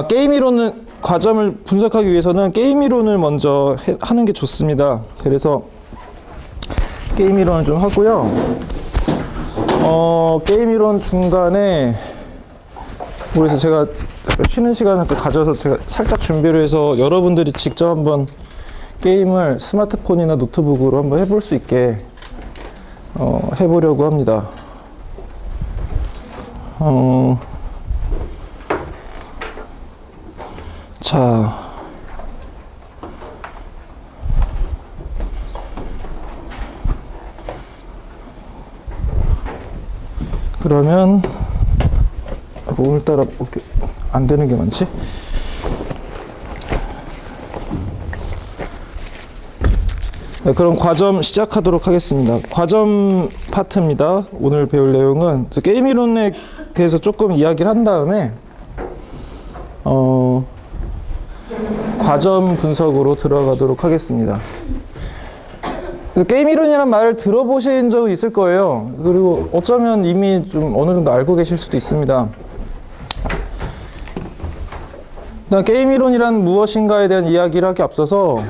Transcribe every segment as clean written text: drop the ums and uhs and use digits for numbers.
게임 이론은 과점을 분석하기 위해서는 게임 이론을 먼저 하는 게 좋습니다. 그래서 게임 이론을 좀 하고요. 게임 이론 중간에 그래서 제가 쉬는 시간을 가져서 제가 살짝 준비를 해서 여러분들이 직접 한번 게임을 스마트폰이나 노트북으로 한번 해볼 수 있게 해보려고 합니다. 자, 그러면 오늘따라 안 되는 게 많지? 네, 그럼 과점 시작하도록 하겠습니다. 과점 파트입니다. 오늘 배울 내용은 게임 이론에 대해서 조금 이야기를 한 다음에 과점 분석으로 들어가도록 하겠습니다. 게임 이론이라는 말을 들어보신 적은 있을 거예요. 그리고 어쩌면 이미 좀 어느 정도 알고 계실 수도 있습니다. 일단 게임 이론이란 무엇인가에 대한 이야기를 하기 앞서서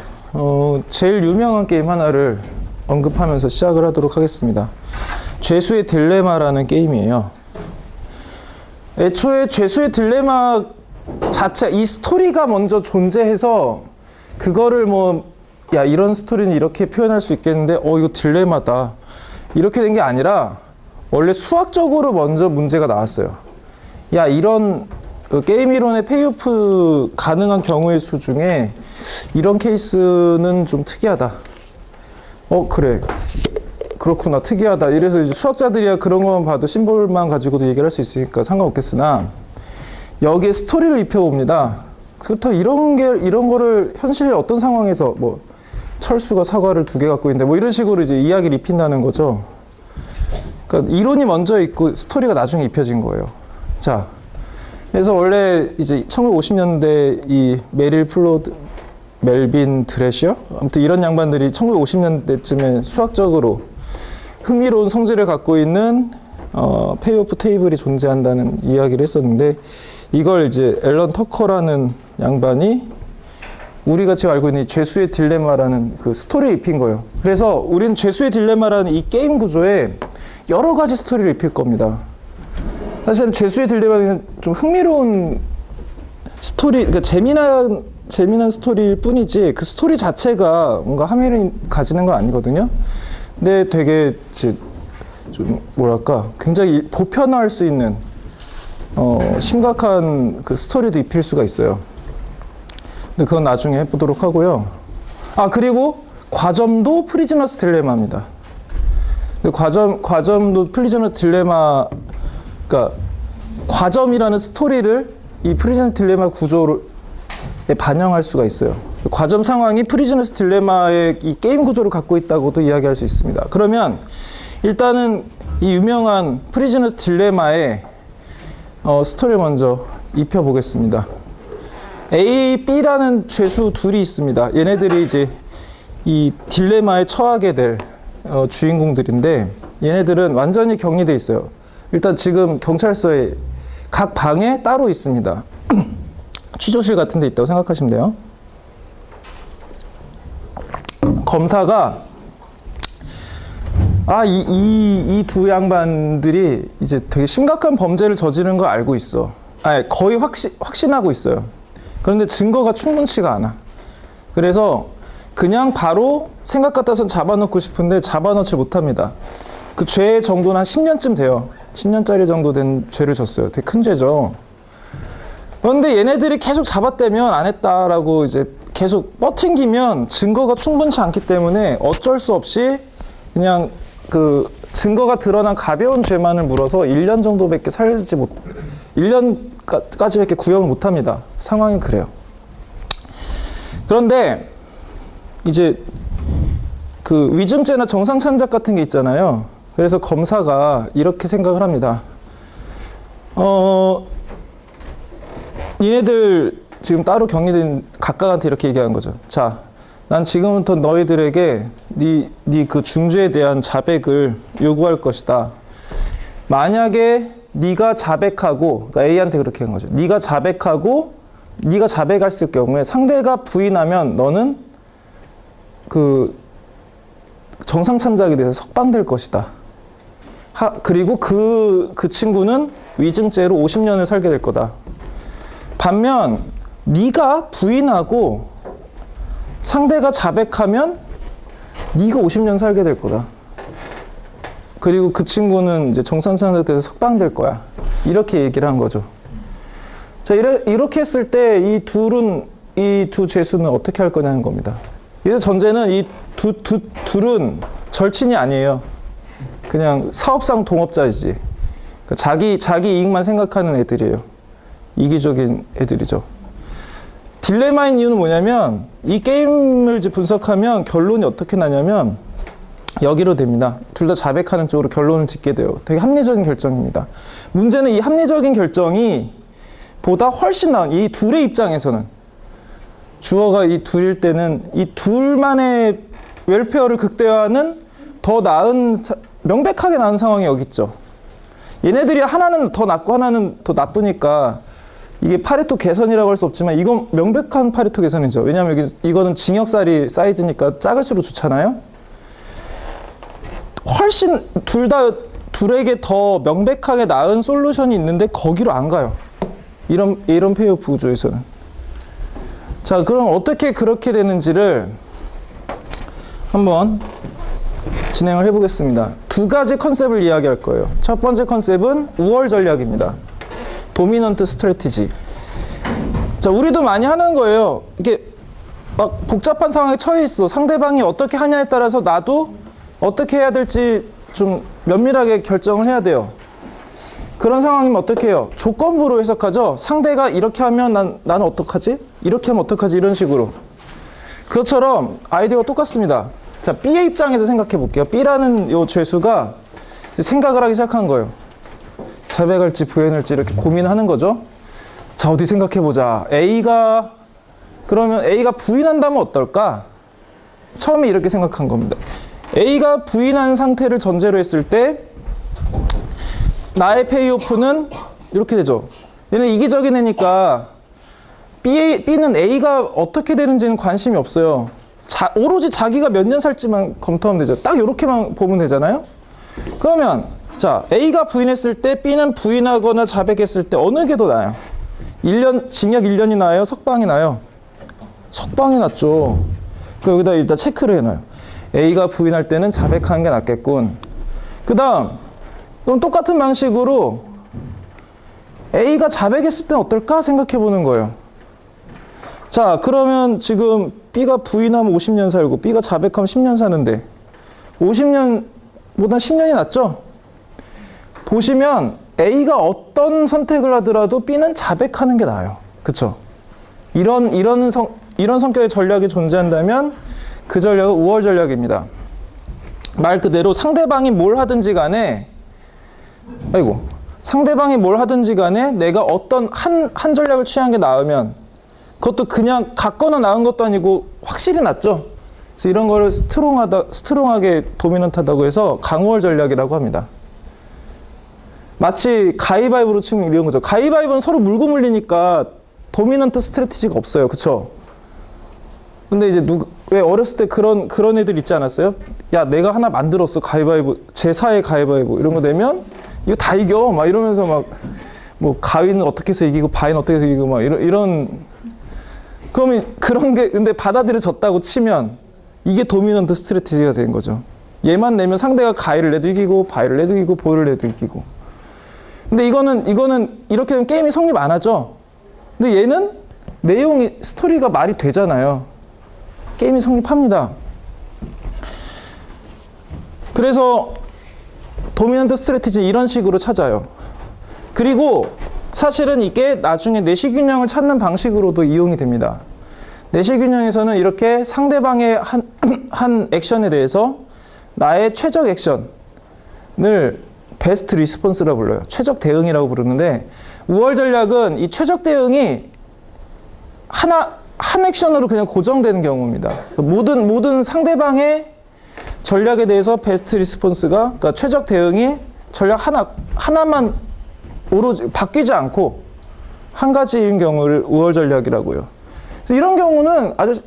제일 유명한 게임 하나를 언급하면서 시작을 하도록 하겠습니다. 죄수의 딜레마라는 게임이에요. 애초에 죄수의 딜레마 자체, 이 스토리가 먼저 존재해서 그거를 야, 이런 스토리는 이렇게 표현할 수 있겠는데 이거 딜레마다 이렇게 된 게 아니라 원래 수학적으로 먼저 문제가 나왔어요. 야, 이런 게임 이론의 페이오프 가능한 경우의 수 중에 이런 케이스는 좀 특이하다. 그래. 그렇구나. 특이하다. 이래서 이제 수학자들이야 그런 것만 봐도 심볼만 가지고도 얘기를 할 수 있으니까 상관없겠으나 여기에 스토리를 입혀봅니다. 그렇다면 이런 거를 현실의 어떤 상황에서 철수가 사과를 2개 갖고 있는데 이런 식으로 이제 이야기를 입힌다는 거죠. 그러니까 이론이 먼저 있고 스토리가 나중에 입혀진 거예요. 자, 그래서 원래 이제 1950년대 이 멜빈 드레셔? 아무튼 이런 양반들이 1950년대쯤에 수학적으로 흥미로운 성질을 갖고 있는 페이오프 테이블이 존재한다는 이야기를 했었는데 이걸 이제 앨런 터커라는 양반이 우리가 지금 알고 있는 이 죄수의 딜레마라는 그 스토리를 입힌 거예요. 그래서 우린 죄수의 딜레마라는 이 게임 구조에 여러 가지 스토리를 입힐 겁니다. 사실 죄수의 딜레마는 좀 흥미로운 스토리, 그러니까 재미난 스토리일 뿐이지 그 스토리 자체가 뭔가 함의를 가지는 건 아니거든요. 근데 되게 좀 굉장히 보편화할 수 있는 심각한 그 스토리도 입힐 수가 있어요. 근데 그건 나중에 해보도록 하고요. 그리고 과점도 프리즈너스 딜레마입니다. 과점도 프리즈너스 딜레마, 그러니까 과점이라는 스토리를 이 프리즈너스 딜레마 구조에 반영할 수가 있어요. 과점 상황이 프리즈너스 딜레마의 이 게임 구조를 갖고 있다고도 이야기할 수 있습니다. 그러면 일단은 이 유명한 프리즈너스 딜레마의 스토리를 먼저 입혀보겠습니다. A, B라는 죄수 둘이 있습니다. 얘네들이 이제 이 딜레마에 처하게 될 주인공들인데 얘네들은 완전히 격리돼 있어요. 일단 지금 경찰서에 각 방에 따로 있습니다. 취조실 같은 데 있다고 생각하시면 돼요. 검사가 이 두 양반들이 이제 되게 심각한 범죄를 저지른 걸 알고 있어. 거의 확신하고 있어요. 그런데 증거가 충분치가 않아. 그래서 그냥 바로 생각 같아서는 잡아놓고 싶은데 잡아놓지 못합니다. 그 죄 정도는 한 10년쯤 돼요. 10년짜리 정도 된 죄를 졌어요. 되게 큰 죄죠. 그런데 얘네들이 계속 잡았다면 안 했다라고 이제 계속 뻗팅기면 증거가 충분치 않기 때문에 어쩔 수 없이 그냥 그 증거가 드러난 가벼운 죄만을 물어서 1년 정도밖에 1년까지밖에 구형을 못 합니다. 상황이 그래요. 그런데 이제 그 위증죄나 정상찬작 같은 게 있잖아요. 그래서 검사가 이렇게 생각을 합니다. 니네들 지금 따로 격리된 각각한테 이렇게 얘기하는 거죠. 자, 난 지금부터 너희들에게 네 그 중죄에 대한 자백을 요구할 것이다. 만약에 네가 자백하고, 그러니까 A한테 그렇게 한 거죠. 네가 자백하고 네가 자백했을 경우에 상대가 부인하면 너는 그 정상 참작에 대해서 석방될 것이다. 그리고 그 친구는 위증죄로 50년을 살게 될 거다. 반면 네가 부인하고 상대가 자백하면 네가 50년 살게 될 거다. 그리고 그 친구는 이제 정상 참작에 대해서 석방될 거야. 이렇게 얘기를 한 거죠. 자, 이렇게 했을 때 이 두 죄수는 어떻게 할 거냐는 겁니다. 그래서 전제는 이 둘은 절친이 아니에요. 그냥 사업상 동업자이지. 그러니까 자기 이익만 생각하는 애들이에요. 이기적인 애들이죠. 딜레마인 이유는 뭐냐면 이 게임을 이제 분석하면 결론이 어떻게 나냐면 여기로 됩니다. 둘 다 자백하는 쪽으로 결론을 짓게 돼요. 되게 합리적인 결정입니다. 문제는 이 합리적인 결정이 보다 훨씬 나은 이 둘의 입장에서는 주어가 이 둘일 때는 이 둘만의 웰페어를 극대화하는 더 나은 명백하게 나은 상황이 여기 있죠. 얘네들이 하나는 더 낫고 하나는 더 나쁘니까 이게 파레토 개선이라고 할 수 없지만 이건 명백한 파레토 개선이죠. 왜냐하면 이거는 징역살이 사이즈니까 작을수록 좋잖아요. 훨씬 둘에게 더 명백하게 나은 솔루션이 있는데 거기로 안 가요. 이런 페이오프 구조에서는. 자, 그럼 어떻게 그렇게 되는지를 한번 진행을 해보겠습니다. 두 가지 컨셉을 이야기할 거예요. 첫 번째 컨셉은 우월 전략입니다. 도미넌트 스트래티지. 자, 우리도 많이 하는 거예요. 이게 막 복잡한 상황에 처해 있어. 상대방이 어떻게 하냐에 따라서 나도 어떻게 해야 될지 좀 면밀하게 결정을 해야 돼요. 그런 상황이면 어떻게 해요? 조건부로 해석하죠. 상대가 이렇게 하면 나는 어떡하지? 이렇게 하면 어떡하지? 이런 식으로. 그것처럼 아이디어가 똑같습니다. 자, B의 입장에서 생각해 볼게요. B라는 요 죄수가 생각을 하기 시작한 거예요. 자백할지 부인할지 이렇게 고민하는 거죠. 자, 어디 생각해 보자. 그러면 A가 부인한다면 어떨까? 처음에 이렇게 생각한 겁니다. A가 부인한 상태를 전제로 했을 때 나의 페이오프는 이렇게 되죠. 얘는 이기적인 애니까 B는 A가 어떻게 되는지는 관심이 없어요. 오로지 자기가 몇 년 살지만 검토하면 되죠. 딱 이렇게만 보면 되잖아요. 그러면 자, A가 부인했을 때 B는 부인하거나 자백했을 때 어느 게 더 나아요? 징역 1년이 나아요? 석방이 나아요? 석방이 낫죠. 여기다 일단 체크를 해놔요. A가 부인할 때는 자백하는 게 낫겠군. 그 다음 그럼 똑같은 방식으로 A가 자백했을 땐 어떨까 생각해 보는 거예요. 자, 그러면 지금 B가 부인하면 50년 살고 B가 자백하면 10년 사는데 50년보다 10년이 낫죠? 보시면 A가 어떤 선택을 하더라도 B는 자백하는 게 나아요. 그쵸? 이런 성격의 전략이 존재한다면 그 전략은 우월 전략입니다. 말 그대로 상대방이 뭘 하든지 간에 내가 어떤 한 전략을 취한 게 나으면 그것도 그냥 같거나 나은 것도 아니고 확실히 낫죠. 그래서 이런 거를 스트롱하게 도미넌트하다고 해서 강우월 전략이라고 합니다. 마치 가위바위보로 치면 이런 거죠. 가위바위보는 서로 물고 물리니까 도미넌트 스트래티지가 없어요. 그쵸? 근데 이제 왜 어렸을 때 그런 애들 있지 않았어요? 야, 내가 하나 만들었어. 가위바위보. 제4의 가위바위보. 이런 거 되면 이거 다 이겨. 막 이러면서 막 뭐 가위는 어떻게 해서 이기고 바위는 어떻게 해서 이기고 막 이런 그러면 그런 게 근데 받아들여졌다고 치면 이게 도미넌트 스트래티지가 된 거죠. 얘만 내면 상대가 가위를 내도 이기고 바위를 내도 이기고 보를 내도 이기고. 근데 이거는 이렇게 되면 게임이 성립 안 하죠. 근데 얘는 스토리가 말이 되잖아요. 게임이 성립합니다. 그래서 도미넌트 스트래티지 이런 식으로 찾아요. 그리고 사실은 이게 나중에 내시균형을 찾는 방식으로도 이용이 됩니다. 내시균형에서는 이렇게 상대방의 한 액션에 대해서 나의 최적 액션을 베스트 리스폰스라고 불러요. 최적 대응이라고 부르는데 우월 전략은 이 최적 대응이 한 액션으로 그냥 고정되는 경우입니다. 모든 상대방의 전략에 대해서 베스트 리스폰스가, 그러니까 최적 대응이 전략 하나만 오로지 바뀌지 않고 한 가지인 경우를 우월 전략이라고요. 이런 경우는 아주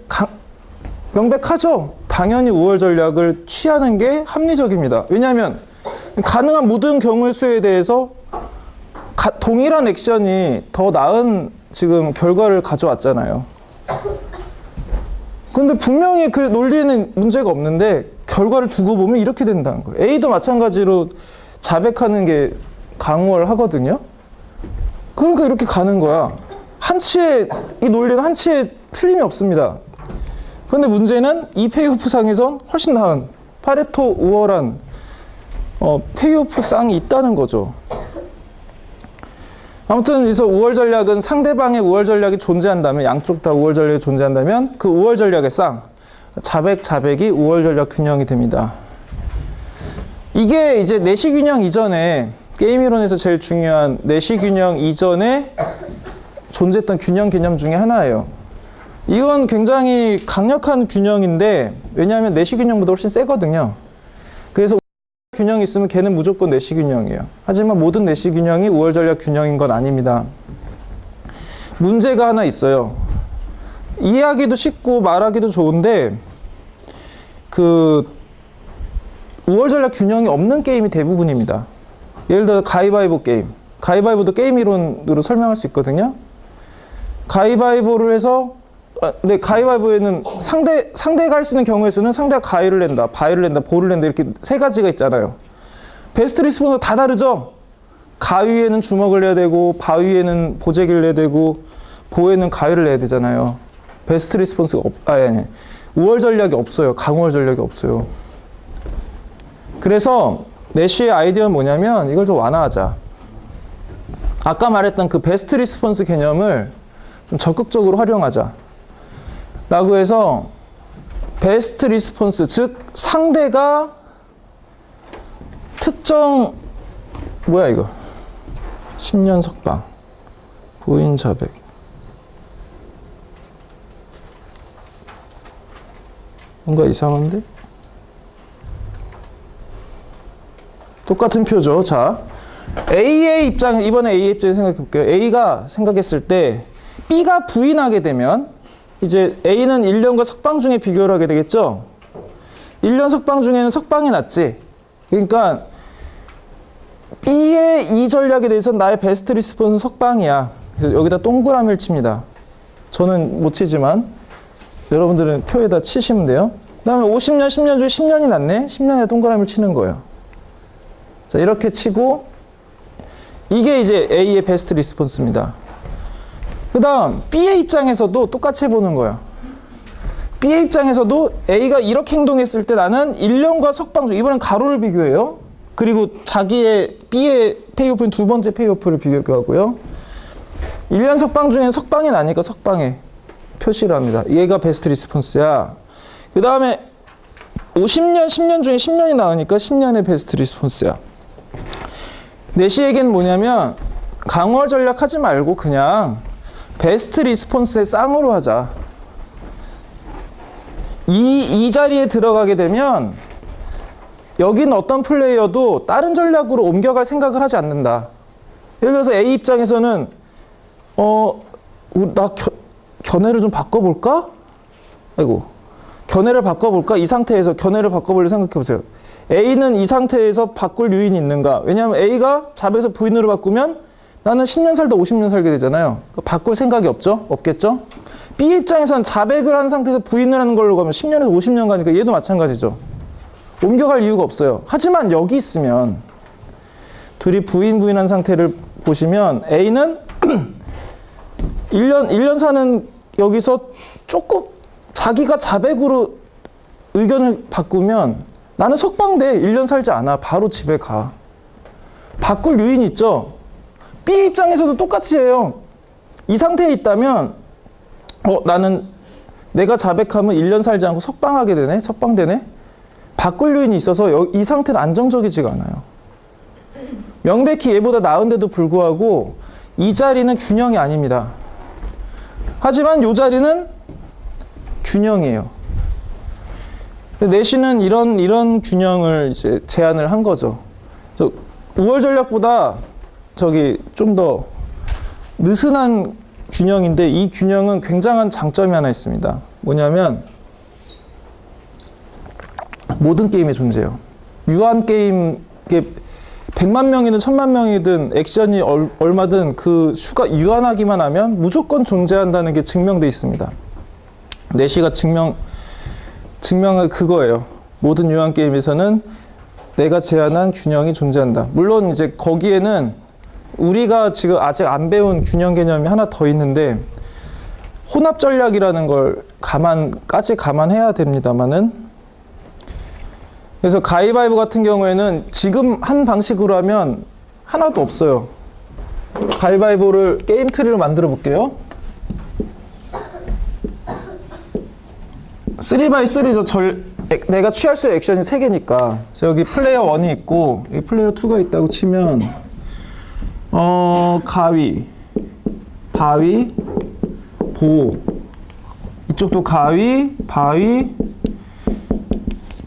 명백하죠. 당연히 우월 전략을 취하는 게 합리적입니다. 왜냐하면 가능한 모든 경우의 수에 대해서 동일한 액션이 더 나은 지금 결과를 가져왔잖아요. 근데 분명히 그 논리에는 문제가 없는데 결과를 두고 보면 이렇게 된다는 거예요. A도 마찬가지로 자백하는 게 강월하거든요. 그러니까 이렇게 가는 거야. 이 논리는 한치의 틀림이 없습니다. 그런데 문제는 이 페이오프 상에선 훨씬 나은 파레토 우월한 페이오프 쌍이 있다는 거죠. 아무튼 그래서 우월 전략은 상대방의 우월 전략이 존재한다면, 양쪽 다 우월 전략이 존재한다면 그 우월 전략의 쌍, 자백이 우월 전략 균형이 됩니다. 이게 이제 내시 균형 이전에, 게임 이론에서 제일 중요한 내시 균형 이전에 존재했던 균형 개념 중에 하나예요. 이건 굉장히 강력한 균형인데, 왜냐하면 내시 균형보다 훨씬 세거든요. 그래서 균형이 있으면 걔는 무조건 내시 균형이에요. 하지만 모든 내시 균형이 우월 전략 균형인 건 아닙니다. 문제가 하나 있어요. 이해하기도 쉽고 말하기도 좋은데 그 우월 전략 균형이 없는 게임이 대부분입니다. 예를 들어 가위바위보 게임. 가위바위보도 게임 이론으로 설명할 수 있거든요. 가위바위보를 해서 근데 가위바위보에는 상대가 할 수 있는 경우의 수는 상대가 가위를 낸다, 바위를 낸다, 볼을 낸다 이렇게 세 가지가 있잖아요. 베스트 리스폰도 다 다르죠? 가위에는 주먹을 내야 되고 바위에는 보재기를 내야 되고 보에는 가위를 내야 되잖아요. 베스트 리스폰스가 아니. 우월 전략이 없어요. 강우월 전략이 없어요. 그래서 내쉬의 아이디어는 뭐냐면 이걸 좀 완화하자. 아까 말했던 그 베스트 리스폰스 개념을 좀 적극적으로 활용하자. 라고 해서 베스트 리스폰스, 즉 상대가 특정 뭐야 이거 10년 석방 부인 자백 뭔가 이상한데? 똑같은 표죠. 자, A의 입장, 이번에 A의 입장 생각해 볼게요. A가 생각했을 때 B가 부인하게 되면 이제 A는 1년과 석방 중에 비교를 하게 되겠죠? 1년 석방 중에는 석방이 낫지. 그러니까 B의 이 전략에 대해서는 나의 베스트 리스폰스는 석방이야. 그래서 여기다 동그라미를 칩니다. 저는 못 치지만 여러분들은 표에다 치시면 돼요. 그 다음에 50년, 10년 중에 10년이 낫네? 10년에 동그라미를 치는 거예요. 자, 이렇게 치고 이게 이제 A의 베스트 리스폰스입니다. 그 다음 B의 입장에서도 똑같이 해보는 거야. B의 입장에서도 A가 이렇게 행동했을 때 나는 1년과 석방 중, 이번엔 가로를 비교해요. 그리고 자기의 B의 페이오프는 두 번째 페이오프를 비교하고요. 1년 석방 중엔 석방이 나니까 석방에 표시를 합니다. 얘가 베스트 리스폰스야. 그 다음에 50년, 10년 중에 10년이 나으니까 10년의 베스트 리스폰스야. 내시에겐 뭐냐면 강월 전략 하지 말고 그냥 베스트 리스폰스의 쌍으로 하자. 이 자리에 들어가게 되면 여긴 어떤 플레이어도 다른 전략으로 옮겨갈 생각을 하지 않는다. 예를 들어서 A 입장에서는 나 견해를 좀 바꿔볼까? 아이고, 견해를 바꿔볼까? 이 상태에서 견해를 바꿔보려 생각해보세요. A는 이 상태에서 바꿀 요인이 있는가? 왜냐하면 A가 잡에서 부인으로 바꾸면 나는 10년 살다 50년 살게 되잖아요. 바꿀 생각이 없죠? 없겠죠? B 입장에서는 자백을 한 상태에서 부인을 하는 걸로 가면 10년에서 50년 가니까 얘도 마찬가지죠. 옮겨갈 이유가 없어요. 하지만 여기 있으면 둘이 부인한 상태를 보시면 A는 1년 사는 여기서 조금 자기가 자백으로 의견을 바꾸면 나는 석방돼. 1년 살지 않아. 바로 집에 가. 바꿀 요인이 있죠. B 입장에서도 똑같이 해요. 이 상태에 있다면 나는 내가 자백하면 1년 살지 않고 석방하게 되네. 석방되네. 바꿀 요인이 있어서 이 상태는 안정적이지가 않아요. 명백히 얘보다 나은데도 불구하고 이 자리는 균형이 아닙니다. 하지만 이 자리는 균형이에요. 내시는 이런 균형을 이제 제안을 한 거죠. 우월 전략보다 좀 더 느슨한 균형인데 이 균형은 굉장한 장점이 하나 있습니다. 뭐냐면 모든 게임에 존재해요. 유한 게임, 100만 명이든 1000만 명이든 액션이 얼마든 그 수가 유한하기만 하면 무조건 존재한다는 게 증명돼 있습니다. 내시가 증명한 그거예요. 모든 유한 게임에서는 내가 제안한 균형이 존재한다. 물론 이제 거기에는 우리가 지금 아직 안 배운 균형 개념이 하나 더 있는데 혼합 전략이라는 걸 감안해야 됩니다만은, 그래서 가위바위보 같은 경우에는 지금 한 방식으로 하면 하나도 없어요. 가위바위보를 게임 트리로 만들어 볼게요. 3x3죠. 내가 취할 수 있는 액션이 3개니까. 그래서 여기 플레이어 1이 있고, 여기 플레이어 2가 있다고 치면, 가위, 바위, 보. 이쪽도 가위, 바위,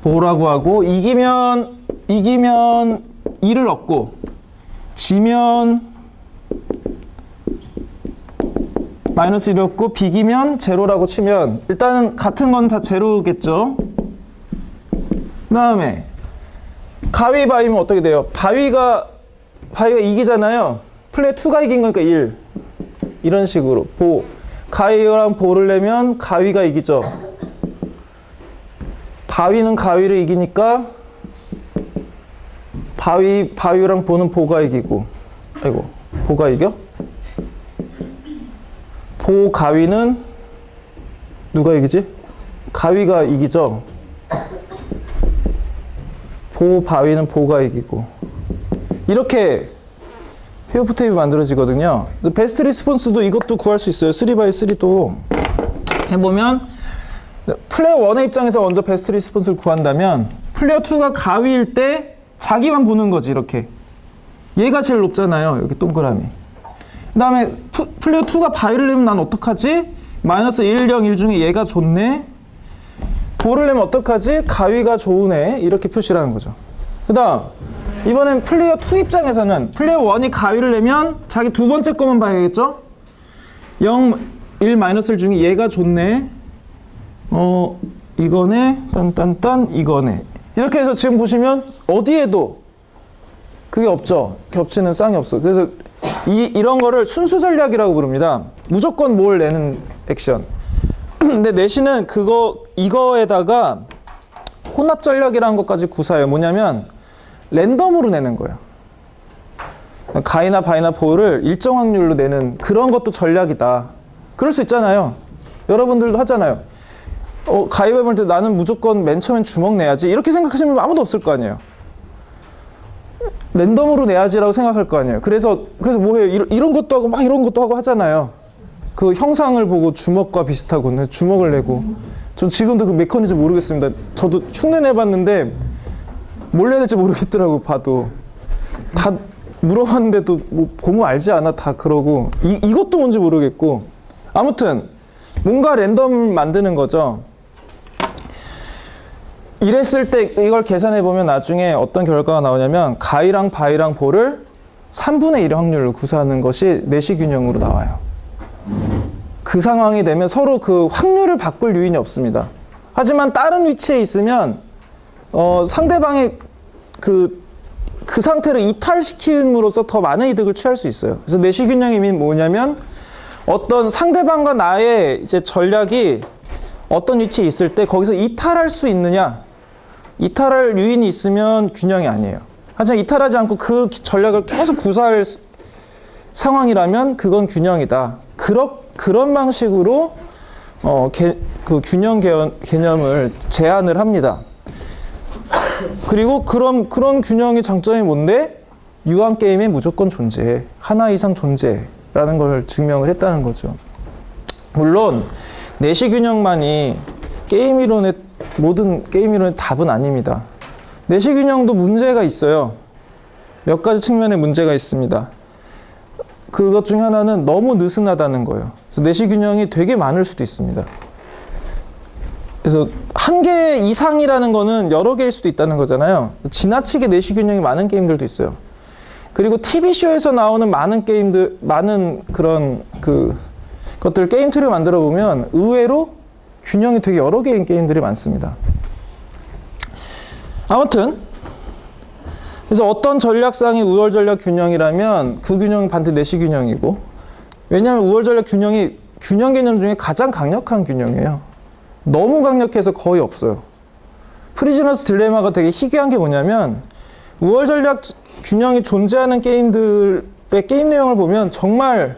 보라고 하고, 이기면 2를 얻고, 지면 마이너스 1을 얻고, 비기면 제로라고 치면, 일단은 같은 건 다 제로겠죠? 그 다음에, 가위, 바위면 어떻게 돼요? 바위가 이기잖아요. 플레이 2가 이긴 거니까 1. 이런 식으로. 가위랑 보를 내면 가위가 이기죠. 바위는 가위를 이기니까 바위랑 보는 보가 이기고. 아이고, 보가 이겨? 가위는 누가 이기지? 가위가 이기죠. 바위는 보가 이기고. 이렇게 페어프 테이블 만들어지거든요. 베스트 리스폰스도 이것도 구할 수 있어요. 3x3도 해보면 플레이어 1의 입장에서 먼저 베스트 리스폰스를 구한다면 플레이어 2가 가위일 때 자기만 보는 거지. 이렇게 얘가 제일 높잖아요. 여기 동그라미. 그 다음에 플레이어 2가 바위를 내면 난 어떡하지? 마이너스 1, 0, 1 중에 얘가 좋네. 보를 내면 어떡하지? 가위가 좋으네. 이렇게 표시를 하는 거죠. 그 다음 이번엔 플레이어 2 입장에서는 플레이어 1이 가위를 내면 자기 두 번째 거만 봐야겠죠? 0, 1, 마이너스 1 중에 얘가 좋네. 이거네. 이거네. 이렇게 해서 지금 보시면 어디에도 그게 없죠. 겹치는 쌍이 없어. 그래서 이런 거를 순수 전략이라고 부릅니다. 무조건 뭘 내는 액션. 근데 내시는 이거에다가 혼합 전략이라는 것까지 구사해요. 뭐냐면 랜덤으로 내는 거예요. 가위나 바위나 보를 일정 확률로 내는 그런 것도 전략이다. 그럴 수 있잖아요. 여러분들도 하잖아요. 가위바위보 할 때 나는 무조건 맨 처음엔 주먹 내야지. 이렇게 생각하시는 분 아무도 없을 거 아니에요. 랜덤으로 내야지라고 생각할 거 아니에요. 그래서 뭐 해요? 이런 것도 하고 막 이런 것도 하고 하잖아요. 그 형상을 보고 주먹과 비슷하고 주먹을 내고. 전 지금도 그 메커니즘 모르겠습니다. 저도 흉내 내봤는데 뭘 내야 될지 모르겠더라고. 봐도 다 물어봤는데도 뭐 보면 알지 않아? 다 그러고 이것도 뭔지 모르겠고. 아무튼 뭔가 랜덤 만드는 거죠. 이랬을 때 이걸 계산해보면 나중에 어떤 결과가 나오냐면 가위랑 바위랑 보를 3분의 1의 확률로 구사하는 것이 내시균형으로 나와요. 그 상황이 되면 서로 그 확률을 바꿀 요인이 없습니다. 하지만 다른 위치에 있으면 상대방의 그 상태를 이탈시킴으로써 더 많은 이득을 취할 수 있어요. 그래서 내시균형의 의미는 뭐냐면 어떤 상대방과 나의 이제 전략이 어떤 위치에 있을 때 거기서 이탈할 수 있느냐, 이탈할 요인이 있으면 균형이 아니에요. 하지만 이탈하지 않고 그 전략을 계속 구사할 상황이라면 그건 균형이다. 그런 방식으로 그 균형 개념을 제안을 합니다. 그리고 그런 균형의 장점이 뭔데? 유한 게임에 무조건 존재해. 하나 이상 존재라는 걸 증명을 했다는 거죠. 물론 내시균형만이 모든 게임 이론의 답은 아닙니다. 내시균형도 문제가 있어요. 몇 가지 측면에 문제가 있습니다. 그것 중 하나는 너무 느슨하다는 거예요. 그래서 내시균형이 되게 많을 수도 있습니다. 그래서 한 개 이상이라는 거는 여러 개일 수도 있다는 거잖아요. 지나치게 내시균형이 많은 게임들도 있어요. 그리고 TV쇼에서 나오는 많은 게임들, 많은 그런 것들 게임 트리를 만들어 보면 의외로 균형이 되게 여러 개인 게임들이 많습니다. 아무튼 그래서 어떤 전략상이 우월 전략 균형이라면 그 균형은 반드시 내시 균형이고, 왜냐하면 우월 전략 균형이 균형 개념 중에 가장 강력한 균형이에요. 너무 강력해서 거의 없어요. 프리즈너스 딜레마가 되게 희귀한 게 뭐냐면, 우월 전략 균형이 존재하는 게임들의 게임 내용을 보면 정말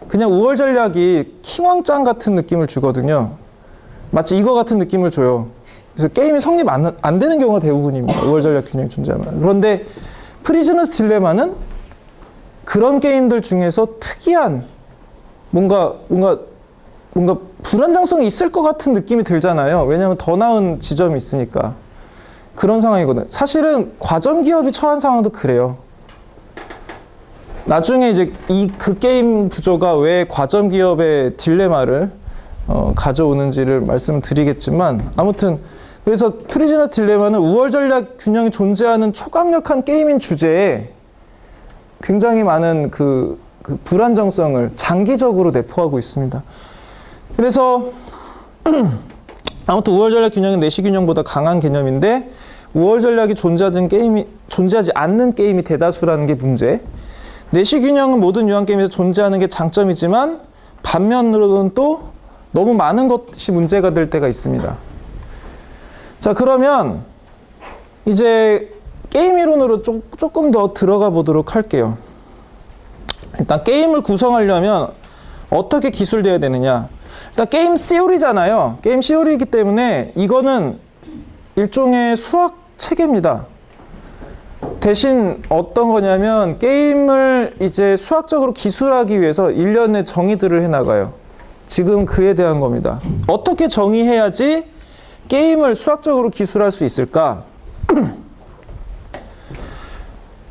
그냥 우월 전략이 킹왕짱 같은 느낌을 주거든요. 마치 이거 같은 느낌을 줘요. 그래서 게임이 성립 안 되는 경우가 대부분입니다. 우월 전략 균형이 존재하면. 그런데 프리즈너스 딜레마는 그런 게임들 중에서 특이한 뭔가 불안정성이 있을 것 같은 느낌이 들잖아요. 왜냐하면 더 나은 지점이 있으니까. 그런 상황이거든요. 사실은 과점 기업이 처한 상황도 그래요. 나중에 이제 그 게임 구조가 왜 과점 기업의 딜레마를 가져오는지를 말씀드리겠지만, 아무튼 그래서 프리즈너스 딜레마는 우월 전략 균형이 존재하는 초강력한 게임인 주제에 굉장히 많은 그 불안정성을 장기적으로 내포하고 있습니다. 그래서 아무튼 우월 전략 균형은 내시 균형보다 강한 개념인데, 우월 전략이 존재하지 않는 게임이 대다수라는 게 문제. 내시 균형은 모든 유한 게임에서 존재하는 게 장점이지만 반면으로는 또 너무 많은 것이 문제가 될 때가 있습니다. 자, 그러면 이제 게임 이론으로 조금 더 들어가 보도록 할게요. 일단 게임을 구성하려면 어떻게 기술되어야 되느냐. 일단 게임 시오리잖아요. 게임 시오리이기 때문에 이거는 일종의 수학 체계입니다. 대신 어떤 거냐면 게임을 이제 수학적으로 기술하기 위해서 일련의 정의들을 해나가요. 지금 그에 대한 겁니다. 어떻게 정의해야지 게임을 수학적으로 기술할 수 있을까?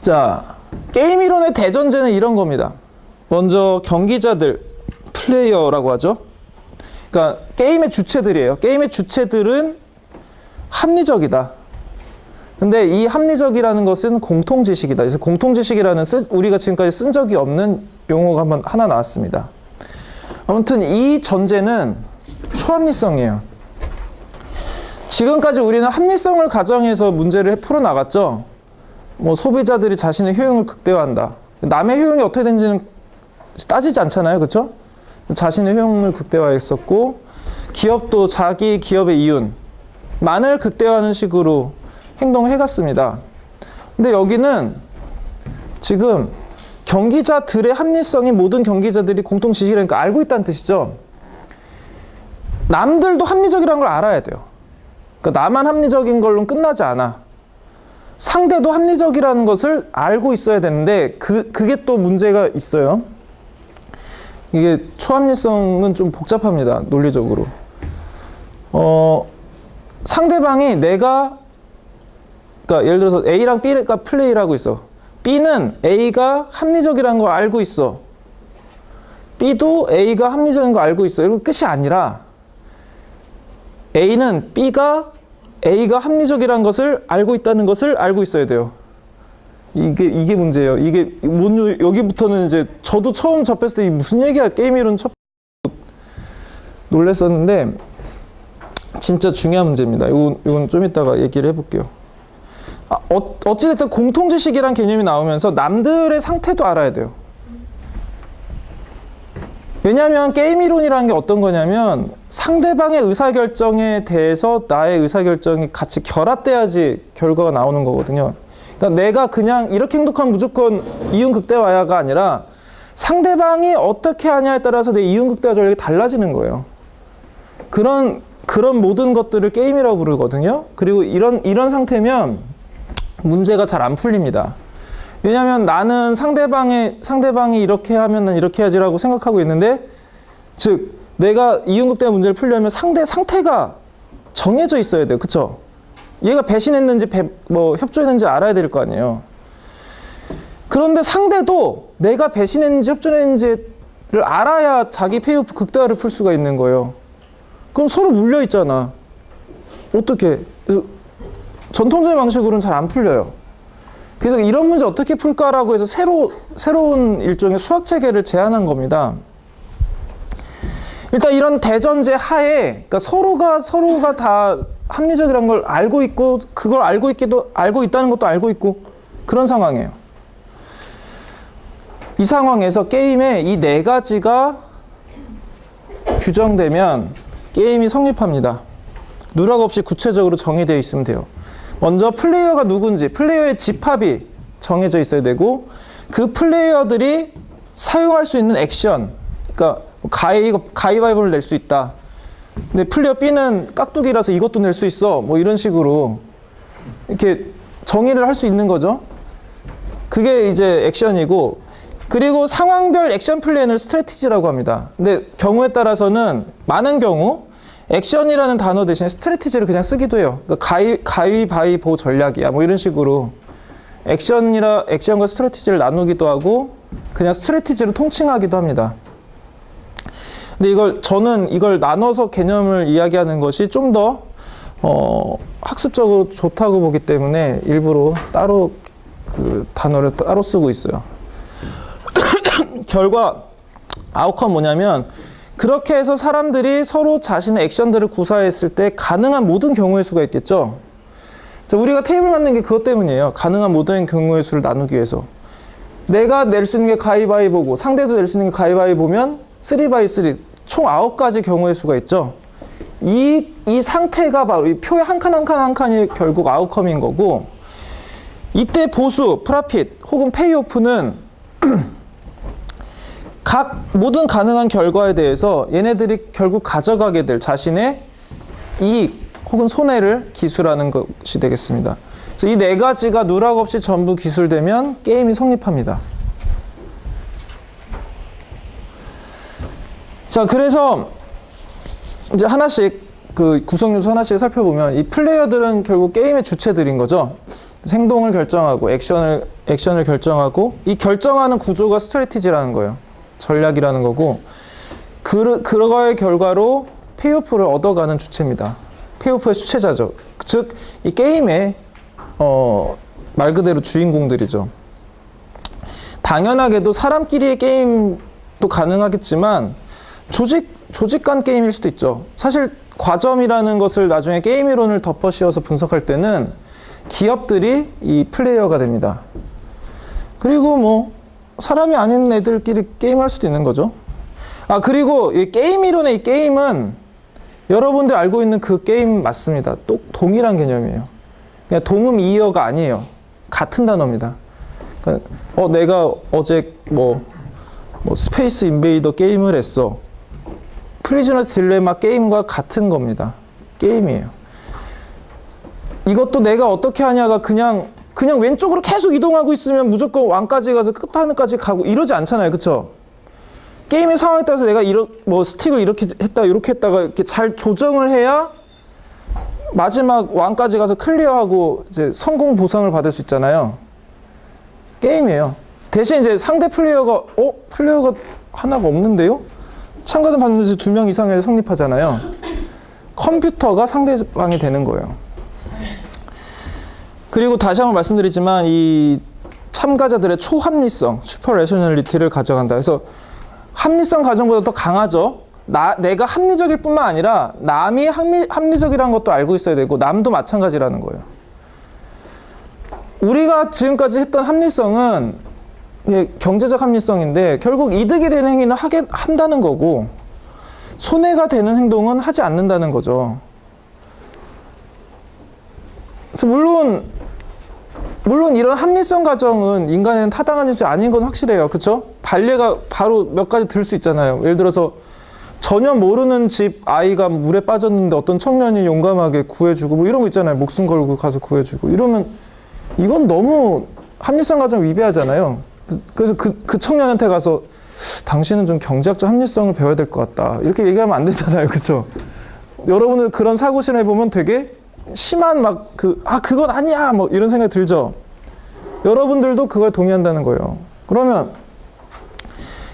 자, 게임 이론의 대전제는 이런 겁니다. 먼저 경기자들, 플레이어라고 하죠. 그러니까 게임의 주체들이에요. 게임의 주체들은 합리적이다. 근데 이 합리적이라는 것은 공통지식이다. 그래서 공통지식이라는 우리가 지금까지 쓴 적이 없는 용어가 하나 나왔습니다. 아무튼 이 전제는 초합리성이에요. 지금까지 우리는 합리성을 가정해서 문제를 풀어나갔죠. 뭐 소비자들이 자신의 효용을 극대화한다. 남의 효용이 어떻게 되는지는 따지지 않잖아요. 그렇죠? 자신의 효용을 극대화했었고, 기업도 자기 기업의 이윤만을 극대화하는 식으로 행동을 해갔습니다. 근데 여기는 지금 경기자들의 합리성이 모든 경기자들이 공통 지식이라니까 알고 있다는 뜻이죠. 남들도 합리적이라는 걸 알아야 돼요. 그러니까 나만 합리적인 걸로는 끝나지 않아. 상대도 합리적이라는 것을 알고 있어야 되는데 그게 또 문제가 있어요. 이게 초합리성은 좀 복잡합니다. 논리적으로. 상대방이 그러니까 예를 들어서 A랑 B가 플레이를 하고 있어. B는 A가 합리적이라는 걸 알고 있어. B도 A가 합리적인 걸 알고 있어. 이런 끝이 아니라 A는 A가 합리적이라는 것을 알고 있다는 것을 알고 있어야 돼요. 이게 문제예요. 여기부터는 이제 저도 처음 접했을 때 무슨 얘기야? 게임 이론 놀랬었는데 진짜 중요한 문제입니다. 이건 좀 이따가 얘기를 해볼게요. 어찌됐든 공통지식이란 개념이 나오면서 남들의 상태도 알아야 돼요. 왜냐하면 게임 이론이라는 게 어떤 거냐면 상대방의 의사결정에 대해서 나의 의사결정이 같이 결합돼야지 결과가 나오는 거거든요. 그러니까 내가 그냥 이렇게 행동하면 무조건 이윤 극대화가 아니라 상대방이 어떻게 하냐에 따라서 내 이윤 극대화 전략이 달라지는 거예요. 그런 모든 것들을 게임이라고 부르거든요. 그리고 이런 상태면 문제가 잘 안 풀립니다. 왜냐하면 나는 상대방이 이렇게 하면 난 이렇게 해야지라고 생각하고 있는데, 즉 내가 이윤극대화 문제를 풀려면 상태가 정해져 있어야 돼요. 그쵸? 얘가 배신했는지 협조했는지 알아야 될 거 아니에요. 그런데 상대도 내가 배신했는지 협조했는지를 알아야 자기 페이오프 극대화를 풀 수가 있는 거예요. 그럼 서로 물려 있잖아. 어떻게? 전통적인 방식으로는 잘 안 풀려요. 그래서 이런 문제 어떻게 풀까라고 해서 새로운 일종의 수학 체계를 제안한 겁니다. 일단 이런 대전제 하에, 그러니까 서로가 다 합리적이라는 걸 알고 있고, 그걸 알고 있다는 것도 알고 있고, 그런 상황이에요. 이 상황에서 게임에 이 네 가지가 규정되면 게임이 성립합니다. 누락 없이 구체적으로 정의되어 있으면 돼요. 먼저 플레이어가 누군지, 플레이어의 집합이 정해져 있어야 되고, 그 플레이어들이 사용할 수 있는 액션, 그러니까 가위바위보를 낼 수 있다. 근데 플레이어 B는 깍두기라서 이것도 낼 수 있어. 뭐 이런 식으로 이렇게 정의를 할 수 있는 거죠. 그게 이제 액션이고, 그리고 상황별 액션 플랜을 스트래티지라고 합니다. 근데 경우에 따라서는 많은 경우 액션이라는 단어 대신에 스트래티지를 그냥 쓰기도 해요. 그러니까 가위바위보 전략이야. 뭐 이런 식으로 액션과 스트래티지를 나누기도 하고 그냥 스트래티지로 통칭하기도 합니다. 근데 저는 이걸 나눠서 개념을 이야기하는 것이 좀 더 학습적으로 좋다고 보기 때문에 일부러 따로 그 단어를 따로 쓰고 있어요. 결과 아웃컴 뭐냐면, 그렇게 해서 사람들이 서로 자신의 액션들을 구사했을 때 가능한 모든 경우의 수가 있겠죠. 우리가 테이블 만든 게 그것 때문이에요. 가능한 모든 경우의 수를 나누기 위해서. 내가 낼 수 있는 게 가위바위보고 상대도 낼 수 있는 게 가위바위보면 3x3 총 9가지 경우의 수가 있죠. 이 상태가 바로 이 표의 한 칸 한 칸이 결국 아웃컴인 거고, 이때 보수, 프라핏 혹은 페이오프는 각 모든 가능한 결과에 대해서 얘네들이 결국 가져가게 될 자신의 이익 혹은 손해를 기술하는 것이 되겠습니다. 그래서 이 네 가지가 누락 없이 전부 기술되면 게임이 성립합니다. 자, 그래서 이제 하나씩 그 구성 요소 하나씩 살펴보면, 이 플레이어들은 결국 게임의 주체들인 거죠. 행동을 결정하고 액션을 결정하고, 이 결정하는 구조가 스트래티지라는 거예요. 전략이라는 거고, 그거의 결과로 페이오프를 얻어가는 주체입니다. 페이오프의 주체자죠. 즉 이 게임의 말 그대로 주인공들이죠. 당연하게도 사람끼리의 게임도 가능하겠지만 조직 간 게임일 수도 있죠. 사실 과점이라는 것을 나중에 게임 이론을 덮어 씌워서 분석할 때는 기업들이 이 플레이어가 됩니다. 그리고 뭐 사람이 아닌 애들끼리 게임할 수도 있는 거죠. 그리고 이 게임 이론의 이 게임은 여러분들 알고 있는 그 게임 맞습니다. 또 동일한 개념이에요. 그냥 동음 이어가 아니에요. 같은 단어입니다. 그러니까 내가 어제 뭐 스페이스 인베이더 게임을 했어. 프리즈너스 딜레마 게임과 같은 겁니다. 게임이에요. 이것도 내가 어떻게 하냐가 그냥 왼쪽으로 계속 이동하고 있으면 무조건 왕까지 가서 끝판까지 가고 이러지 않잖아요. 그쵸? 게임의 상황에 따라서 내가 스틱을 이렇게 했다가 이렇게 잘 조정을 해야 마지막 왕까지 가서 클리어하고 이제 성공 보상을 받을 수 있잖아요. 게임이에요. 대신 이제 상대 플레이어가 하나가 없는데요? 참가자 반드시 2명 이상에 성립하잖아요. 컴퓨터가 상대방이 되는 거예요. 그리고 다시 한번 말씀드리지만 이 참가자들의 초합리성, 슈퍼 레셔널리티를 가져간다. 그래서 합리성 가정보다 더 강하죠. 내가 합리적일 뿐만 아니라 남이 합리적이라는 것도 알고 있어야 되고, 남도 마찬가지라는 거예요. 우리가 지금까지 했던 합리성은 경제적 합리성인데 결국 이득이 되는 행위는 한다는 거고, 손해가 되는 행동은 하지 않는다는 거죠. 그래서 물론 이런 합리성 가정은 인간에는 타당한 일이 아닌 건 확실해요. 그렇죠? 반례가 바로 몇 가지 들 수 있잖아요. 예를 들어서 전혀 모르는 집 아이가 물에 빠졌는데 어떤 청년이 용감하게 구해주고 뭐 이런 거 있잖아요. 목숨 걸고 가서 구해주고 이러면 이건 너무 합리성 가정 위배하잖아요. 그래서 그 청년한테 가서 당신은 좀 경제학적 합리성을 배워야 될 것 같다. 이렇게 얘기하면 안 되잖아요. 그렇죠? 여러분은 그런 사고실을 해보면 되게 심한 그건 아니야! 뭐 이런 생각이 들죠? 여러분들도 그거에 동의한다는 거예요. 그러면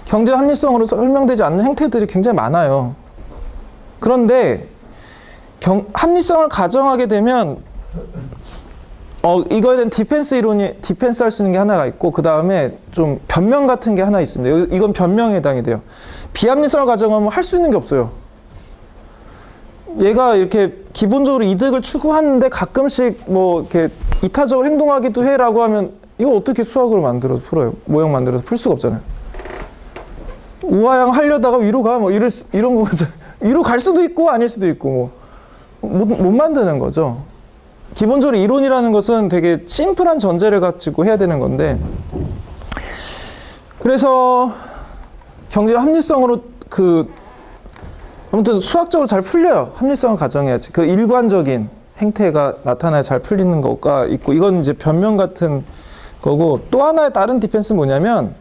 경제 합리성으로 설명되지 않는 행태들이 굉장히 많아요. 그런데 합리성을 가정하게 되면 이거에 대한 디펜스 할 수 있는 게 하나가 있고, 그 다음에 좀 변명 같은 게 하나 있습니다. 이건 변명에 해당이 돼요. 비합리성을 가정하면 할 수 있는 게 없어요. 얘가 이렇게 기본적으로 이득을 추구하는데 가끔씩 뭐 이렇게 이타적으로 행동하기도 해라고 하면 이거 어떻게 수학으로 만들어서 풀어요? 모형 만들어서 풀 수가 없잖아요. 우하향 하려다가 위로 가? 뭐 이런 거죠. 위로 갈 수도 있고 아닐 수도 있고 못 만드는 거죠. 기본적으로 이론이라는 것은 되게 심플한 전제를 가지고 해야 되는 건데, 그래서 경제 합리성으로 아무튼 수학적으로 잘 풀려요. 합리성을 가정해야지. 그 일관적인 행태가 나타나야 잘 풀리는 거가 있고, 이건 이제 변명 같은 거고, 또 하나의 다른 디펜스는 뭐냐면,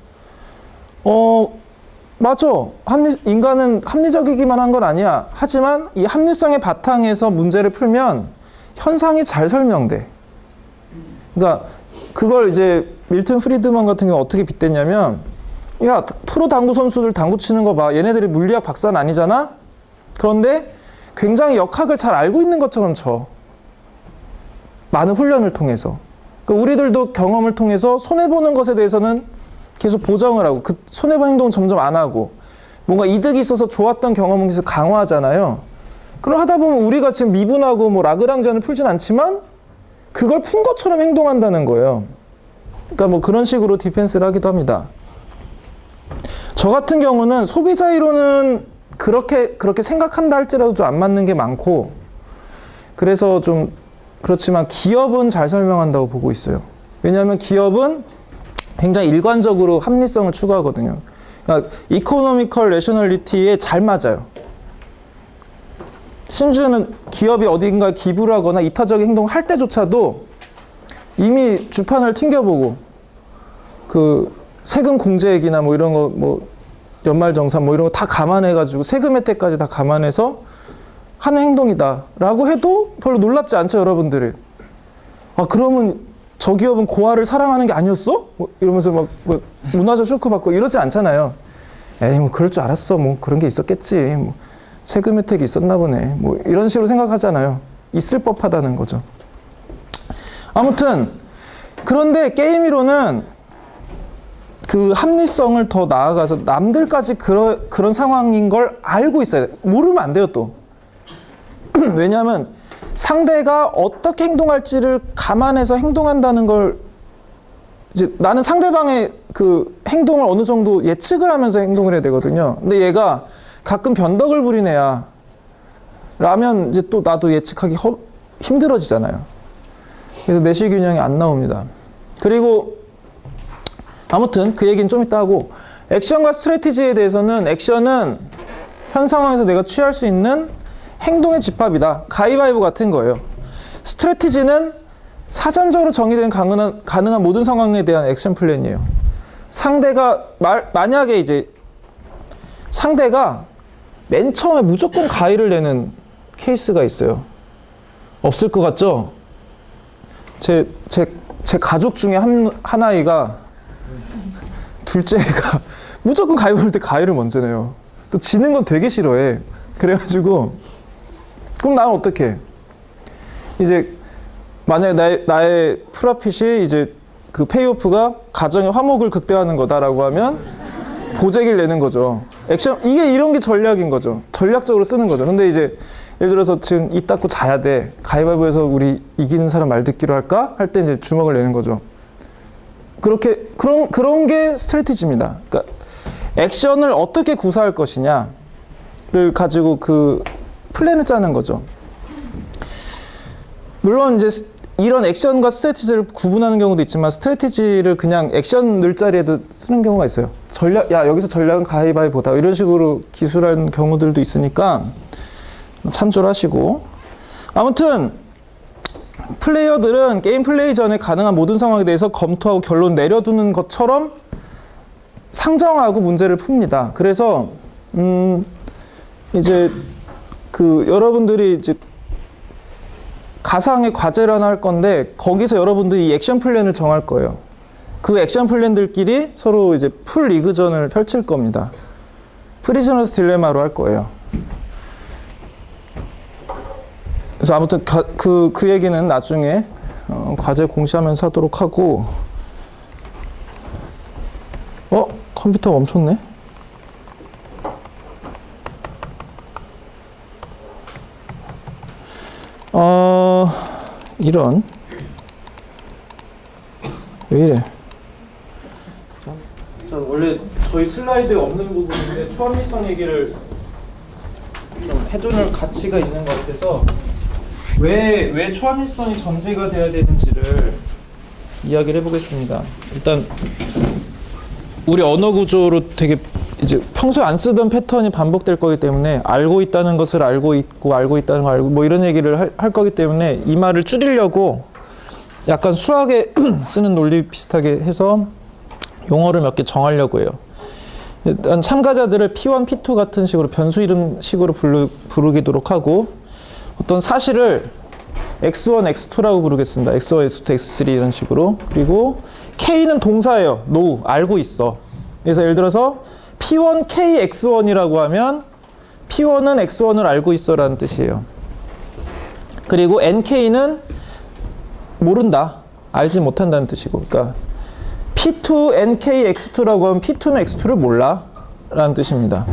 맞아. 인간은 합리적이기만 한 건 아니야. 하지만 이 합리성의 바탕에서 문제를 풀면 현상이 잘 설명돼. 그러니까 그걸 이제 밀튼 프리드먼 같은 경우 어떻게 빗댔냐면, 야, 프로 당구 선수들 당구 치는 거 봐. 얘네들이 물리학 박사는 아니잖아? 그런데 굉장히 역학을 잘 알고 있는 것처럼 쳐. 많은 훈련을 통해서. 그러니까 우리들도 경험을 통해서 손해보는 것에 대해서는 계속 보정을 하고, 그 손해본 행동은 점점 안 하고, 뭔가 이득이 있어서 좋았던 경험은 계속 강화하잖아요. 그럼 하다 보면 우리가 지금 미분하고 뭐 라그랑지안을 풀진 않지만 그걸 푼 것처럼 행동한다는 거예요. 그러니까 뭐 그런 식으로 디펜스를 하기도 합니다. 저 같은 경우는 소비자 이론은 그렇게 생각한다 할지라도 좀 안 맞는 게 많고, 그래서 좀 그렇지만 기업은 잘 설명한다고 보고 있어요. 왜냐하면 기업은 굉장히 일관적으로 합리성을 추구하거든요. 그러니까 이코노미컬 레셔널리티에 잘 맞아요. 심지어는 기업이 어딘가 기부를 하거나 이타적인 행동을 할 때조차도 이미 주판을 튕겨보고, 그 세금 공제액이나 뭐 이런 거, 뭐 연말정산 뭐 이런 거 다 감안해가지고 세금 혜택까지 다 감안해서 하는 행동이다라고 해도 별로 놀랍지 않죠, 여러분들이. 아, 그러면 저 기업은 고아를 사랑하는 게 아니었어? 뭐 이러면서 막 뭐 문화적 쇼크 받고 이러지 않잖아요. 에이, 뭐 그럴 줄 알았어. 뭐 그런 게 있었겠지. 뭐 세금 혜택이 있었나 보네. 뭐 이런 식으로 생각하잖아요. 있을 법하다는 거죠. 아무튼 그런데 게임이론은 그 합리성을 더 나아가서 남들까지 그런 상황인 걸 알고 있어야 돼. 모르면 안 돼요, 또. 왜냐하면 상대가 어떻게 행동할지를 감안해서 행동한다는 걸, 이제 나는 상대방의 그 행동을 어느 정도 예측을 하면서 행동을 해야 되거든요. 근데 얘가 가끔 변덕을 부린 애야 라면 이제 또 나도 예측하기 힘들어지잖아요. 그래서 내실균형이 안 나옵니다. 그리고 아무튼 그 얘기는 좀 이따 하고, 액션과 스트래티지에 대해서는, 액션은 현 상황에서 내가 취할 수 있는 행동의 집합이다. 가위바위보 같은 거예요. 스트래티지는 사전적으로 정의된 가능한 모든 상황에 대한 액션 플랜이에요. 만약에 이제 상대가 맨 처음에 무조건 가위를 내는 케이스가 있어요. 없을 것 같죠? 제 가족 중에 한 아이가, 둘째가 무조건 가위 볼 때 가위를 먼저 내요. 또 지는 건 되게 싫어해. 그래가지고, 그럼 나는 어떡해? 이제, 만약에 나의 프로핏이 이제 그 페이오프가 가정의 화목을 극대화하는 거다라고 하면 보재기를 내는 거죠. 액션, 이게 이런 게 전략인 거죠. 전략적으로 쓰는 거죠. 근데 이제 예를 들어서 지금 입 닫고 자야 돼. 가위바위보에서 우리 이기는 사람 말 듣기로 할까? 할 때 이제 주먹을 내는 거죠. 그런 게 스트래티지입니다. 그러니까 액션을 어떻게 구사할 것이냐를 가지고 그 플랜을 짜는 거죠. 물론 이제 이런 액션과 스트래티지를 구분하는 경우도 있지만, 스트래티지를 그냥 액션 늘 자리에도 쓰는 경우가 있어요. 야, 여기서 전략은 가위바위보다. 이런 식으로 기술하는 경우들도 있으니까 참조를 하시고. 아무튼 플레이어들은 게임 플레이 전에 가능한 모든 상황에 대해서 검토하고 결론 내려두는 것처럼 상정하고 문제를 풉니다. 그래서 이제 그 여러분들이 이제 가상의 과제를 하나 할 건데, 거기서 여러분들이 이 액션 플랜을 정할 거예요. 그 액션 플랜들끼리 서로 이제 풀 리그전을 펼칠 겁니다. 프리즈너스 딜레마로 할 거예요. 그래서 아무튼 그 얘기는 나중에 과제 공시하면서 하도록 하고. 컴퓨터 멈췄네. 이런. 왜 이래? 자, 원래 저희 슬라이드에 없는 부분인데 초합리성 얘기를 좀 해두는 가치가 있는 것 같아서 왜 초합리성이 전제가 돼야 되는지를 이야기를 해보겠습니다. 일단 우리 언어 구조로 되게 이제 평소에 안 쓰던 패턴이 반복될 거기 때문에 알고 있다는 것을 알고 있고 알고 있다는 걸 알고 뭐 이런 얘기를 할 거기 때문에 이 말을 줄이려고 약간 수학에 쓰는 논리 비슷하게 해서 용어를 몇 개 정하려고 해요. 일단 참가자들을 P1, P2 같은 식으로 변수 이름식으로 부르기도록 하고 어떤 사실을 X1, X2라고 부르겠습니다. X1, X2, X3 이런 식으로. 그리고 K는 동사예요. know, 알고 있어. 그래서 예를 들어서 P1, K, X1이라고 하면 P1은 X1을 알고 있어 라는 뜻이에요. 그리고 NK는 모른다. 알지 못한다는 뜻이고. 그러니까 P2, NK, X2라고 하면 P2는 X2를 몰라 라는 뜻입니다.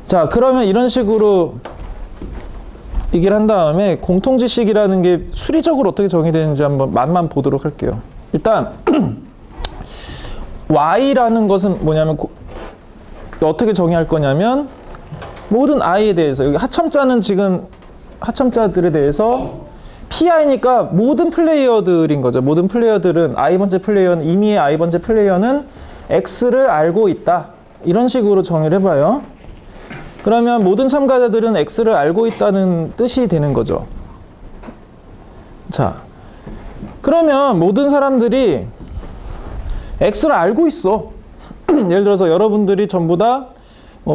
자, 그러면 이런 식으로 얘기를 한 다음에 공통지식이라는 게 수리적으로 어떻게 정의되는지 한번 맛만 보도록 할게요. 일단 Y라는 것은 뭐냐면 어떻게 정의할 거냐면 모든 I에 대해서 여기 하첨자는 지금 하첨자들에 대해서 PI니까 모든 플레이어들인 거죠. 모든 플레이어들은 I번째 플레이어는 임의의 I번째 플레이어는 X를 알고 있다. 이런 식으로 정의를 해봐요. 그러면 모든 참가자들은 X를 알고 있다는 뜻이 되는 거죠. 자, 그러면 모든 사람들이 X를 알고 있어. 예를 들어서 여러분들이 전부 다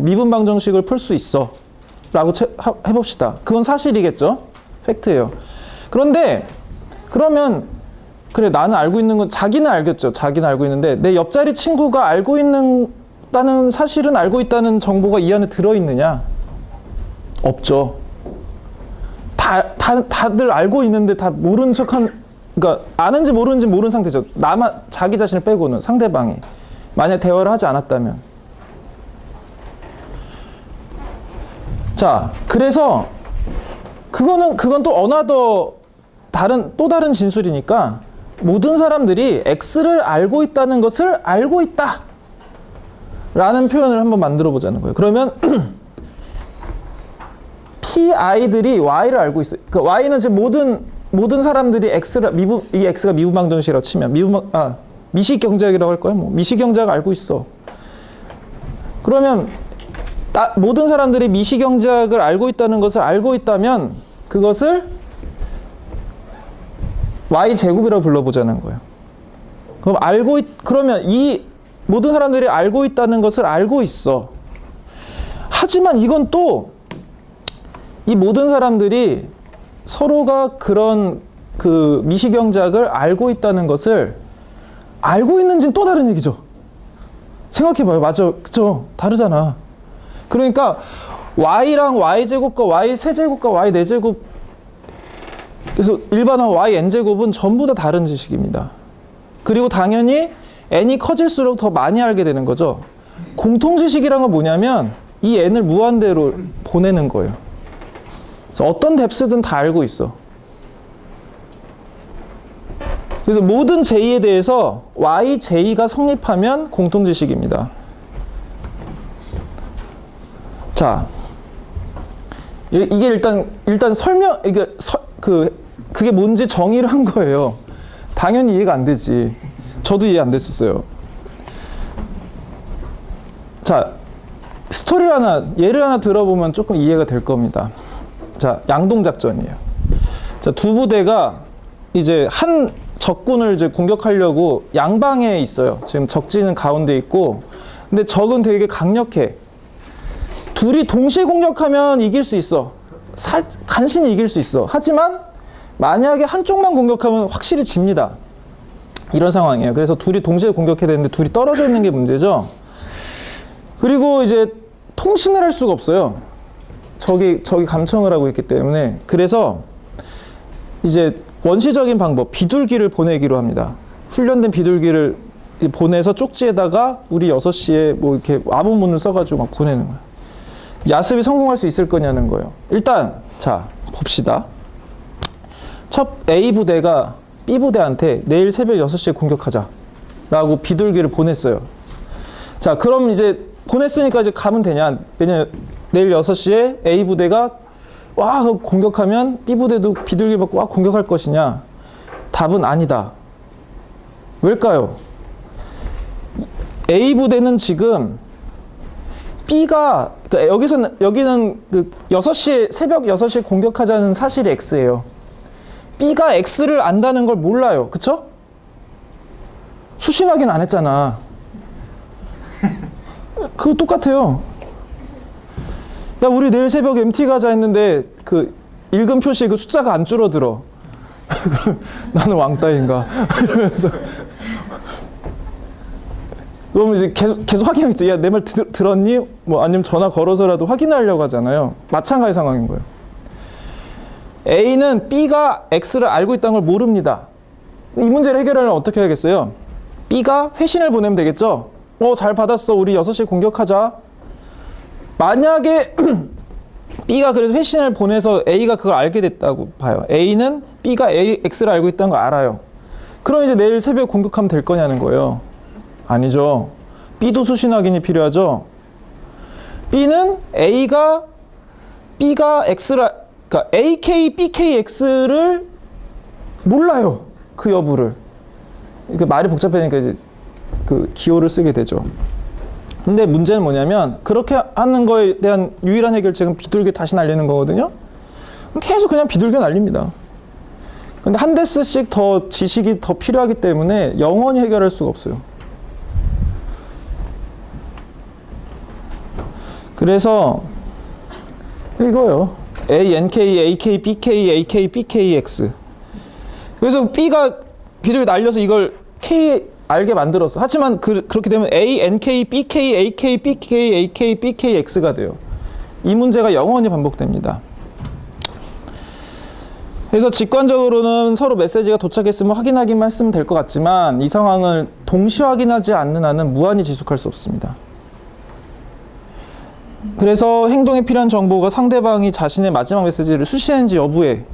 미분 방정식을 풀 수 있어 라고 해봅시다. 그건 사실이겠죠? 팩트예요. 그런데 그러면 그래 나는 알고 있는 건 자기는 알겠죠. 자기는 알고 있는데 내 옆자리 친구가 알고 있다는 사실은 알고 있다는 정보가 이 안에 들어있느냐? 없죠. 다들 알고 있는데 다 모르는 척한, 그러니까 아는지 모르는지 모르는 상태죠. 자기 자신을 빼고는 상대방이 만약 대화를 하지 않았다면. 자, 그래서 그건 또 어나더 또 다른 진술이니까 모든 사람들이 X를 알고 있다는 것을 알고 있다 라는 표현을 한번 만들어 보자는 거예요. 그러면 PI들이 Y를 알고 있어요. 그러니까 Y는 지금 모든 사람들이 이 X가 미분방정식이라고 치면 미시경제학이라고 할 거예요. 미시경제학 알고 있어. 그러면 모든 사람들이 미시경제학을 알고 있다는 것을 알고 있다면 그것을 Y제곱이라고 불러보자는 거예요. 그러면 이 모든 사람들이 알고 있다는 것을 알고 있어. 하지만 이건 또 이 모든 사람들이 서로가 그런 그 미시경제학을 알고 있다는 것을 알고 있는지는 또 다른 얘기죠. 생각해봐요. 맞아. 그쵸? 다르잖아. 그러니까 Y랑 Y제곱과 Y3제곱과 Y4제곱 그래서 일반화 YN제곱은 전부 다 다른 지식입니다. 그리고 당연히 n이 커질수록 더 많이 알게 되는 거죠. 공통지식이란 건 뭐냐면 이 n을 무한대로 보내는 거예요. 그래서 어떤 뎁스든 다 알고 있어. 그래서 모든 J에 대해서 YJ가 성립하면 공통지식입니다. 자, 이게 일단 설명, 그게 뭔지 정의를 한 거예요. 당연히 이해가 안 되지. 저도 이해 안 됐었어요. 자, 예를 하나 들어보면 조금 이해가 될 겁니다. 자, 양동작전이에요. 자, 두 부대가 이제 한 적군을 이제 공격하려고 양방에 있어요. 지금 적진은 가운데 있고, 근데 적은 되게 강력해. 둘이 동시에 공격하면 이길 수 있어. 간신히 이길 수 있어. 하지만 만약에 한쪽만 공격하면 확실히 집니다. 이런 상황이에요. 그래서 둘이 동시에 공격해야 되는데 둘이 떨어져 있는 게 문제죠. 그리고 이제 통신을 할 수가 없어요. 적이 감청을 하고 있기 때문에. 그래서 이제 원시적인 방법, 비둘기를 보내기로 합니다. 훈련된 비둘기를 보내서 쪽지에다가 우리 6시에 뭐 이렇게 암호문을 써가지고 막 보내는 거예요. 야습이 성공할 수 있을 거냐는 거예요. 일단, 자, 봅시다. 첫 A 부대가 B 부대한테 내일 새벽 6시에 공격하자. 라고 비둘기를 보냈어요. 자, 그럼 이제 보냈으니까 이제 가면 되냐? 왜냐면 내일 6시에 A 부대가 와, 공격하면 B 부대도 비둘기 받고 와, 공격할 것이냐? 답은 아니다. 왜일까요? A 부대는 지금 B가, 그러니까 여기는 그 6시에, 새벽 6시에 공격하자는 사실이 X예요. B가 X를 안다는 걸 몰라요. 그쵸? 수신 확인 안 했잖아. 그거 똑같아요. 야, 우리 내일 새벽에 MT 가자 했는데 그 읽음 표시에 그 숫자가 안 줄어들어. 나는 왕따인가? 이러면서. 그러면 이제 계속 확인하겠죠. 야, 내 말 들었니? 뭐 아니면 전화 걸어서라도 확인하려고 하잖아요. 마찬가지 상황인 거예요. A는 B가 X를 알고 있다는 걸 모릅니다. 이 문제를 해결하려면 어떻게 해야겠어요? B가 회신을 보내면 되겠죠? 잘 받았어. 우리 6시에 공격하자. 만약에 B가 그래서 회신을 보내서 A가 그걸 알게 됐다고 봐요. A는 B가 X를 알고 있다는 걸 알아요. 그럼 이제 내일 새벽에 공격하면 될 거냐는 거예요. 아니죠. B도 수신 확인이 필요하죠. B는 B가 X를, 그러니까 AK, BK, X를 몰라요. 그 여부를. 그 말이 복잡하니까 이제 그 기호를 쓰게 되죠. 근데 문제는 뭐냐면 그렇게 하는 거에 대한 유일한 해결책은 비둘기 다시 날리는 거거든요. 계속 그냥 비둘기 날립니다. 근데 한 뎁스씩 더 지식이 더 필요하기 때문에 영원히 해결할 수가 없어요. 그래서 이거요. ANK, AK, BK, AK, BK, X. 그래서 B가 비둘기 날려서 이걸 K 알게 만들었어. 하지만 그렇게 되면 A, NK, BK, AK, BK, AK, BK, X가 돼요. 이 문제가 영원히 반복됩니다. 그래서 직관적으로는 서로 메시지가 도착했으면 확인하기만 했으면 될 것 같지만 이 상황을 동시 확인하지 않는 한은 무한히 지속할 수 없습니다. 그래서 행동에 필요한 정보가 상대방이 자신의 마지막 메시지를 수신했는지 여부에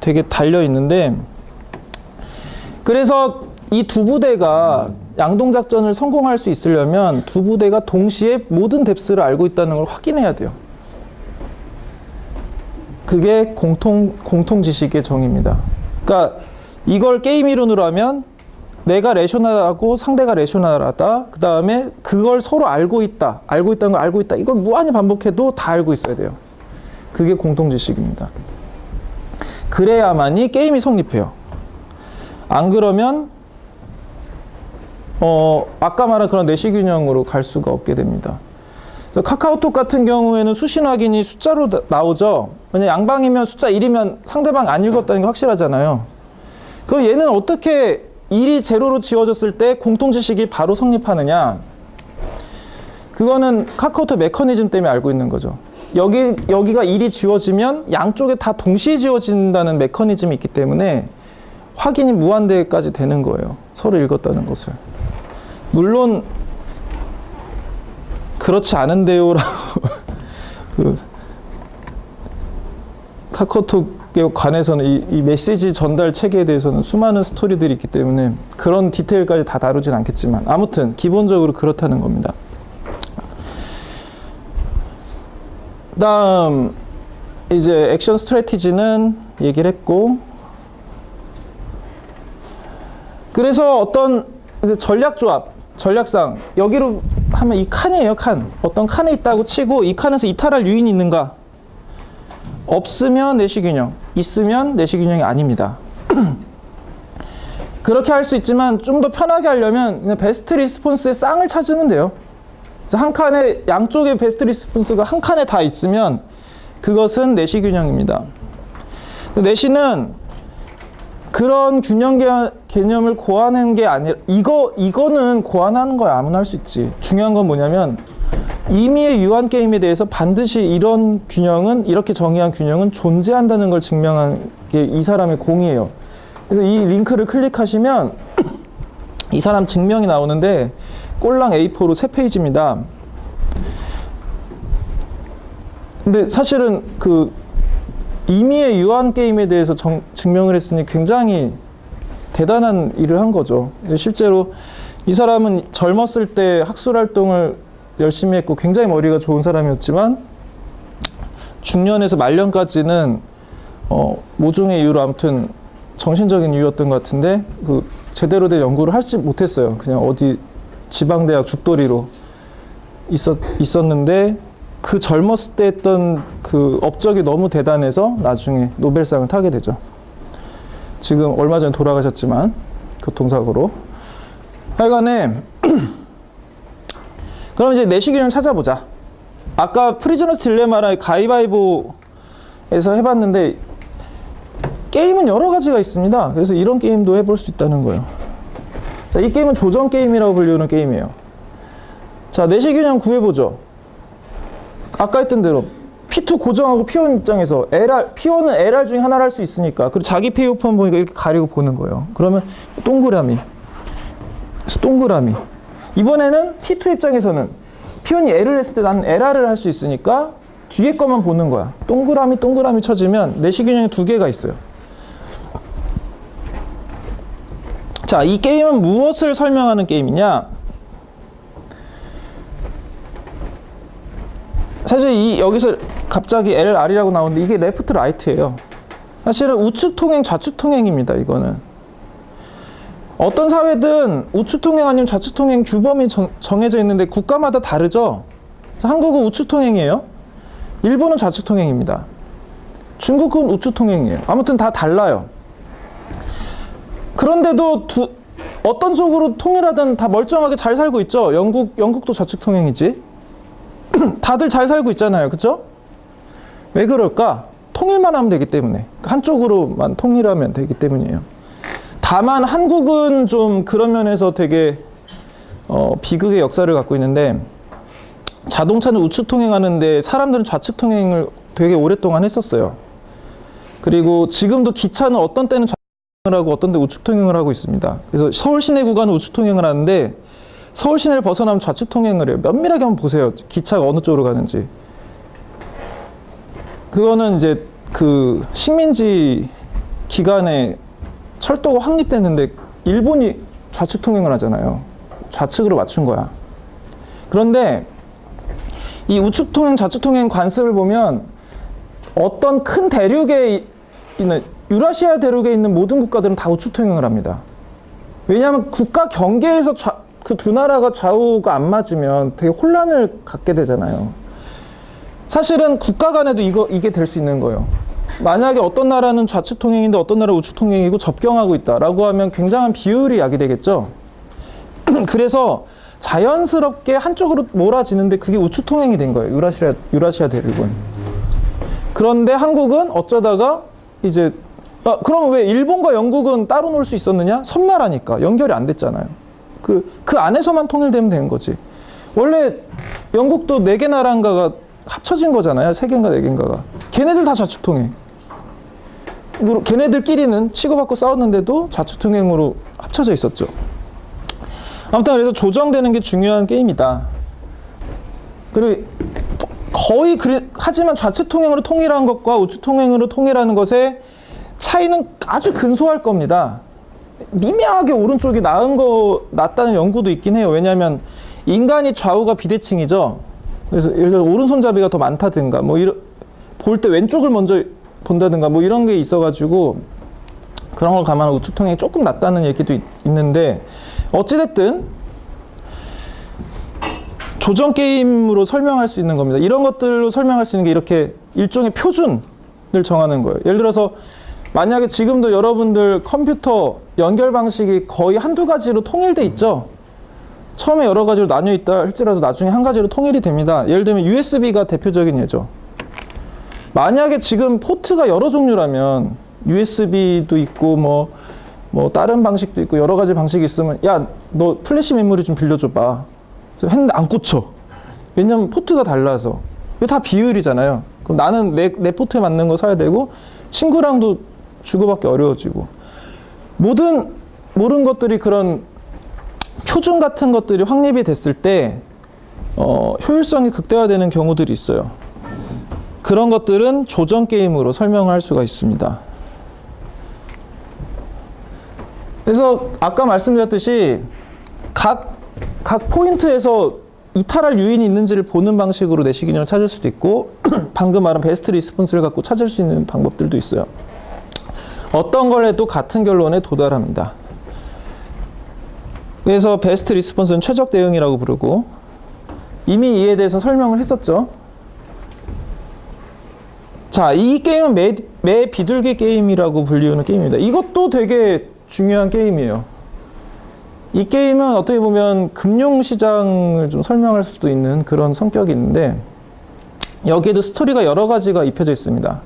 되게 달려 있는데, 그래서 이 두 부대가 양동작전을 성공할 수 있으려면 두 부대가 동시에 모든 뎁스를 알고 있다는 걸 확인해야 돼요. 그게 공통 지식의 정의입니다. 그러니까 이걸 게임 이론으로 하면 내가 레셔널하고 상대가 레셔널하다. 그 다음에 그걸 서로 알고 있다는 걸 알고 있다. 이걸 무한히 반복해도 다 알고 있어야 돼요. 그게 공통 지식입니다. 그래야만이 게임이 성립해요. 안 그러면 아까 말한 그런 내시균형으로 갈 수가 없게 됩니다. 카카오톡 같은 경우에는 수신 확인이 숫자로 나오죠. 왜냐면 양방이면 숫자 1이면 상대방 안 읽었다는 게 확실하잖아요. 그럼 얘는 어떻게 1이 제로로 지워졌을 때 공통지식이 바로 성립하느냐? 그거는 카카오톡 메커니즘 때문에 알고 있는 거죠. 여기가 1이 지워지면 양쪽에 다 동시에 지워진다는 메커니즘이 있기 때문에 확인이 무한대까지 되는 거예요. 서로 읽었다는 것을. 물론 그렇지 않은데요라고 카카오톡에 관해서는 이 메시지 전달 체계에 대해서는 수많은 스토리들이 있기 때문에 그런 디테일까지 다 다루진 않겠지만 아무튼 기본적으로 그렇다는 겁니다. 다음 이제 액션 스트래티지는 얘기를 했고, 그래서 어떤 이제 전략상 여기로 하면 이 칸이에요. 칸. 어떤 칸에 있다고 치고 이 칸에서 이탈할 요인이 있는가? 없으면 내시균형, 있으면 내시균형이 아닙니다. 그렇게 할 수 있지만 좀 더 편하게 하려면 그냥 베스트 리스폰스의 쌍을 찾으면 돼요. 한 칸에 양쪽에 베스트 리스폰스가 한 칸에 다 있으면 그것은 내시균형입니다. 내시는 그런 균형 개념을 고안한 게 아니라 이거는 고안하는 거야. 아무나 할 수 있지. 중요한 건 뭐냐면 임의의 유한 게임에 대해서 반드시 이런 균형은, 이렇게 정의한 균형은 존재한다는 걸 증명한 게 이 사람의 공이에요. 그래서 이 링크를 클릭하시면 이 사람 증명이 나오는데 꼴랑 A4로 3페이지입니다. 근데 사실은 그 임의의 유한 게임에 대해서 증명을 했으니 굉장히 대단한 일을 한 거죠. 실제로 이 사람은 젊었을 때 학술 활동을 열심히 했고 굉장히 머리가 좋은 사람이었지만 중년에서 말년까지는 모종의 이유로 아무튼 정신적인 이유였던 것 같은데 그 제대로 된 연구를 하지 못했어요. 그냥 어디 지방대학 죽돌이로 있었는데 그 젊었을 때 했던 그 업적이 너무 대단해서 나중에 노벨상을 타게 되죠. 지금 얼마 전에 돌아가셨지만 교통사고로. 하여간에 그럼 이제 내시균형 찾아보자. 아까 프리즈너스 딜레마랑 가위바위보에서 해봤는데 게임은 여러 가지가 있습니다. 그래서 이런 게임도 해볼 수 있다는 거예요. 자, 이 게임은 조정 게임이라고 불리는 게임이에요. 자, 내시균형 구해보죠. 아까 했던 대로 P2 고정하고 P1 입장에서 P1은 LR 중에 하나를 할 수 있으니까 그리고 자기 페이오폰 보니까 이렇게 가리고 보는 거예요. 그러면 동그라미. 그래서 동그라미. 이번에는 T2 입장에서는 P1이 L을 했을 때 나는 LR을 할 수 있으니까 뒤에 것만 보는 거야. 동그라미 동그라미 쳐지면 내시균형이 2개가 있어요. 자, 이 게임은 무엇을 설명하는 게임이냐? 사실 여기서 갑자기 LR이라고 나오는데 이게 레프트 라이트예요. 사실은 우측 통행, 좌측 통행입니다. 이거는 어떤 사회든 우측 통행 아니면 좌측 통행 규범이 정해져 있는데 국가마다 다르죠. 한국은 우측 통행이에요. 일본은 좌측 통행입니다. 중국은 우측 통행이에요. 아무튼 다 달라요. 그런데도 어떤 쪽으로 통일하든 다 멀쩡하게 잘 살고 있죠. 영국도 좌측 통행이지. 다들 잘 살고 있잖아요. 그쵸? 왜 그럴까? 통일만 하면 되기 때문에. 한쪽으로만 통일하면 되기 때문이에요. 다만 한국은 좀 그런 면에서 되게 비극의 역사를 갖고 있는데 자동차는 우측 통행하는데 사람들은 좌측 통행을 되게 오랫동안 했었어요. 그리고 지금도 기차는 어떤 때는 좌측 통행을 하고 어떤 때 우측 통행을 하고 있습니다. 그래서 서울 시내 구간은 우측 통행을 하는데 서울 시내를 벗어나면 좌측 통행을 해요. 면밀하게 한번 보세요. 기차가 어느 쪽으로 가는지. 그거는 이제 그 식민지 기간에 철도가 확립됐는데 일본이 좌측 통행을 하잖아요. 좌측으로 맞춘 거야. 그런데 이 우측 통행, 좌측 통행 관습을 보면 어떤 큰 대륙에 있는 유라시아 대륙에 있는 모든 국가들은 다 우측 통행을 합니다. 왜냐하면 국가 경계에서 그 두 나라가 좌우가 안 맞으면 되게 혼란을 갖게 되잖아요. 사실은 국가 간에도 이게 될 수 있는 거예요. 만약에 어떤 나라는 좌측 통행인데 어떤 나라는 우측 통행이고 접경하고 있다라고 하면 굉장한 비효율이 야기되겠죠. 그래서 자연스럽게 한쪽으로 몰아지는데 그게 우측 통행이 된 거예요. 유라시아 대륙은. 그런데 한국은 어쩌다가 이제 그럼 왜 일본과 영국은 따로 놀 수 있었느냐? 섬나라니까 연결이 안 됐잖아요. 그 안에서만 통일되면 되는 거지. 원래 영국도 4개 나라인가가 합쳐진 거잖아요. 3개인가 4개인가가. 걔네들 다 좌측 통행. 걔네들끼리는 치고받고 싸웠는데도 좌측 통행으로 합쳐져 있었죠. 아무튼 그래서 조정되는 게 중요한 게임이다. 그리고 거의 하지만 좌측 통행으로 통일한 것과 우측 통행으로 통일하는 것의 차이는 아주 근소할 겁니다. 미묘하게 오른쪽이 낫다는 연구도 있긴 해요. 왜냐하면 인간이 좌우가 비대칭이죠. 그래서 예를 들어 오른손잡이가 더 많다든가 볼 때 왼쪽을 먼저 본다든가 이런 게 있어가지고 그런 걸 감안하면 우측 통행이 조금 낫다는 얘기도 있는데 어찌됐든 조정 게임으로 설명할 수 있는 겁니다. 이런 것들로 설명할 수 있는 게 이렇게 일종의 표준을 정하는 거예요. 예를 들어서 만약에 지금도 여러분들 컴퓨터 연결 방식이 거의 한두 가지로 통일돼 있죠. 처음에 여러 가지로 나뉘어 있다 할지라도 나중에 한 가지로 통일이 됩니다. 예를 들면 USB가 대표적인 예죠. 만약에 지금 포트가 여러 종류라면 USB도 있고 뭐 다른 방식도 있고 여러 가지 방식이 있으면 야, 너 플래시 메모리 좀 빌려줘봐. 했는데 안 꽂혀. 왜냐면 포트가 달라서. 이거 다 비율이잖아요. 그럼 나는 내 포트에 맞는 거 사야 되고 친구랑도 주고받기 어려워지고. 모든 것들이 그런 표준 같은 것들이 확립이 됐을 때 효율성이 극대화되는 경우들이 있어요. 그런 것들은 조정 게임으로 설명할 수가 있습니다. 그래서 아까 말씀드렸듯이 각 포인트에서 이탈할 유인이 있는지를 보는 방식으로 내시 균형을 찾을 수도 있고 방금 말한 베스트 리스폰스를 갖고 찾을 수 있는 방법들도 있어요. 어떤 걸 해도 같은 결론에 도달합니다. 그래서 베스트 리스폰스는 최적 대응이라고 부르고 이미 이에 대해서 설명을 했었죠. 자, 이 게임은 매 비둘기 게임이라고 불리우는 게임입니다. 이것도 되게 중요한 게임이에요. 이 게임은 어떻게 보면 금융시장을 좀 설명할 수도 있는 그런 성격이 있는데 여기에도 스토리가 여러 가지가 입혀져 있습니다.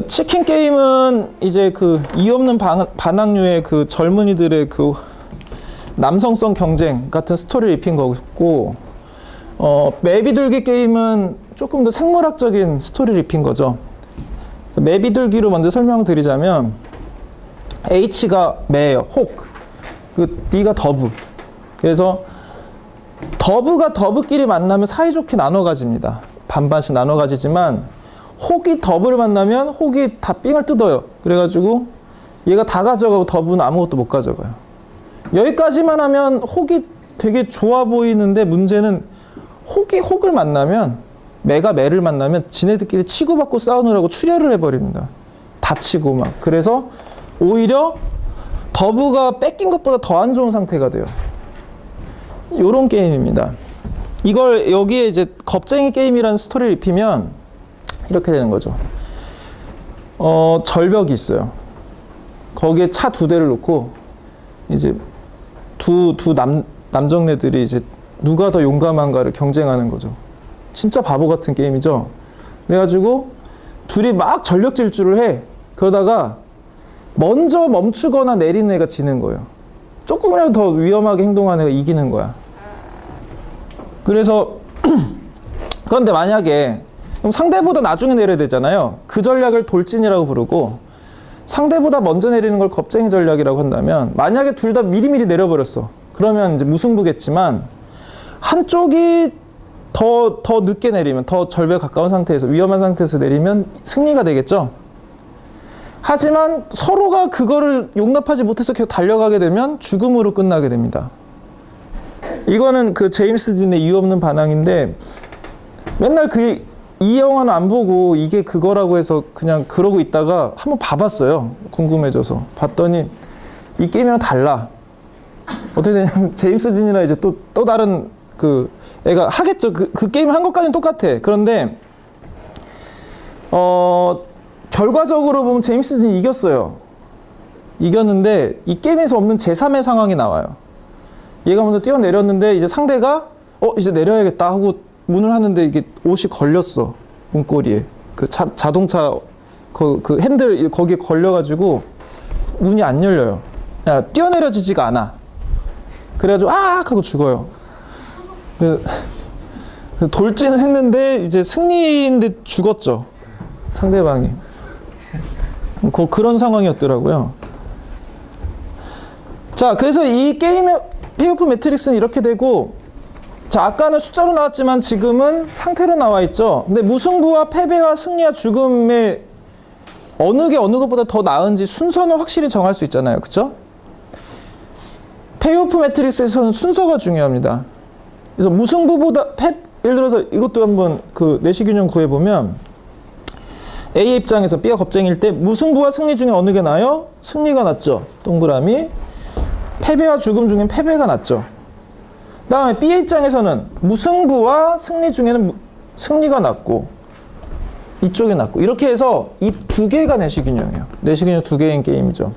치킨 게임은 이제 그 이유 없는 반항류의 그 젊은이들의 그 남성성 경쟁 같은 스토리를 입힌 거고 매비둘기 게임은 조금 더 생물학적인 스토리를 입힌 거죠. 매비둘기로 먼저 설명을 드리자면 H가 매예요. 혹. D가 더브. 그래서 더브가 더브끼리 만나면 사이좋게 나눠 가집니다. 반반씩 나눠 가지지만 혹이 더브를 만나면 혹이 다 삥을 뜯어요. 그래가지고 얘가 다 가져가고 더브는 아무것도 못 가져가요. 여기까지만 하면 혹이 되게 좋아 보이는데 문제는 혹이 혹을 만나면 매가 매를 만나면 지네들끼리 치고받고 싸우느라고 출혈을 해버립니다. 다치고 막. 그래서 오히려 더브가 뺏긴 것보다 더 안 좋은 상태가 돼요. 요런 게임입니다. 이걸 여기에 이제 겁쟁이 게임이라는 스토리를 입히면 이렇게 되는 거죠. 절벽이 있어요. 거기에 차 2대를 놓고 이제 두 남정네들이 이제 누가 더 용감한가를 경쟁하는 거죠. 진짜 바보 같은 게임이죠. 그래가지고 둘이 막 전력 질주를 해. 그러다가 먼저 멈추거나 내리는 애가 지는 거예요. 조금이라도 더 위험하게 행동하는 애가 이기는 거야. 그래서 그런데 만약에 그럼 상대보다 나중에 내려야 되잖아요. 그 전략을 돌진이라고 부르고 상대보다 먼저 내리는 걸 겁쟁이 전략이라고 한다면 만약에 둘 다 미리미리 내려버렸어. 그러면 이제 무승부겠지만 한쪽이 더 늦게 내리면 더 절벽에 가까운 상태에서 위험한 상태에서 내리면 승리가 되겠죠. 하지만 서로가 그거를 용납하지 못해서 계속 달려가게 되면 죽음으로 끝나게 됩니다. 이거는 그 제임스 딘의 이유 없는 반항인데 맨날 이 영화는 안 보고 이게 그거라고 해서 그냥 그러고 있다가 한번 봐봤어요. 궁금해져서. 봤더니 이 게임이랑 달라. 어떻게 되냐면 제임스 딘이랑 이제 또 다른 그 애가 하겠죠. 그 게임 한 것까지는 똑같아. 그런데 결과적으로 보면 제임스 딘이 이겼어요. 이겼는데 이 게임에서 없는 제3의 상황이 나와요. 얘가 먼저 뛰어내렸는데 이제 상대가 이제 내려야겠다 하고 문을 하는데 이게 옷이 걸렸어. 문고리에. 그 자동차 그 핸들 거기에 걸려가지고 문이 안 열려요. 뛰어내려지지가 않아. 그래가지고 하고 죽어요. 돌진을 했는데 이제 승리인데 죽었죠. 상대방이. 그런 상황이었더라고요. 자, 그래서 이 게임의 페이오프 매트릭스는 이렇게 되고, 자, 아까는 숫자로 나왔지만 지금은 상태로 나와 있죠. 근데 무승부와 패배와 승리와 죽음의 어느 게 어느 것보다 더 나은지 순서는 확실히 정할 수 있잖아요. 그쵸? 페이오프 매트릭스에서는 순서가 중요합니다. 그래서 무승부보다 예를 들어서 이것도 한번 그 내시균형 구해보면 A의 입장에서 B가 겁쟁일 때 무승부와 승리 중에 어느 게 나아요? 승리가 낫죠. 동그라미. 패배와 죽음 중엔 패배가 낫죠. 그 다음에 B의 입장에서는 무승부와 승리 중에는 승리가 낫고 이쪽이 낫고 이렇게 해서 이 두 개가 내시균형이에요. 내시균형 두 개인 게임이죠.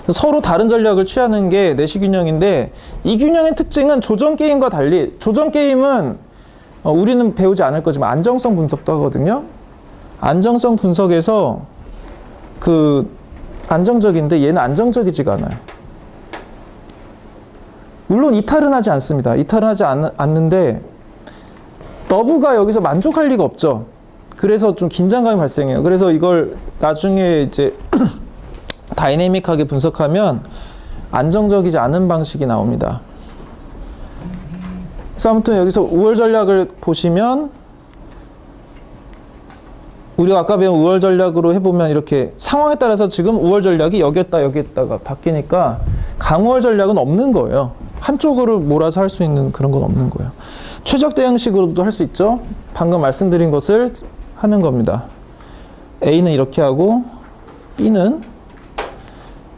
서로 다른 전략을 취하는 게 내시균형인데 이 균형의 특징은 조정 게임과 달리 조정 게임은 우리는 배우지 않을 거지만 안정성 분석도 하거든요. 안정성 분석에서 안정적인데 얘는 안정적이지가 않아요. 물론 이탈은 하지 않습니다. 이탈은 하지 않는데 너브가 여기서 만족할 리가 없죠. 그래서 좀 긴장감이 발생해요. 그래서 이걸 나중에 이제 다이내믹하게 분석하면 안정적이지 않은 방식이 나옵니다. 그래서 아무튼 여기서 우월 전략을 보시면 우리가 아까 배운 우월 전략으로 해보면 이렇게 상황에 따라서 지금 우월 전략이 여기에다가 바뀌니까 강우월 전략은 없는 거예요. 한쪽으로 몰아서 할 수 있는 그런 건 없는 거예요. 최적 대응식으로도 할 수 있죠. 방금 말씀드린 것을 하는 겁니다. A는 이렇게 하고 B는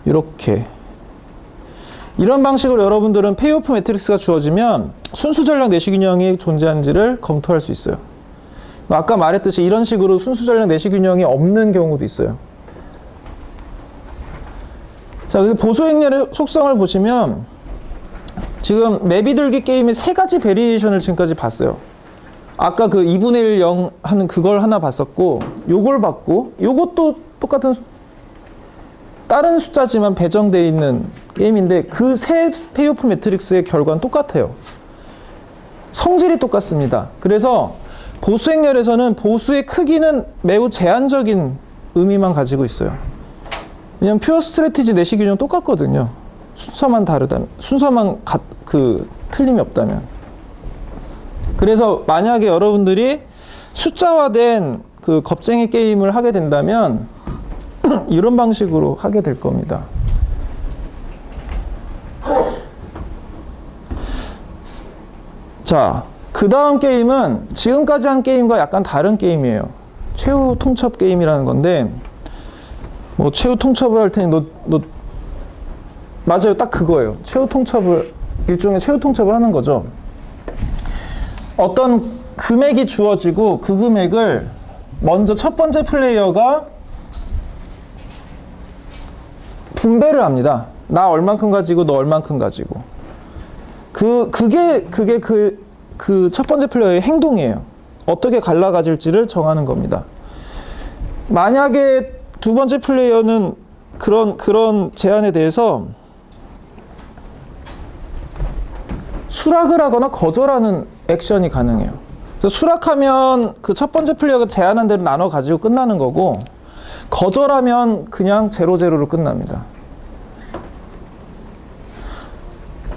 이렇게. 이런 방식으로 여러분들은 페이오프 매트릭스가 주어지면 순수 전략 내시 균형이 존재한지를 검토할 수 있어요. 아까 말했듯이 이런 식으로 순수 전략 내시 균형이 없는 경우도 있어요. 자, 그래서 보수 행렬의 속성을 보시면 지금 맵이돌기 게임의 세 가지 베리에이션을 지금까지 봤어요. 아까 그 2분의 1, 0 하는 그걸 하나 봤었고, 요걸 봤고, 요것도 똑같은 다른 숫자지만 배정되어 있는 게임인데 그 세 페이오프 매트릭스의 결과는 똑같아요. 성질이 똑같습니다. 그래서 보수 행렬에서는 보수의 크기는 매우 제한적인 의미만 가지고 있어요. 왜냐면 퓨어 스트래티지 내시 균형 똑같거든요. 순서만 다르다면, 순서만 틀림이 없다면. 그래서 만약에 여러분들이 숫자화된 그 겁쟁이 게임을 하게 된다면 이런 방식으로 하게 될 겁니다. 자, 그 다음 게임은 지금까지 한 게임과 약간 다른 게임이에요. 최후 통첩 게임이라는 건데, 뭐 최후 통첩을 할 테니 너 맞아요, 딱 그거예요. 최후 통첩을, 일종의 최후 통첩을 하는 거죠. 어떤 금액이 주어지고 그 금액을 먼저 첫 번째 플레이어가 분배를 합니다. 나 얼만큼 가지고 너 얼만큼 가지고. 그게 그 첫 번째 플레이어의 행동이에요. 어떻게 갈라 가질지를 정하는 겁니다. 만약에 두 번째 플레이어는 그런 제안에 대해서 수락을 하거나 거절하는 액션이 가능해요. 그래서 수락하면 그 첫 번째 플레이어가 제안한 대로 나눠 가지고 끝나는 거고, 거절하면 그냥 0-0로 끝납니다.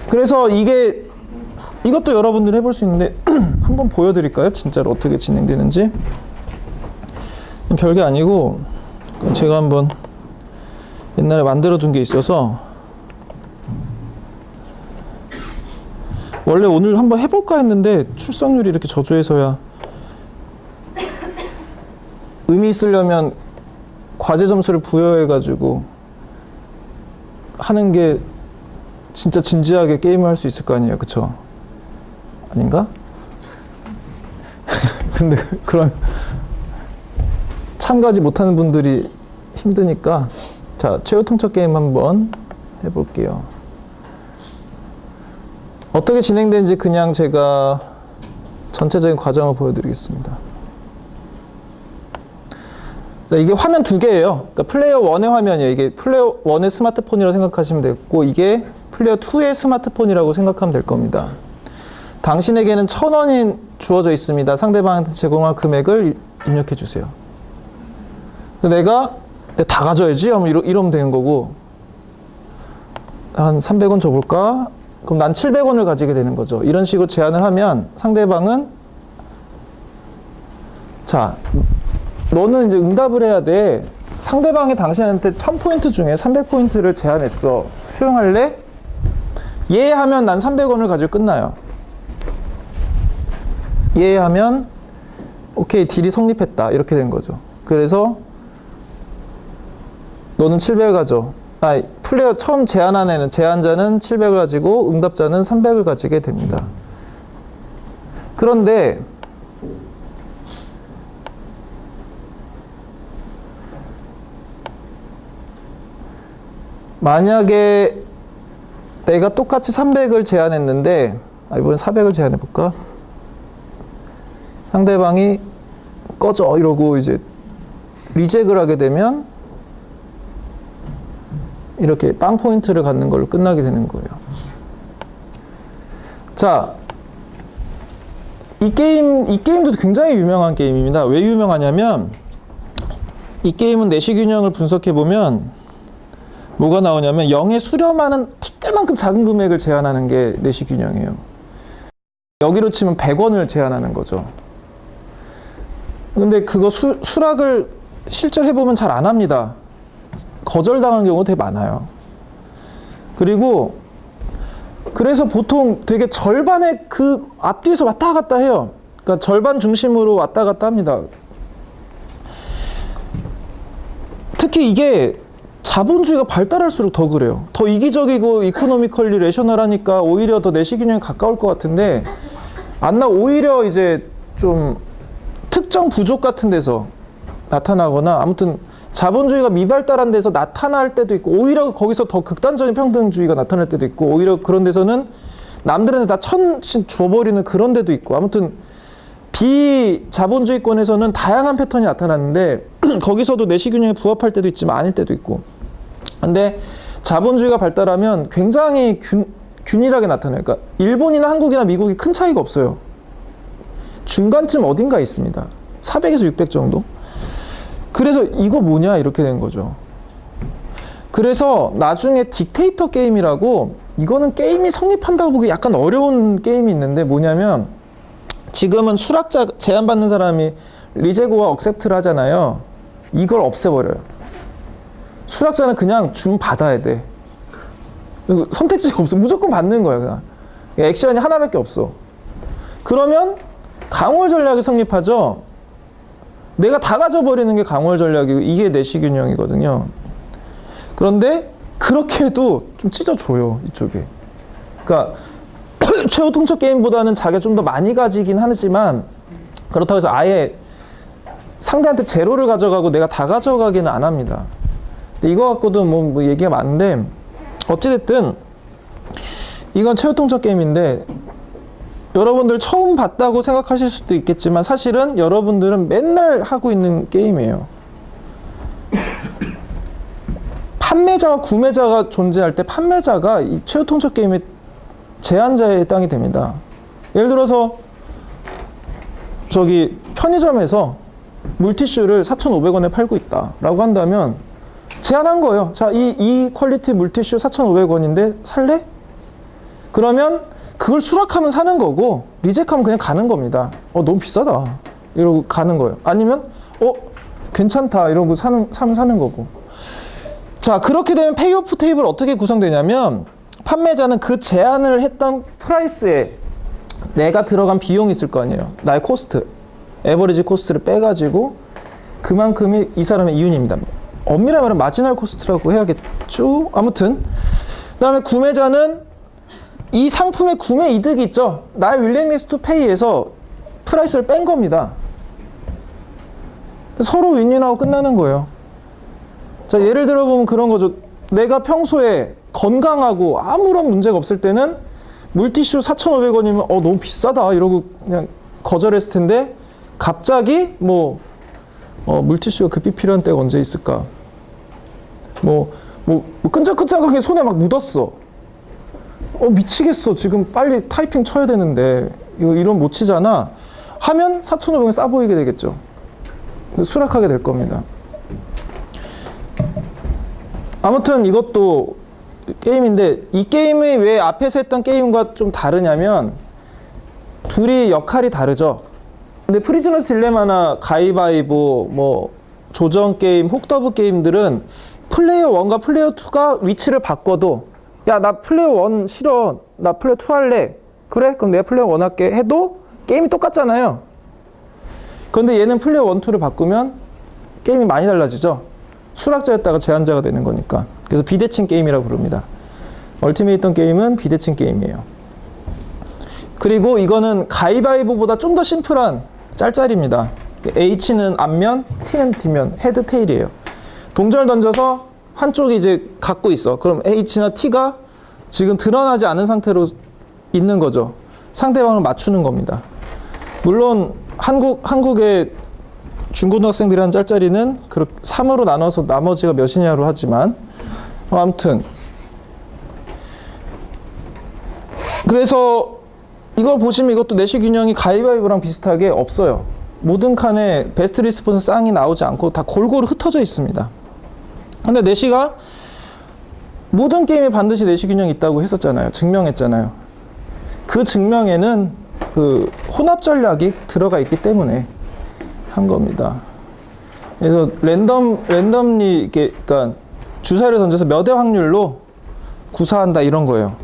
그래서 이것도 여러분들이 해볼 수 있는데 한번 보여드릴까요? 진짜로 어떻게 진행되는지. 별게 아니고 제가 한번 옛날에 만들어 둔 게 있어서 원래 오늘 한번 해볼까 했는데 출석률이 이렇게 저조해서야 의미 있으려면 과제 점수를 부여해가지고 하는 게 진짜 진지하게 게임을 할 수 있을 거 아니에요, 그쵸? 아닌가? 근데 그런 참가하지 못하는 분들이 힘드니까, 자, 최후 통첩 게임 한번 해볼게요. 어떻게 진행되는지 그냥 제가 전체적인 과정을 보여드리겠습니다. 자, 이게 화면 두 개예요. 그러니까 플레이어 1의 화면이에요. 이게 플레이어 1의 스마트폰이라고 생각하시면 되고, 이게 플레이어 2의 스마트폰이라고 생각하면 될 겁니다. 당신에게는 1,000원이 주어져 있습니다. 상대방한테 제공할 금액을 입력해 주세요. 내가 다 가져야지 하면 이러면 되는 거고, 한 300원 줘볼까? 그럼 난 700원을 가지게 되는 거죠. 이런 식으로 제안을 하면 상대방은, 자, 너는 이제 응답을 해야 돼. 상대방이 당신한테 1000포인트 중에 300포인트를 제안했어. 수용할래? 예 하면 난 300원을 가지고 끝나요. 예 하면 오케이, 딜이 성립했다. 이렇게 된 거죠. 그래서 너는 700을 가져. 플레이어 처음 제안한 애는, 제안자는 700을 가지고 응답자는 300을 가지게 됩니다. 그런데 만약에 내가 똑같이 300을 제안했는데, 이번엔 400을 제안해볼까? 상대방이 꺼져 이러고 이제 리젝을 하게 되면 이렇게 빵 포인트를 갖는 걸로 끝나게 되는 거예요. 자, 이 게임도 굉장히 유명한 게임입니다. 왜 유명하냐면 이 게임은 내시균형을 분석해보면 뭐가 나오냐면 0에 수렴하는 티끌만큼 작은 금액을 제한하는 게 내시균형이에요. 여기로 치면 100원을 제한하는 거죠. 근데 그거 수락을 실제로 해보면 잘 안 합니다. 거절당한 경우가 되게 많아요. 그리고 그래서 보통 되게 절반의 그 앞뒤에서 왔다 갔다 해요. 그러니까 절반 중심으로 왔다 갔다 합니다. 특히 이게 자본주의가 발달할수록 더 그래요. 더 이기적이고 이코노미컬리 레셔널하니까 오히려 더 내시균형에 가까울 것 같은데 오히려 이제 좀 특정 부족 같은 데서 나타나거나 아무튼 자본주의가 미발달한 데서 나타날 때도 있고 오히려 거기서 더 극단적인 평등주의가 나타날 때도 있고 오히려 그런 데서는 남들한테 다 천신 줘버리는 그런 데도 있고 아무튼 비자본주의권에서는 다양한 패턴이 나타나는데 거기서도 내시균형에 부합할 때도 있지만 아닐 때도 있고 근데 자본주의가 발달하면 굉장히 균일하게 나타나요. 그러니까 일본이나 한국이나 미국이 큰 차이가 없어요. 중간쯤 어딘가 있습니다. 400에서 600 정도. 그래서 이거 뭐냐 이렇게 된 거죠. 그래서 나중에 딕테이터 게임이라고 이거는 게임이 성립한다고 보기 약간 어려운 게임이 있는데 뭐냐면 지금은 수락자 제한받는 사람이 리제고와 억셉트를 하잖아요. 이걸 없애버려요. 수락자는 그냥 줌 받아야 돼. 선택지가 없어. 무조건 받는 거야. 그냥. 액션이 하나밖에 없어. 그러면 강월 전략이 성립하죠. 내가 다 가져버리는 게 강월 전략이고 이게 내시균형이거든요. 그런데 그렇게 해도 좀 찢어줘요. 이쪽에. 그러니까 최후 통첩 게임보다는 자기가 좀 더 많이 가지긴 하지만 그렇다고 해서 아예 상대한테 제로를 가져가고 내가 다 가져가기는 안 합니다. 근데 이거 갖고도 뭐 얘기가 많은데 어찌됐든 이건 최후 통첩 게임인데 여러분들 처음 봤다고 생각하실 수도 있겠지만 사실은 여러분들은 맨날 하고 있는 게임이에요. 판매자와 구매자가 존재할 때 판매자가 이 최후 통첩 게임의 제한자에 해당이 됩니다. 예를 들어서 저기 편의점에서 물티슈를 4,500원에 팔고 있다라고 한다면 제한한 거예요. 자, 이 퀄리티 물티슈 4,500원인데 살래? 그러면 그걸 수락하면 사는 거고 리젝하면 그냥 가는 겁니다. 너무 비싸다 이러고 가는 거예요. 아니면 괜찮다 이러고 사면 사는 거고. 자, 그렇게 되면 페이오프 테이블 어떻게 구성되냐면 판매자는 그 제안을 했던 프라이스에 내가 들어간 비용이 있을 거 아니에요. 나의 코스트, 에버리지 코스트를 빼가지고 그만큼이 이 사람의 이윤입니다. 엄밀히 말하면 마지널 코스트라고 해야겠죠. 아무튼 그다음에 구매자는 이 상품의 구매 이득이 있죠. 나의 윌링리스 투 페이에서 프라이스를 뺀 겁니다. 서로 윈윈하고 끝나는 거예요. 자, 예를 들어보면 그런 거죠. 내가 평소에 건강하고 아무런 문제가 없을 때는 물티슈 4,500원이면 너무 비싸다 이러고 그냥 거절했을 텐데 갑자기 물티슈가 급히 필요한 때가 언제 있을까? 끈적끈적하게 손에 막 묻었어. 미치겠어. 지금 빨리 타이핑 쳐야 되는데 이런 못 치잖아. 하면 4,500원 싸 보이게 되겠죠. 수락하게 될 겁니다. 아무튼 이것도 게임인데 이 게임이 왜 앞에서 했던 게임과 좀 다르냐면 둘이 역할이 다르죠. 근데 프리즈너스 딜레마나 가위바위보, 조정 게임, 혹더브 게임들은 플레이어 1과 플레이어 2가 위치를 바꿔도 야, 나 플레이어 1 싫어. 나 플레이어 2 할래. 그래? 그럼 내가 플레이어 1 할게. 해도 게임이 똑같잖아요. 그런데 얘는 플레이어 1, 2를 바꾸면 게임이 많이 달라지죠. 수락자였다가 제한자가 되는 거니까. 그래서 비대칭 게임이라고 부릅니다. 얼티메이트 게임은 비대칭 게임이에요. 그리고 이거는 가위바위보보다 좀 더 심플한 짤짤입니다. H는 앞면, T는 뒷면, 헤드, 테일이에요. 동전을 던져서 한쪽이 이제 갖고 있어. 그럼 H나 T가 지금 드러나지 않은 상태로 있는 거죠. 상대방을 맞추는 겁니다. 물론 한국의 중고등학생들이 한 짤짤이는 3으로 나눠서 나머지가 몇이냐로 하지만 아무튼 그래서 이걸 보시면 이것도 내시 균형이 가위바위보랑 비슷하게 없어요. 모든 칸에 베스트 리스폰스 쌍이 나오지 않고 다 골고루 흩어져 있습니다. 근데 내시가 모든 게임에 반드시 내시 균형이 있다고 했었잖아요. 증명했잖아요. 그 증명에는 그 혼합 전략이 들어가 있기 때문에 한 겁니다. 그래서 랜덤리 이렇게 그러니까 주사위를 던져서 몇 의 확률로 구사한다 이런 거예요.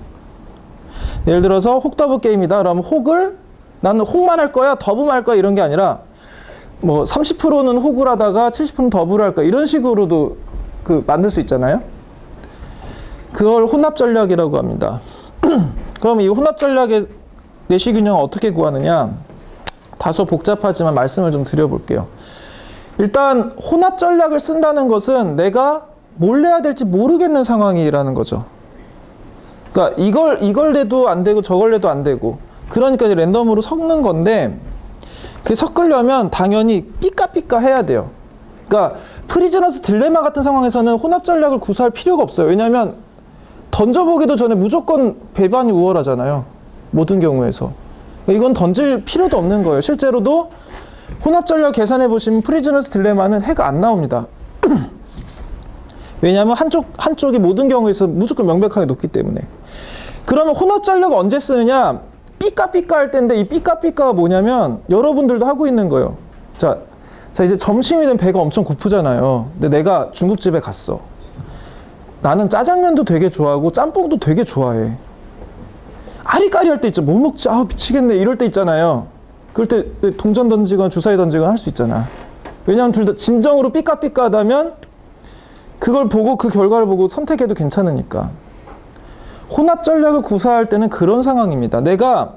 예를 들어서 혹더브 게임이다. 그러면 혹을 나는 혹만 할 거야, 더블만 할 거야 이런 게 아니라 뭐 30%는 혹을 하다가 70%는 더블을 할 거야 이런 식으로도 그 만들 수 있잖아요. 그걸 혼합 전략이라고 합니다. 그럼 이 혼합 전략의 내시 균형을 어떻게 구하느냐? 다소 복잡하지만 말씀을 좀 드려볼게요. 일단 혼합 전략을 쓴다는 것은 내가 뭘 해야 될지 모르겠는 상황이라는 거죠. 그러니까 이걸 내도 안 되고 저걸 내도 안 되고 그러니까 이제 랜덤으로 섞는 건데 그 섞으려면 당연히 삐까삐까 해야 돼요. 그러니까 프리즈너스 딜레마 같은 상황에서는 혼합 전략을 구사할 필요가 없어요. 왜냐하면 던져보기도 전에 무조건 배반이 우월하잖아요. 모든 경우에서. 이건 던질 필요도 없는 거예요. 실제로도 혼합 전략 계산해 보시면 프리즈너스 딜레마는 해가 안 나옵니다. 왜냐하면 한쪽이 모든 경우에서 무조건 명백하게 높기 때문에. 그러면 혼합 전략을 언제 쓰느냐? 삐까삐까 할 때인데 이 삐까삐까가 뭐냐면 여러분들도 하고 있는 거예요. 자 이제 점심이 되면 배가 엄청 고프잖아요. 근데 내가 중국집에 갔어. 나는 짜장면도 되게 좋아하고 짬뽕도 되게 좋아해. 아리까리 할 때 있죠. 뭐 먹지? 아 미치겠네. 이럴 때 있잖아요. 그럴 때 동전 던지거나 주사위 던지거나 할 수 있잖아. 왜냐하면 둘 다 진정으로 삐까삐까하다면 그걸 보고 그 결과를 보고 선택해도 괜찮으니까. 혼합 전략을 구사할 때는 그런 상황입니다. 내가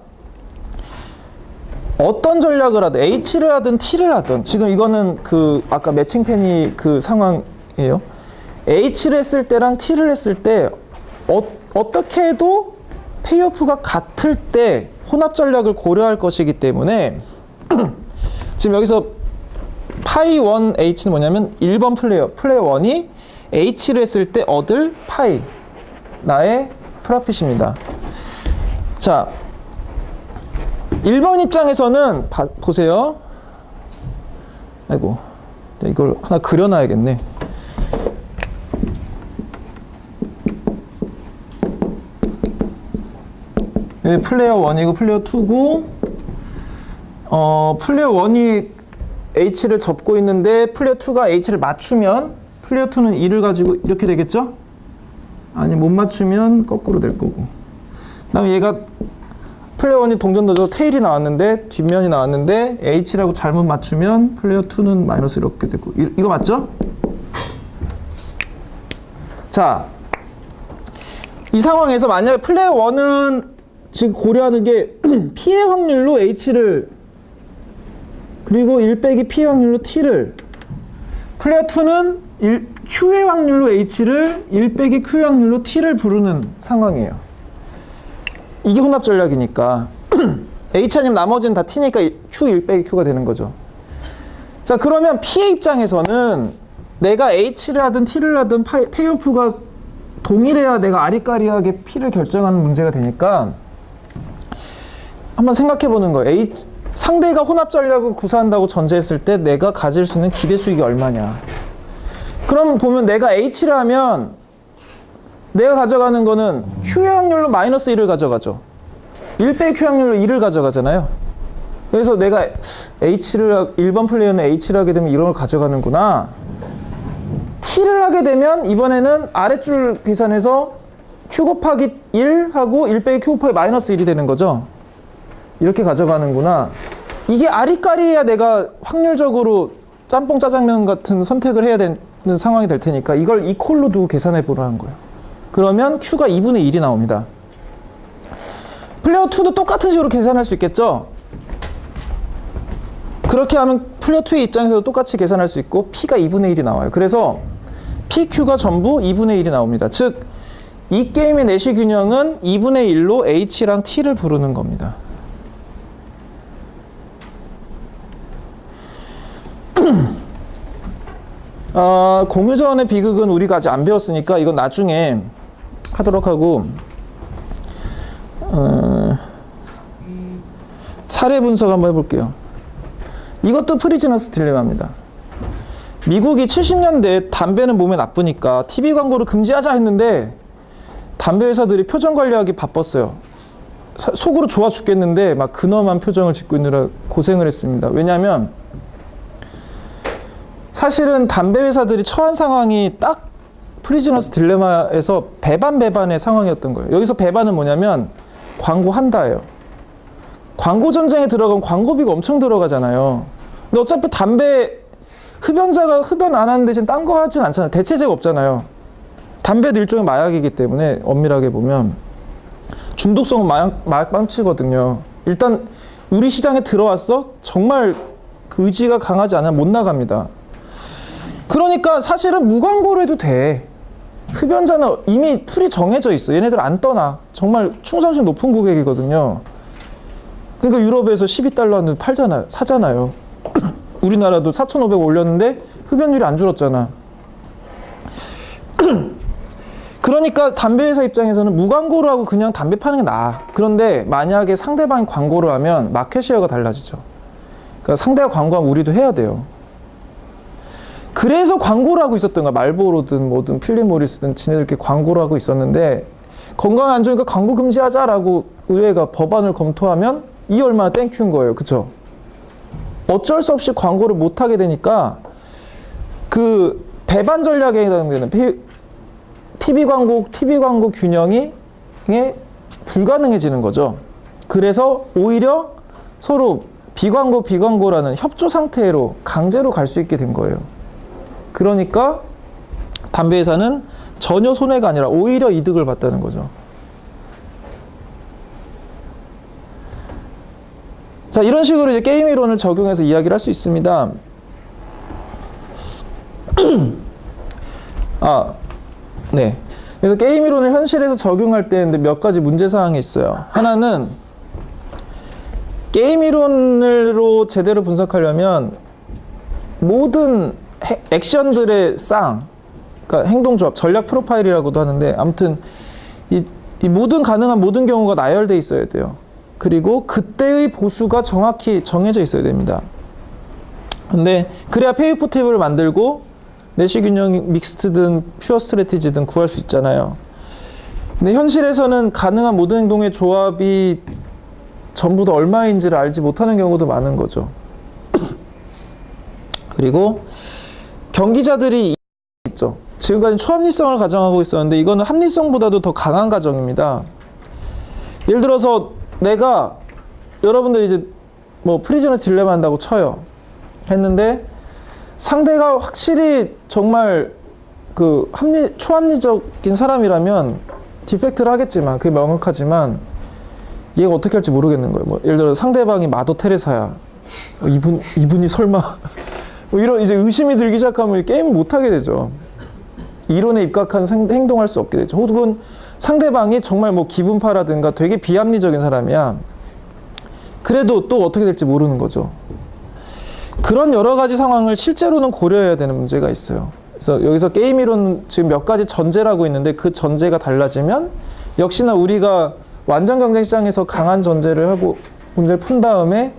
어떤 전략을 하든 H를 하든 T를 하든 지금 이거는 그 아까 매칭 페니 그 상황이에요. H를 했을 때랑 T를 했을 때 어떻게 해도 페이오프가 같을 때 혼합 전략을 고려할 것이기 때문에 지금 여기서 파이 1 H는 뭐냐면 1번 플레이어 1이 H를 했을 때 얻을 파이 나의 프라핏입니다. 자 1번 입장에서는 보세요. 아이고 이걸 하나 그려놔야겠네. 여기 플레이어 1이고 플레이어 2고 플레이어 1이 H를 접고 있는데 플레이어 2가 H를 맞추면 플레이어 2는 2를 가지고 이렇게 되겠죠? 아니 못 맞추면 거꾸로 될 거고. 그 다음에 얘가 플레이어 1이 동전 던져서 테일이 나왔는데 뒷면이 나왔는데 H라고 잘못 맞추면 플레이어 2는 마이너스 이렇게 되고 이거 맞죠? 자, 이 상황에서 만약에 플레이어 1은 지금 고려하는 게 P의 확률로 H를 그리고 1 빼기 P의 확률로 T를 플레이어 2는 Q의 확률로 H를 1 빼기 Q의 확률로 T를 부르는 상황이에요. 이게 혼합 전략이니까 H 아니면 나머지는 다 T니까 Q 1 빼기 Q가 되는 거죠. 자 그러면 P의 입장에서는 내가 H를 하든 T를 하든 페이오프가 동일해야 내가 아리까리하게 P를 결정하는 문제가 되니까 한번 생각해 보는 거예요. 상대가 혼합 전략을 구사한다고 전제했을 때 내가 가질 수 있는 기대 수익이 얼마냐. 그럼 보면 내가 H를 하면 내가 가져가는 거는 Q의 확률로 마이너스 1을 가져가죠. 1 빼기 Q 확률로 2를 가져가잖아요. 그래서 내가 1번 플레이어는 H를 하게 되면 이런 걸 가져가는구나. T를 하게 되면 이번에는 아랫줄 계산해서 Q 곱하기 1 하고 1 빼기 Q 곱하기 마이너스 1이 되는 거죠. 이렇게 가져가는구나. 이게 아리까리해야 내가 확률적으로 짬뽕 짜장면 같은 선택을 해야 되는 상황이 될 테니까 이걸 이퀄로 두고 계산해 보라는 거예요. 그러면 Q가 2분의 1이 나옵니다. 플레이어 2도 똑같은 식으로 계산할 수 있겠죠? 그렇게 하면 플레이어 2의 입장에서도 똑같이 계산할 수 있고 P가 2분의 1이 나와요. 그래서 PQ가 전부 2분의 1이 나옵니다. 즉, 이 게임의 내시 균형은 2분의 1로 H랑 T를 부르는 겁니다. 공유전의 비극은 우리가 아직 안 배웠으니까 이건 나중에 하도록 하고 사례 분석 한번 해볼게요. 이것도 프리즈너스 딜레마입니다. 미국이 70년대에 담배는 몸에 나쁘니까 TV 광고를 금지하자 했는데 담배 회사들이 표정 관리하기 바빴어요. 속으로 좋아 죽겠는데 막 근엄한 표정을 짓고 있느라 고생을 했습니다. 왜냐하면 사실은 담배 회사들이 처한 상황이 딱 프리즈너스 딜레마에서 배반의 상황이었던 거예요. 여기서 배반은 뭐냐면 광고한다예요. 광고 전쟁에 들어가면 광고비가 엄청 들어가잖아요. 근데 어차피 담배 흡연자가 흡연 안 하는 대신 딴 거 하진 않잖아요. 대체제가 없잖아요. 담배도 일종의 마약이기 때문에 엄밀하게 보면 중독성은 마약 빵치거든요. 일단 우리 시장에 들어왔어? 정말 그 의지가 강하지 않으면 못 나갑니다. 그러니까 사실은 무광고로 해도 돼. 흡연자는 이미 풀이 정해져 있어. 얘네들 안 떠나. 정말 충성심 높은 고객이거든요. 그러니까 유럽에서 12달러는 팔잖아요. 사잖아요. 우리나라도 4,500 올렸는데 흡연율이 안 줄었잖아. 그러니까 담배 회사 입장에서는 무광고로 하고 그냥 담배 파는 게 나아. 그런데 만약에 상대방이 광고를 하면 마켓 쉐어가 달라지죠. 그러니까 상대가 광고하면 우리도 해야 돼요. 그래서 광고를 하고 있었던 거야. 말보로든 뭐든 필립 모리스든 지네들끼리 광고를 하고 있었는데 건강에 안 좋으니까 광고 금지하자라고 의회가 법안을 검토하면 이 얼마나 땡큐인 거예요. 그쵸? 어쩔 수 없이 광고를 못 하게 되니까 그 배반 전략에 해당되는 TV 광고 균형이 불가능해지는 거죠. 그래서 오히려 서로 비광고라는 협조 상태로 강제로 갈 수 있게 된 거예요. 그러니까 담배 회사는 전혀 손해가 아니라 오히려 이득을 봤다는 거죠. 자, 이런 식으로 이제 게임 이론을 적용해서 이야기를 할 수 있습니다. 네. 그래서 게임 이론을 현실에서 적용할 때 몇 가지 문제사항이 있어요. 하나는 게임 이론으로 제대로 분석하려면 모든 액션들의 그러니까 행동조합, 전략 프로파일이라고도 하는데 아무튼 이 모든 가능한 모든 경우가 나열돼 있어야 돼요. 그리고 그때의 보수가 정확히 정해져 있어야 됩니다. 근데 그래야 페이퍼 테이블을 만들고 내시 균형 믹스트든 퓨어 스트래티지든 구할 수 있잖아요. 근데 현실에서는 가능한 모든 행동의 조합이 전부 다 얼마인지를 알지 못하는 경우도 많은 거죠. 그리고 경기자들이 있죠. 지금까지 초합리성을 가정하고 있었는데 이거는 합리성보다도 더 강한 가정입니다. 예를 들어서 내가 여러분들 이제 뭐 프리즈너스 딜레마 한다고 쳐요. 했는데 상대가 확실히 정말 그 초합리적인 사람이라면 디펙트를 하겠지만 그게 명확하지만 얘가 어떻게 할지 모르겠는 거예요. 뭐 예를 들어 상대방이 마더 테레사야. 이분이 설마 뭐 이런 이제 의심이 들기 시작하면 게임을 못 하게 되죠. 이론에 입각한 행동할 수 없게 되죠. 혹은 상대방이 정말 뭐 기분파라든가 되게 비합리적인 사람이야. 그래도 또 어떻게 될지 모르는 거죠. 그런 여러 가지 상황을 실제로는 고려해야 되는 문제가 있어요. 그래서 여기서 게임 이론 지금 몇 가지 전제라고 있는데 그 전제가 달라지면 역시나 우리가 완전 경쟁 시장에서 강한 전제를 하고 문제를 푼 다음에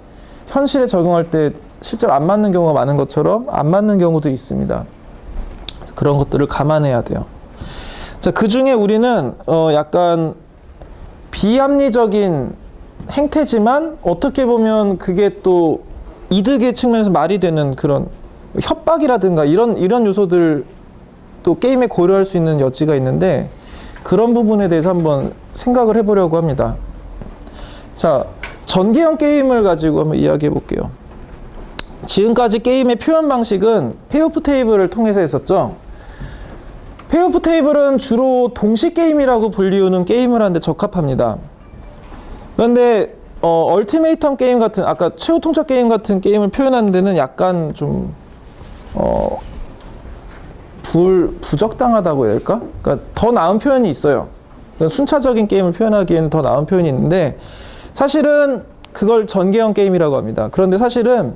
현실에 적용할 때 실제로 안 맞는 경우가 많은 것처럼 안 맞는 경우도 있습니다. 그런 것들을 감안해야 돼요. 자, 그 중에 우리는 약간 비합리적인 행태지만 어떻게 보면 그게 또 이득의 측면에서 말이 되는 그런 협박이라든가 이런 요소들 또 게임에 고려할 수 있는 여지가 있는데 그런 부분에 대해서 한번 생각을 해보려고 합니다. 자, 전개형 게임을 가지고 한번 이야기해 볼게요. 지금까지 게임의 표현 방식은 페이오프 테이블을 통해서 했었죠. 페이오프 테이블은 주로 동시 게임이라고 불리우는 게임을 하는데 적합합니다. 그런데 얼티메이텀 게임 같은 아까 최후 통첩 게임 같은 게임을 표현하는 데는 약간 좀 부적당하다고 해야 될까? 그러니까 더 나은 표현이 있어요. 순차적인 게임을 표현하기에는 더 나은 표현이 있는데 사실은 그걸 전개형 게임이라고 합니다. 그런데 사실은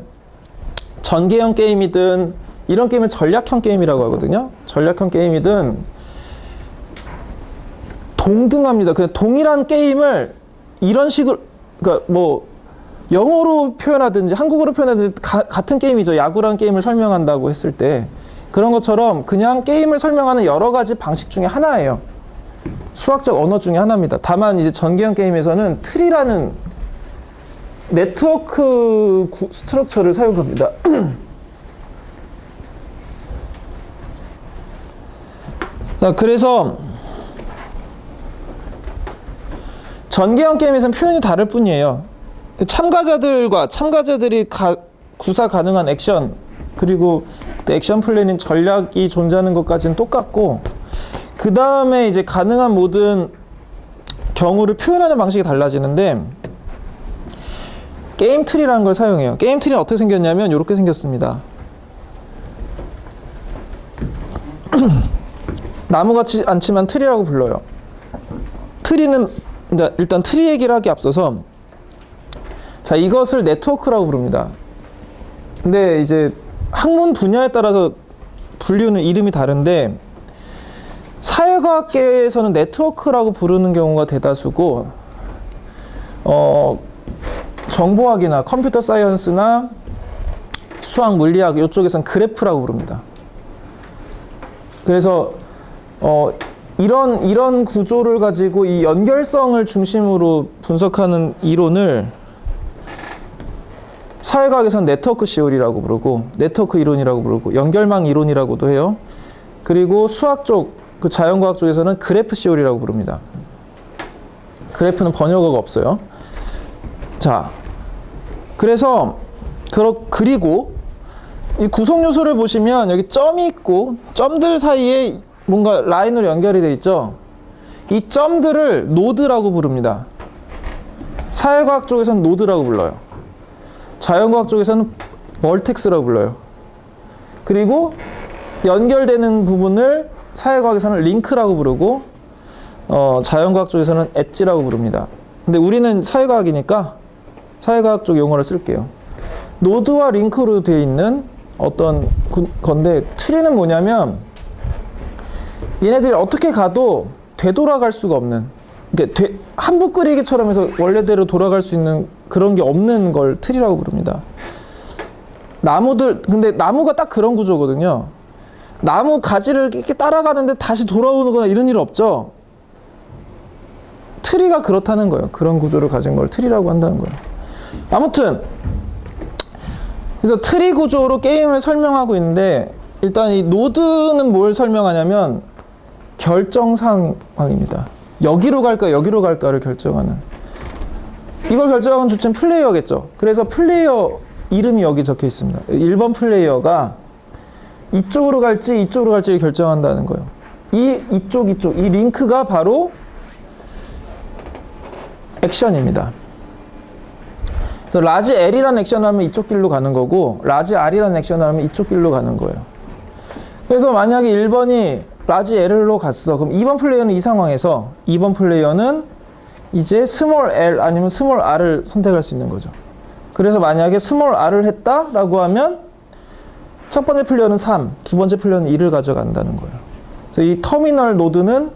전개형 게임이든 이런 게임을 전략형 게임이라고 하거든요. 전략형 게임이든 동등합니다. 그냥 동일한 게임을 이런 식으로 그러니까 뭐 영어로 표현하든지 한국어로 표현하든지 같은 게임이죠. 야구라는 게임을 설명한다고 했을 때 그런 것처럼 그냥 게임을 설명하는 여러 가지 방식 중에 하나예요. 수학적 언어 중에 하나입니다. 다만 이제 전개형 게임에서는 트리라는 네트워크 스트럭처를 사용합니다. 자, 그래서 전개형 게임에서는 표현이 다를 뿐이에요. 참가자들이 구사 가능한 액션 그리고 액션 플래닝 전략이 존재하는 것까지는 똑같고 그 다음에 이제 가능한 모든 경우를 표현하는 방식이 달라지는데 게임 트리라는 걸 사용해요. 게임 트리는 어떻게 생겼냐면 이렇게 생겼습니다. 나무 같지 않지만 트리라고 불러요. 트리는 일단 트리 얘기를 하기 앞서서 자, 이것을 네트워크라고 부릅니다. 근데 이제 학문 분야에 따라서 분류는 이름이 다른데 사회과학계에서는 네트워크라고 부르는 경우가 대다수고 정보학이나 컴퓨터 사이언스나 수학, 물리학 이쪽에서는 그래프라고 부릅니다. 그래서 이런 구조를 가지고 이 연결성을 중심으로 분석하는 이론을 사회과학에서는 네트워크 시오리라고 부르고 네트워크 이론이라고 부르고 연결망 이론이라고도 해요. 그리고 수학 쪽, 그 자연과학 쪽에서는 그래프 시오리라고 부릅니다. 그래프는 번역어가 없어요. 자, 그래서 그리고 이 구성 요소를 보시면 여기 점이 있고 점들 사이에 뭔가 라인으로 연결이 되어 있죠. 이 점들을 노드라고 부릅니다. 사회과학 쪽에서는 노드라고 불러요. 자연과학 쪽에서는 벌텍스라고 불러요. 그리고 연결되는 부분을 사회과학에서는 링크라고 부르고 자연과학 쪽에서는 엣지라고 부릅니다. 근데 우리는 사회과학이니까 사회과학 쪽 용어를 쓸게요. 노드와 링크로 되어 있는 어떤 건데 트리는 뭐냐면 얘네들이 어떻게 가도 되돌아갈 수가 없는 한부 끓이기처럼 해서 원래대로 돌아갈 수 있는 그런 게 없는 걸 트리라고 부릅니다. 근데 나무가 딱 그런 구조거든요. 나무 가지를 이렇게 따라가는데 다시 돌아오는 거나 이런 일 없죠. 트리가 그렇다는 거예요. 그런 구조를 가진 걸 트리라고 한다는 거예요. 아무튼 그래서 트리 구조로 게임을 설명하고 있는데 일단 이 노드는 뭘 설명하냐면 결정사항입니다. 여기로 갈까 여기로 갈까를 결정하는, 이걸 결정하는 주체는 플레이어겠죠. 그래서 플레이어 이름이 여기 적혀 있습니다. 1번 플레이어가 이쪽으로 갈지 이쪽으로 갈지를 결정한다는 거예요. 이쪽 이 링크가 바로 액션입니다. 그래서 라지 L이라는 액션을 하면 이쪽 길로 가는 거고 라지 R이라는 액션을 하면 이쪽 길로 가는 거예요. 그래서 만약에 1번이 라지 L로 갔어. 그럼 2번 플레이어는 이 상황에서 2번 플레이어는 이제 스몰 L 아니면 스몰 R을 선택할 수 있는 거죠. 그래서 만약에 스몰 R을 했다라고 하면 첫 번째 플레이어는 3, 두 번째 플레이어는 2를 가져간다는 거예요. 그래서 이 터미널 노드는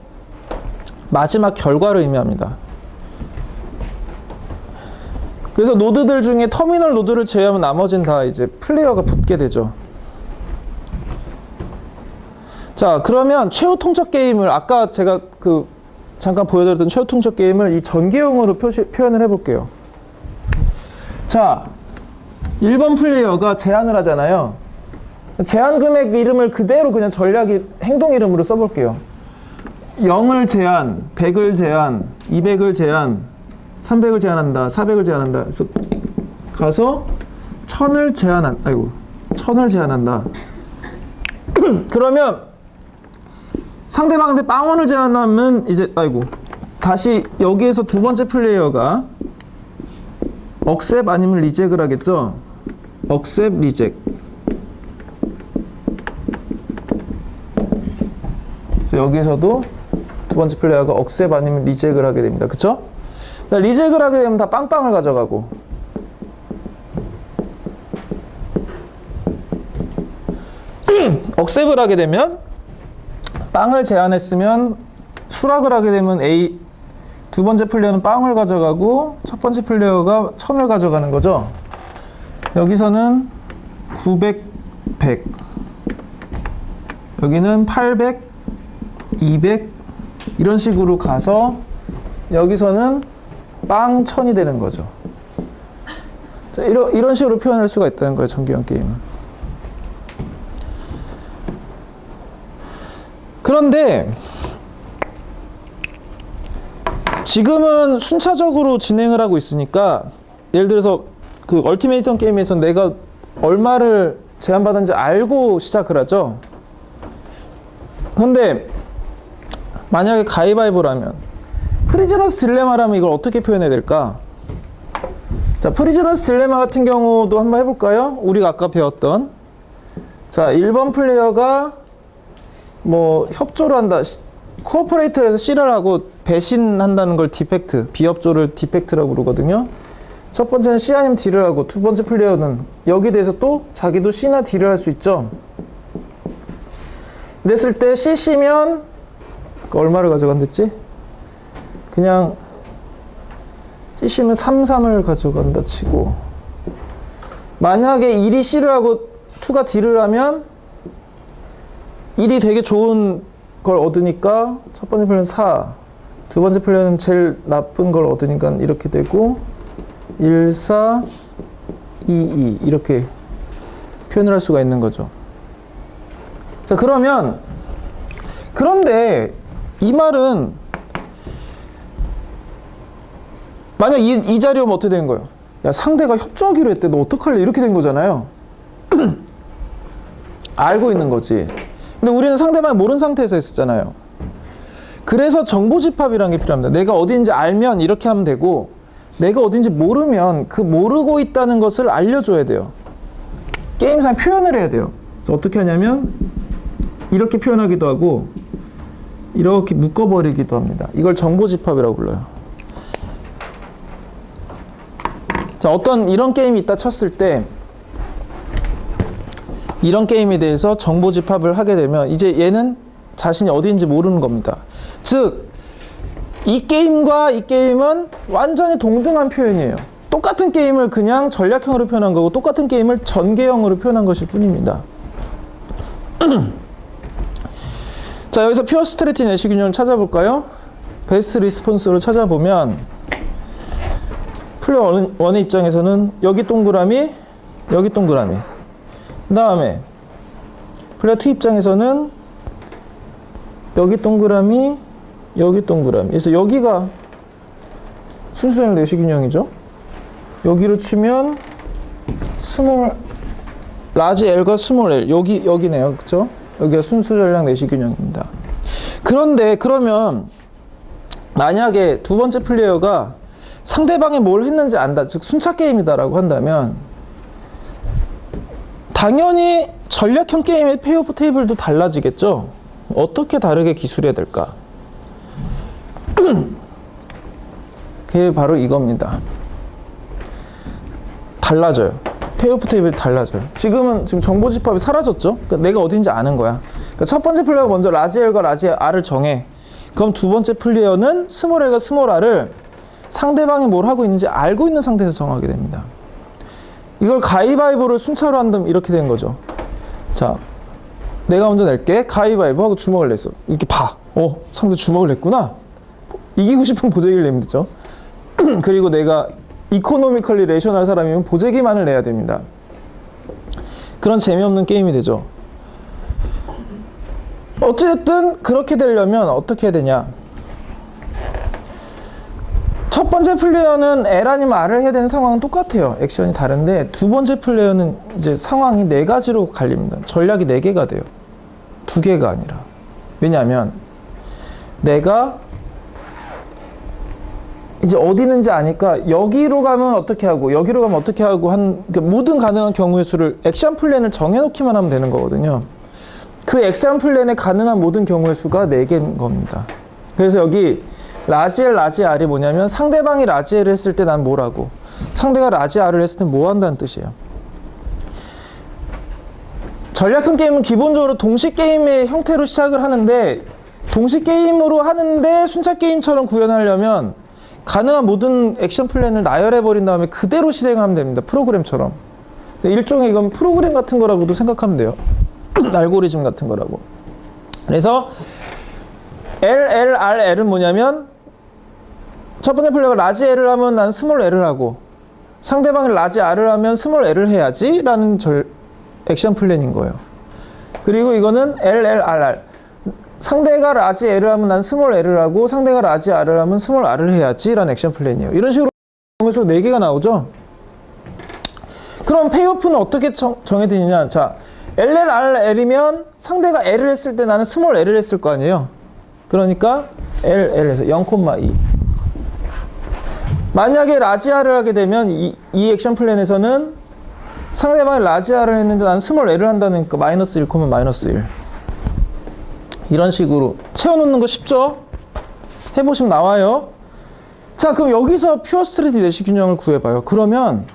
마지막 결과를 의미합니다. 그래서 노드들 중에 터미널 노드를 제외하면 나머지는 다 이제 플레이어가 붙게 되죠. 자, 그러면 최후 통첩 게임을 아까 제가 잠깐 보여드렸던 최후 통첩 게임을 이 전개형으로 표현을 해볼게요. 자, 1번 플레이어가 제안을 하잖아요. 제한 금액 이름을 그대로 그냥 행동 이름으로 써볼게요. 0을 제한, 100을 제한, 200을 제한, 300을 제한한다, 400을 제한한다. 그래서 가서 1000을 제한한다. 그러면 상대방한테 빵원을 제한하면 이제 다시 여기에서 두 번째 플레이어가 억셉 아니면 리젝을 하겠죠. 억셉, 리젝. 그래서 여기서도 두 번째 플레이어가 억셉 아니면 리젝을 하게 됩니다. 그쵸? 리젝을 하게 되면 다 빵빵을 가져가고, 억셉을 하게 되면 빵을 제한했으면 수락을 하게 되면 두 번째 플레이어는 빵을 가져가고 첫 번째 플레이어가 1000을 가져가는 거죠. 여기서는 900, 100. 여기는 800, 200 이런 식으로 가서 여기서는 빵 1000이 되는 거죠. 자, 이런 식으로 표현할 수가 있다는 거예요. 전개형 게임은. 그런데 지금은 순차적으로 진행을 하고 있으니까 예를 들어서 그 얼티메이트 게임에서 내가 얼마를 제한받았는지 알고 시작을 하죠. 근데 만약에 가위바위보라면 프리즈너스 딜레마라면 이걸 어떻게 표현해야 될까? 자, 프리즈너스 딜레마 같은 경우도 한번 해볼까요? 우리가 아까 배웠던 자, 1번 플레이어가 뭐 협조를 한다, 코어퍼레이터에서 C를 하고 배신한다는 걸 디펙트, 비협조를 디펙트라고 부르거든요. 첫 번째는 C 아니면 D를 하고 두 번째 플레이어는 여기에 대해서 또 자기도 C나 D를 할 수 있죠. 이랬을 때 CC면 얼마를 가져간댔지? 그냥 CC면 3, 3을 가져간다 치고 만약에 1이 C를 하고 2가 D를 하면 1이 되게 좋은 걸 얻으니까 첫 번째 플레이어는 4, 두 번째 플레이어는 제일 나쁜 걸 얻으니까 이렇게 되고 1, 4, 2, 2 이렇게 표현을 할 수가 있는 거죠. 자, 그런데 이 말은 만약 이 자리오면 어떻게 되는 거예요? 야, 상대가 협조하기로 했대. 너 어떡할래? 이렇게 된 거잖아요. 알고 있는 거지. 근데 우리는 상대방이 모르는 상태에서 했었잖아요. 그래서 정보집합이라는 게 필요합니다. 내가 어딘지 알면 이렇게 하면 되고 내가 어딘지 모르면 그 모르고 있다는 것을 알려줘야 돼요. 게임상 표현을 해야 돼요. 그래서 어떻게 하냐면 이렇게 표현하기도 하고 이렇게 묶어버리기도 합니다. 이걸 정보집합이라고 불러요. 자, 어떤 이런 게임이 있다 쳤을 때 이런 게임에 대해서 정보집합을 하게 되면 이제 얘는 자신이 어디인지 모르는 겁니다. 즉, 이 게임과 이 게임은 완전히 동등한 표현이에요. 똑같은 게임을 그냥 전략형으로 표현한 거고 똑같은 게임을 전개형으로 표현한 것일 뿐입니다. 자, 여기서 퓨어 스트레티 내시 균형을 찾아볼까요? 베스트 리스폰스로 찾아보면 플레이어 1의 입장에서는 여기 동그라미, 여기 동그라미. 그 다음에 플레이어 2 입장에서는 여기 동그라미, 여기 동그라미. 그래서 여기가 순수전략 내시균형이죠. 여기로 치면 라지 L과 스몰 L 여기네요, 그렇죠? 여기가 순수전략 내시균형입니다. 그런데 그러면 만약에 두 번째 플레이어가 상대방이 뭘 했는지 안다, 즉 순차 게임이다라고 한다면 당연히 전략형 게임의 페이오프 테이블도 달라지겠죠. 어떻게 다르게 기술해야 될까? 그게 바로 이겁니다. 달라져요. 페이오프 테이블이 달라져요. 지금 정보집합이 사라졌죠? 그러니까 내가 어딘지 아는 거야. 그러니까 첫 번째 플레이어가 먼저 라지 L과 라지 R을 정해. 그럼 두 번째 플레이어는 스몰 L과 스몰 R을 상대방이 뭘 하고 있는지 알고 있는 상태에서 정하게 됩니다. 이걸 가위바위보를 순차로 한다면 이렇게 된 거죠. 자, 내가 먼저 낼게. 가위바위보 하고 주먹을 냈어. 이렇게 봐. 상대 주먹을 냈구나. 이기고 싶은 보재기를 내면 되죠. 그리고 내가 이코노미컬리 레이셔널 사람이면 보재기만을 내야 됩니다. 그런 재미없는 게임이 되죠. 어찌됐든 그렇게 되려면 어떻게 해야 되냐. 첫 번째 플레이어는 L 아니면 R을 해야 되는 상황은 똑같아요. 액션이 다른데 두 번째 플레이어는 이제 상황이 4가지로 갈립니다. 전략이 4개가 돼요. 2개가 아니라. 왜냐하면 내가 이제 어디 있는지 아니까 여기로 가면 어떻게 하고 여기로 가면 어떻게 하고 그러니까 모든 가능한 경우의 수를 액션 플랜을 정해놓기만 하면 되는 거거든요. 그 액션 플랜에 가능한 모든 경우의 수가 4개인 겁니다. 그래서 여기 라지 L, 라지 R이 뭐냐면 상대방이 라지 L을 했을 때 난 뭘 하고 상대가 라지 R을 했을 때 뭐 한다는 뜻이에요. 전략형 게임은 기본적으로 동시 게임의 형태로 시작을 하는데 동시 게임으로 하는데 순차 게임처럼 구현하려면 가능한 모든 액션 플랜을 나열해 버린 다음에 그대로 실행하면 됩니다. 프로그램처럼. 일종의 이건 프로그램 같은 거라고도 생각하면 돼요. 알고리즘 같은 거라고. 그래서 LLRL은 뭐냐면 첫 번째 플레이가 라지 L을 하면 난 스몰 L을 하고 상대방이 라지 R을 하면 스몰 L을 해야지 라는 액션 플랜인 거예요. 그리고 이거는 LLRR. 상대가 라지 L을 하면 난 스몰 L을 하고 상대가 라지 R을 하면 스몰 R을 해야지 라는 액션 플랜이에요. 이런 식으로 정해서 4개가 나오죠. 그럼 페이오프는 어떻게 정해드리냐. 자, LLRL이면 상대가 L을 했을 때 나는 스몰 L을 했을 거 아니에요. 그러니까 LL에서 0,2. 만약에 라지 R을 하게 되면 이 액션 플랜에서는 상대방이 라지 R을 했는데 나는 스몰 L을 한다니까 마이너스 1, 마이너스 1. 이런 식으로 채워놓는 거 쉽죠? 해보시면 나와요. 자, 그럼 여기서 퓨어 스트레치 내시 균형을 구해봐요. 그러면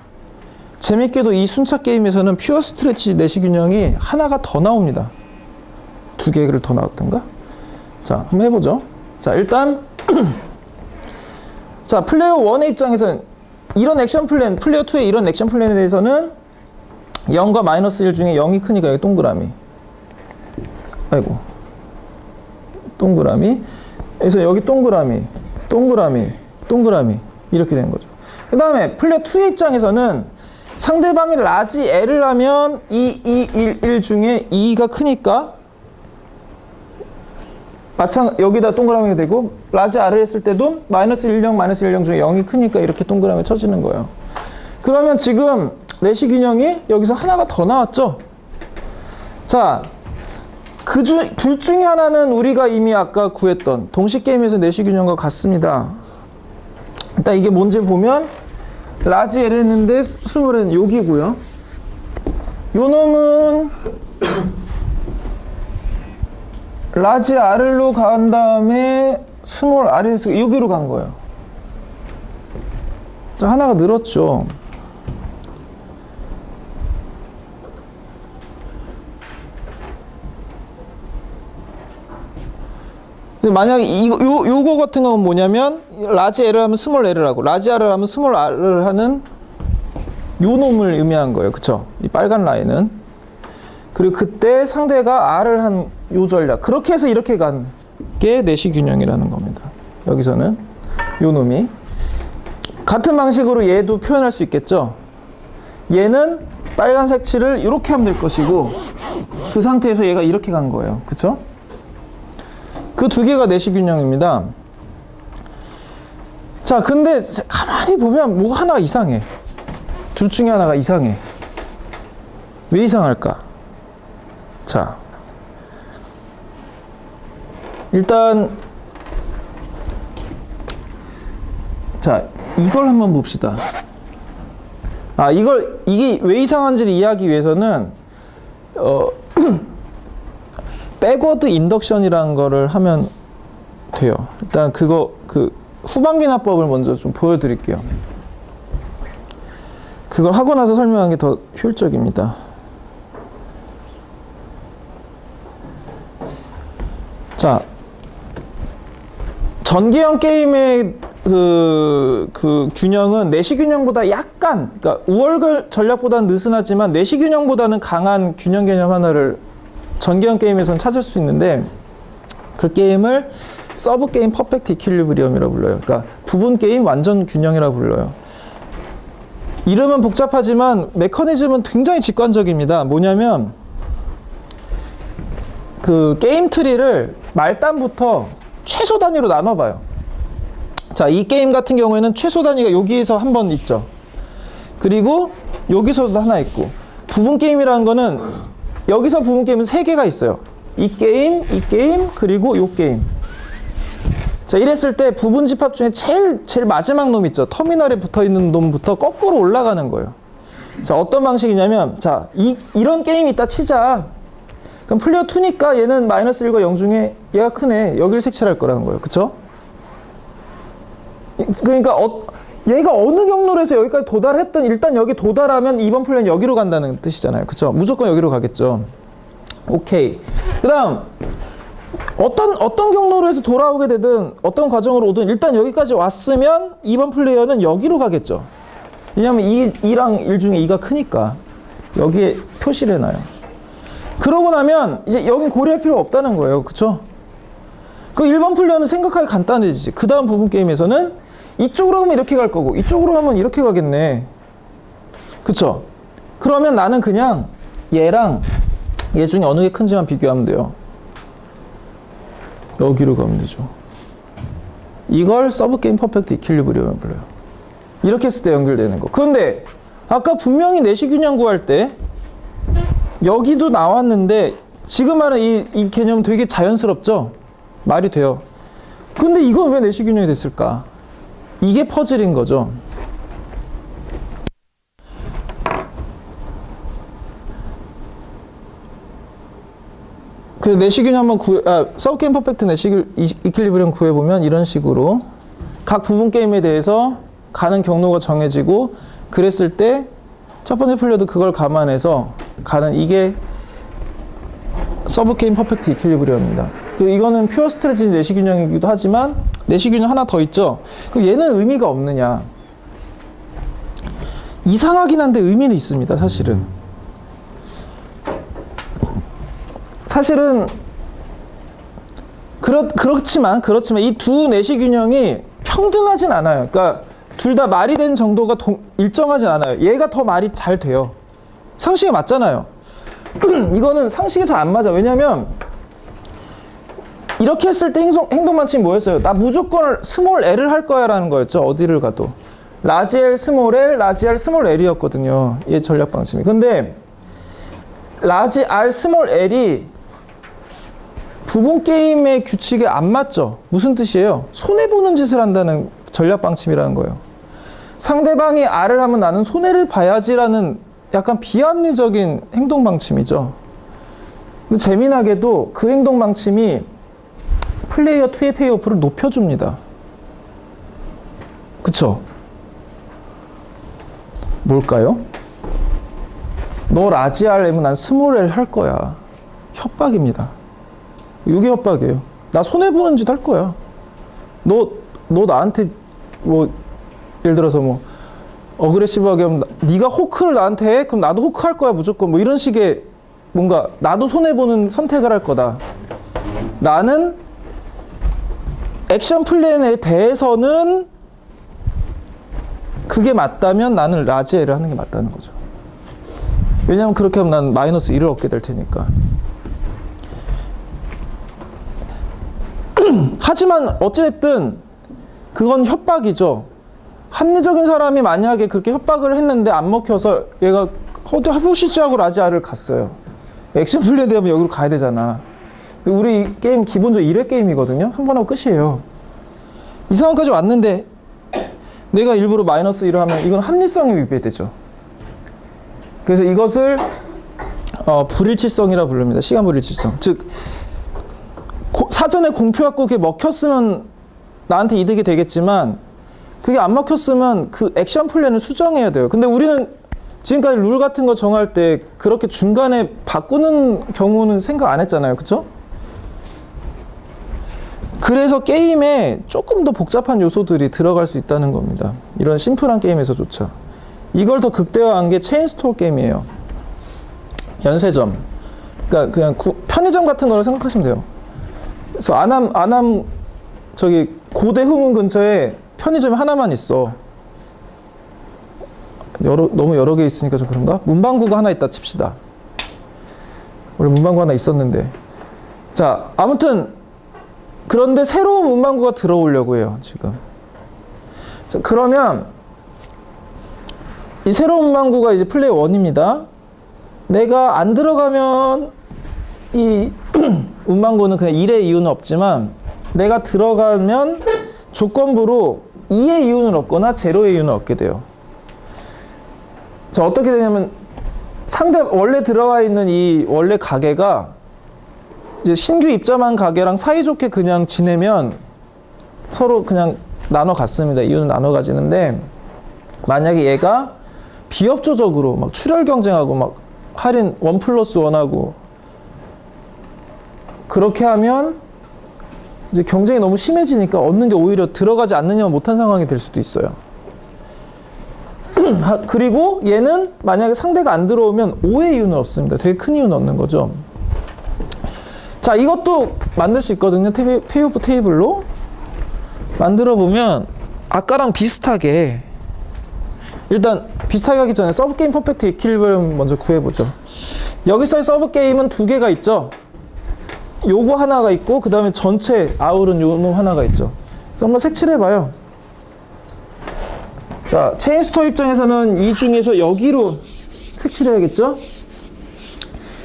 재밌게도 이 순차 게임에서는 퓨어 스트레치 내시 균형이 하나가 더 나옵니다. 2개를 더 나왔던가? 자, 한번 해보죠. 자, 일단 자, 플레이어 1의 입장에서는 이런 액션 플랜, 플레이어 2의 이런 액션 플랜에 대해서는 0과 마이너스 1 중에 0이 크니까 여기 동그라미. 아이고. 동그라미. 그래서 여기 동그라미, 동그라미, 동그라미. 이렇게 되는 거죠. 그 다음에 플레이어 2의 입장에서는 상대방이 라지 L을 하면 1 중에 2가 크니까 여기다 동그라미가 되고 라지 R을 했을 때도 마이너스 1, 0, 마이너스 1, 0 중에 0이 크니까 이렇게 동그라미 쳐지는 거예요. 그러면 지금 내시 균형이 여기서 하나가 더 나왔죠? 자, 둘 중에 하나는 우리가 이미 아까 구했던 동시 게임에서 내시 균형과 같습니다. 일단 이게 뭔지 보면 라지 L 했는데 스몰은 여기고요. 요 놈은 라지 R로 간 다음에 스몰 R에서 여기로 간 거예요. 자, 하나가 늘었죠. 만약에 요거 같은 건 뭐냐면 라지 L을 하면 스몰 L을 하고 라지 R을 하면 스몰 R을 하는 요 놈을 의미한 거예요. 그쵸? 이 빨간 라인은. 그리고 그때 상대가 R을 한 요 전략. 그렇게 해서 이렇게 간 게 내시 균형이라는 겁니다. 여기서는 요 놈이. 같은 방식으로 얘도 표현할 수 있겠죠? 얘는 빨간색 칠을 이렇게 하면 될 것이고 그 상태에서 얘가 이렇게 간 거예요. 그쵸? 그 2개가 내시 균형입니다. 자, 근데 가만히 보면 뭐 하나 이상해. 둘 중에 하나가 이상해. 왜 이상할까? 자, 일단 자, 이걸 한번 봅시다. 이게 왜 이상한지를 이해하기 위해서는 백워드 인덕션이라는 거를 하면 돼요. 일단 그 후반기납법을 먼저 좀 보여드릴게요. 그걸 하고 나서 설명하는 게 더 효율적입니다. 자, 전개형 게임의 그 균형은 내시 균형보다 약간, 그러니까 우월걸 전략보다는 느슨하지만 내시 균형보다는 강한 균형 개념 하나를 전개형 게임에서는 찾을 수 있는데 그 게임을 서브 게임 퍼펙트 이퀄리브리엄이라고 불러요. 그러니까 부분 게임 완전 균형이라고 불러요. 이름은 복잡하지만 메커니즘은 굉장히 직관적입니다. 뭐냐면 그 게임 트리를 말단부터 최소 단위로 나눠봐요. 자, 이 게임 같은 경우에는 최소 단위가 여기에서 한 번 있죠. 그리고 여기서도 하나 있고, 부분 게임이라는 거는 여기서 부분 게임은 3개가 있어요. 이 게임, 그리고 요 게임. 자, 이랬을 때 부분 집합 중에 제일 마지막 놈 있죠. 터미널에 붙어 있는 놈부터 거꾸로 올라가는 거예요. 자, 어떤 방식이냐면, 자, 이런 게임이 있다 치자. 그럼 플레이어 2니까 얘는 마이너스 1과 0 중에 얘가 크네. 여기를 색칠할 거라는 거예요. 그쵸? 그러니까 얘가 어느 경로로 해서 여기까지 도달했든 일단 여기 도달하면 이번 플레이는 여기로 간다는 뜻이잖아요. 그쵸? 무조건 여기로 가겠죠. 오케이. 그 다음 어떤 경로로 해서 돌아오게 되든 어떤 과정으로 오든 일단 여기까지 왔으면 2번 플레이어는 여기로 가겠죠. 왜냐하면 2랑 1 중에 2가 크니까 여기에 표시를 해놔요. 그러고 나면 이제 여긴 고려할 필요 없다는 거예요. 그쵸? 그 1번 플레이어는 생각하기 간단해지지. 그 다음 부분 게임에서는 이쪽으로 가면 이렇게 갈 거고 이쪽으로 가면 이렇게 가겠네. 그쵸? 그러면 나는 그냥 얘랑 얘 중에 어느 게 큰지만 비교하면 돼요. 여기로 가면 되죠. 이걸 서브게임 퍼펙트 이퀄리브리엄을 불러요. 이렇게 했을 때 연결되는 거. 그런데 아까 분명히 내시균형 구할 때 여기도 나왔는데 지금 말은 이 개념 되게 자연스럽죠? 말이 돼요. 근데 이건 왜 내시균형이 됐을까? 이게 퍼즐인 거죠. 그래서 내시균형 한번 서브게임 퍼펙트 이퀄리브리엄 구해보면 이런 식으로 각 부분 게임에 대해서 가는 경로가 정해지고 그랬을 때 첫 번째 플레이어도 그걸 감안해서 가는 이게 서브게임 퍼펙트 이퀄리브리엄입니다. 이거는 퓨어 스트레티지 내시균형이기도 하지만 내시균형 하나 더 있죠. 그럼 얘는 의미가 없느냐? 이상하긴 한데 의미는 있습니다. 사실은 그렇지만 이 두 내시균형이 평등하진 않아요. 그러니까 둘 다 말이 되는 정도가 일정하진 않아요. 얘가 더 말이 잘 돼요. 상식에 맞잖아요. 이거는 상식에 잘 안 맞아. 왜냐면 이렇게 했을 때 행동 방침이 뭐였어요? 나 무조건 스몰 L을 할 거야 라는 거였죠. 어디를 가도. 라지 L, 스몰 L, 라지 R, 스몰 L이었거든요. 얘 전략 방침이. 근데 라지 R, 스몰 L이 부분 게임의 규칙에 안 맞죠. 무슨 뜻이에요? 손해보는 짓을 한다는 전략 방침이라는 거예요. 상대방이 R을 하면 나는 손해를 봐야지라는 약간 비합리적인 행동 방침이죠. 근데 재미나게도 그 행동 방침이 플레이어 2의 페이오프를 높여줍니다. 그쵸? 뭘까요? 너 라지 R M은 난 스몰 L 할 거야. 협박입니다. 이게 협박이에요. 나 손해보는 짓 할 거야. 너 나한테 예를 들어서 어그레시브하게 하면 네가 호크를 나한테 해? 그럼 나도 호크 할 거야 무조건. 이런 식의 뭔가 나도 손해보는 선택을 할 거다. 나는 액션 플랜에 대해서는 그게 맞다면 나는 라지 L을 하는 게 맞다는 거죠. 왜냐하면 그렇게 하면 난 마이너스 1을 얻게 될 테니까. 하지만 어찌됐든 그건 협박이죠. 합리적인 사람이 만약에 그렇게 협박을 했는데 안 먹혀서 얘가 어디 해보시지 하고 라지 R을 갔어요. 액션 플레이 되면 여기로 가야 되잖아. 우리 게임 기본적으로 1회 게임이거든요. 한 번 하고 끝이에요. 이 상황까지 왔는데 내가 일부러 마이너스 1을 하면 이건 합리성에 위배되죠. 그래서 이것을 불일치성이라 부릅니다. 시간 불일치성. 즉 사전에 공표하고 그게 먹혔으면 나한테 이득이 되겠지만 그게 안 먹혔으면 그 액션 플랜을 수정해야 돼요. 근데 우리는 지금까지 룰 같은 거 정할 때 그렇게 중간에 바꾸는 경우는 생각 안 했잖아요. 그쵸? 그래서 게임에 조금 더 복잡한 요소들이 들어갈 수 있다는 겁니다. 이런 심플한 게임에서조차. 이걸 더 극대화한 게 체인스토어 게임이에요. 연쇄점. 그러니까 그냥 편의점 같은 거를 생각하시면 돼요. 그래서 안암 저기 고대 후문 근처에 편의점이 하나만 있어. 너무 여러 개 있으니까 좀 그런가? 문방구가 하나 있다 칩시다. 원래 문방구 하나 있었는데. 자, 아무튼 그런데 새로운 문방구가 들어오려고 해요, 지금. 자, 그러면 이 새로운 문방구가 이제 플레이 1입니다. 내가 안 들어가면 이 문방구는 그냥 1의 이유는 없지만 내가 들어가면 조건부로 2의 이유는 얻거나 0의 이유는 얻게 돼요. 자, 어떻게 되냐면 원래 들어와 있는 이 원래 가게가 이제 신규 입점한 가게랑 사이좋게 그냥 지내면 서로 그냥 나눠 갔습니다. 이유는 나눠 가지는데 만약에 얘가 비협조적으로 막 출혈 경쟁하고 막 할인 1+1하고 그렇게 하면 이제 경쟁이 너무 심해지니까 얻는 게 오히려 들어가지 않느냐면 못한 상황이 될 수도 있어요. 그리고 얘는 만약에 상대가 안 들어오면 5의 이유는 없습니다. 되게 큰 이유는 없는 거죠. 자, 이것도 만들 수 있거든요. 페이오프 테이블로 만들어 보면 아까랑 비슷하게, 일단 비슷하게 하기 전에 서브게임 퍼펙트 이퀄리브리엄 먼저 구해보죠. 여기서의 서브게임은 두 개가 있죠. 요거 하나가 있고 그 다음에 전체 아울은 요 놈 하나가 있죠. 그래서 한번 색칠해봐요. 자, 체인스토어 입장에서는 이 중에서 여기로 색칠해야겠죠?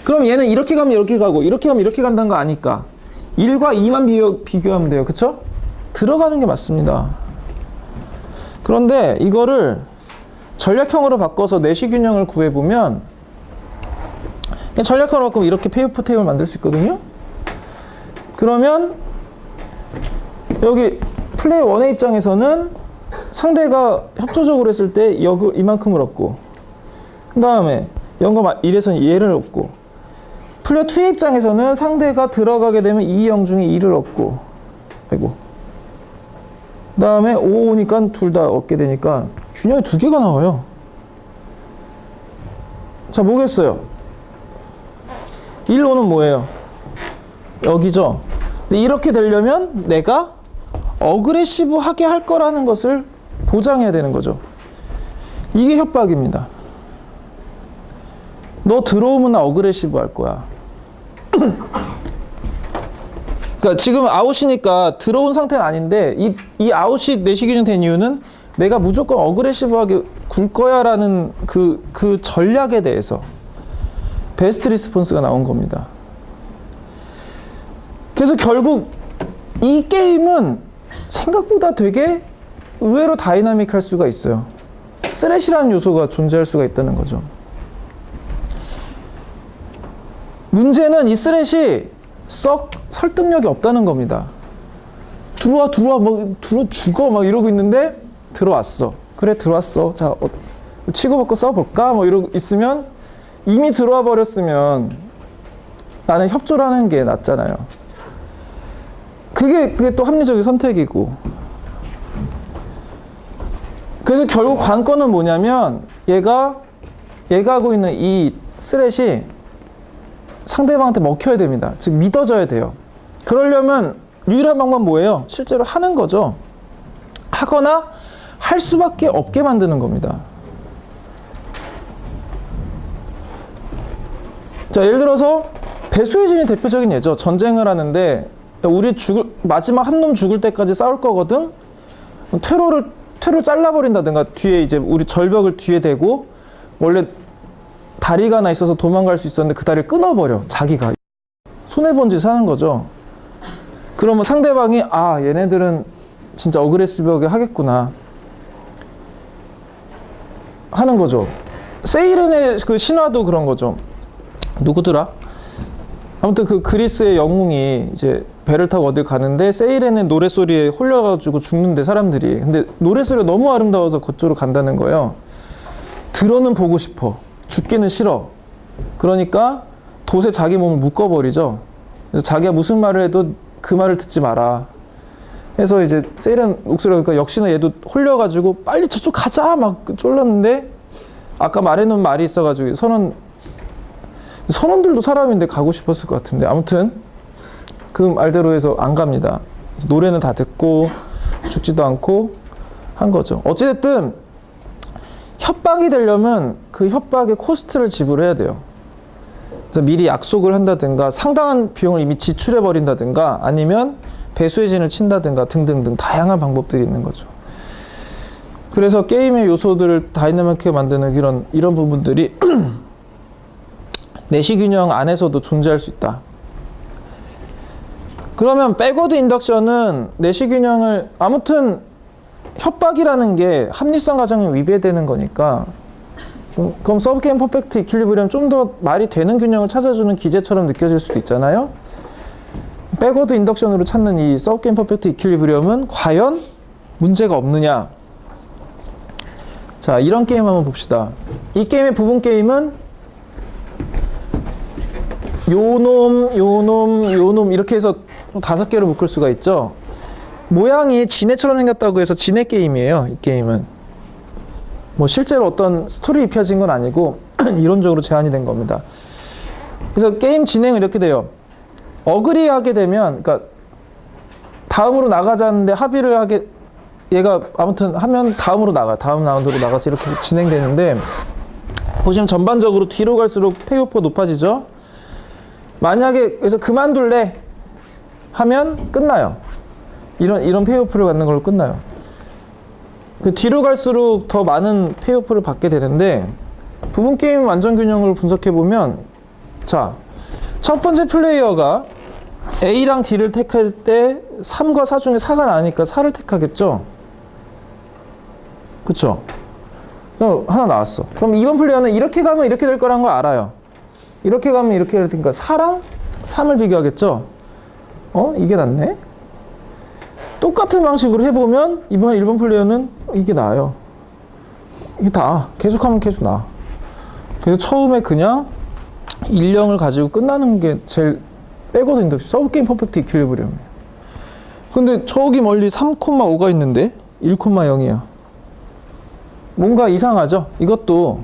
그럼 얘는 이렇게 가면 이렇게 가고 이렇게 가면 이렇게 간다는 거 아니까 1과 2만 비교하면 돼요. 그쵸? 들어가는 게 맞습니다. 그런데 이거를 전략형으로 바꿔서 내시균형을 구해보면, 전략형으로 바꾸면 이렇게 페이오프 테이블을 만들 수 있거든요. 그러면 여기 플레이어 1의 입장에서는 상대가 협조적으로 했을 때 이만큼을 얻고, 그 다음에 0과 1에서는 얘를 얻고, 플레이어 2의 입장에서는 상대가 들어가게 되면 2, 0 중에 2를 얻고, 아이고, 그 다음에 5, 5니까 둘 다 얻게 되니까 균형이 두 개가 나와요. 자, 뭐겠어요? 1, 5는 뭐예요? 여기죠. 근데 이렇게 되려면 내가 어그레시브하게 할 거라는 것을 보장해야 되는 거죠. 이게 협박입니다. 너 들어오면 나 어그레시브 할 거야. 그러니까 지금 아웃이니까 들어온 상태는 아닌데 이 아웃이 내시균형 된 이유는 내가 무조건 어그레시브하게 굴 거야 라는 그 전략에 대해서 베스트 리스폰스가 나온 겁니다. 그래서 결국 이 게임은 생각보다 되게 의외로 다이나믹할 수가 있어요. 스레시라는 요소가 존재할 수가 있다는 거죠. 문제는 이 스레시 썩 설득력이 없다는 겁니다. 들어와 들어와 죽어 막 이러고 있는데 들어왔어. 그래 들어왔어. 자, 치고받고 싸워볼까? 뭐 이러고 있으면 이미 들어와 버렸으면 나는 협조를 하는 게 낫잖아요. 그게 또 합리적인 선택이고. 그래서 결국 관건은 뭐냐면 얘가 하고 있는 이 스렛이 상대방한테 먹혀야 됩니다. 즉 믿어져야 돼요. 그러려면 유일한 방법은 뭐예요? 실제로 하는 거죠. 하거나 할 수밖에 없게 만드는 겁니다. 자, 예를 들어서 배수의 진이 대표적인 예죠. 전쟁을 하는데 우리 마지막 한 놈 죽을 때까지 싸울 거거든. 퇴로를 잘라버린다든가, 뒤에 이제 우리 절벽을 뒤에 대고 원래 다리가 하나 있어서 도망갈 수 있었는데 그 다리를 끊어버려. 자기가 손해본 짓을 하는 거죠. 그러면 상대방이 얘네들은 진짜 어그레시브하게 하겠구나 하는 거죠. 세이렌의 그 신화도 그런 거죠. 누구더라? 아무튼 그 그리스의 영웅이 이제 배를 타고 어딜 가는데 세이렌의 노랫소리에 홀려가지고 죽는데 사람들이. 근데 노랫소리가 너무 아름다워서 그쪽으로 간다는 거예요. 들어는 보고 싶어. 죽기는 싫어. 그러니까 돛에 자기 몸을 묶어버리죠. 그래서 자기가 무슨 말을 해도 그 말을 듣지 마라. 해서 이제 세이렌 목소리가 그러니까 역시나 얘도 홀려가지고 빨리 저쪽 가자 막 쫄랐는데 아까 말해놓은 말이 있어가지고 선원들도 사람인데 가고 싶었을 것 같은데 아무튼 그 말대로 해서 안 갑니다. 노래는 다 듣고 죽지도 않고 한 거죠. 어찌됐든 협박이 되려면 그 협박의 코스트를 지불해야 돼요. 그래서 미리 약속을 한다든가 상당한 비용을 이미 지출해 버린다든가 아니면 배수의 진을 친다든가 등등등 다양한 방법들이 있는 거죠. 그래서 게임의 요소들을 다이나믹하게 만드는 이런 부분들이 내시균형 안에서도 존재할 수 있다. 그러면 백워드 인덕션은 내시균형을 아무튼 협박이라는 게 합리성 가정에 위배되는 거니까 그럼 서브게임 퍼펙트 이퀄리브리엄 좀 더 말이 되는 균형을 찾아주는 기제처럼 느껴질 수도 있잖아요. 백워드 인덕션으로 찾는 이 서브게임 퍼펙트 이퀄리브리엄은 과연 문제가 없느냐. 자, 이런 게임 한번 봅시다. 이 게임의 부분 게임은 요놈 이렇게 해서 다섯 개로 묶을 수가 있죠. 모양이 지네처럼 생겼다고 해서 지네 게임이에요. 이 게임은 뭐 실제로 어떤 스토리 입혀진 건 아니고 이론적으로 제한이 된 겁니다. 그래서 게임 진행은 이렇게 돼요. 어그리하게 되면, 그러니까 다음으로 나가자는데 합의를 하게, 얘가 아무튼 하면 다음으로 나가, 다음 라운드로 나가서 이렇게 진행되는데, 보시면 전반적으로 뒤로 갈수록 페이오퍼 높아지죠. 만약에 그래서 그만둘래 하면 끝나요. 이런 페이오프를 갖는 걸로 끝나요. 그 뒤로 갈수록 더 많은 페이오프를 받게 되는데, 부분 게임 완전 균형을 분석해 보면, 자, 첫 번째 플레이어가 A랑 D를 택할 때 3과 4 중에 4가 나니까 4를 택하겠죠. 그쵸? 하나 나왔어. 그럼 2번 플레이어는 이렇게 가면 이렇게 될 거라는 걸 알아요. 이렇게 가면 이렇게 될 테니까 4랑 3을 비교하겠죠. 이게 낫네? 똑같은 방식으로 해보면 이번 1번 플레이어는 이게 나아요. 이게 다 계속하면 계속 나아. 그래서 처음에 그냥 일령을 가지고 끝나는 게 제일 빼거든요. 서브게임 퍼펙트 이퀄리브리엄이에요. 근데 저기 멀리 3,5가 있는데 1,0이야. 뭔가 이상하죠? 이것도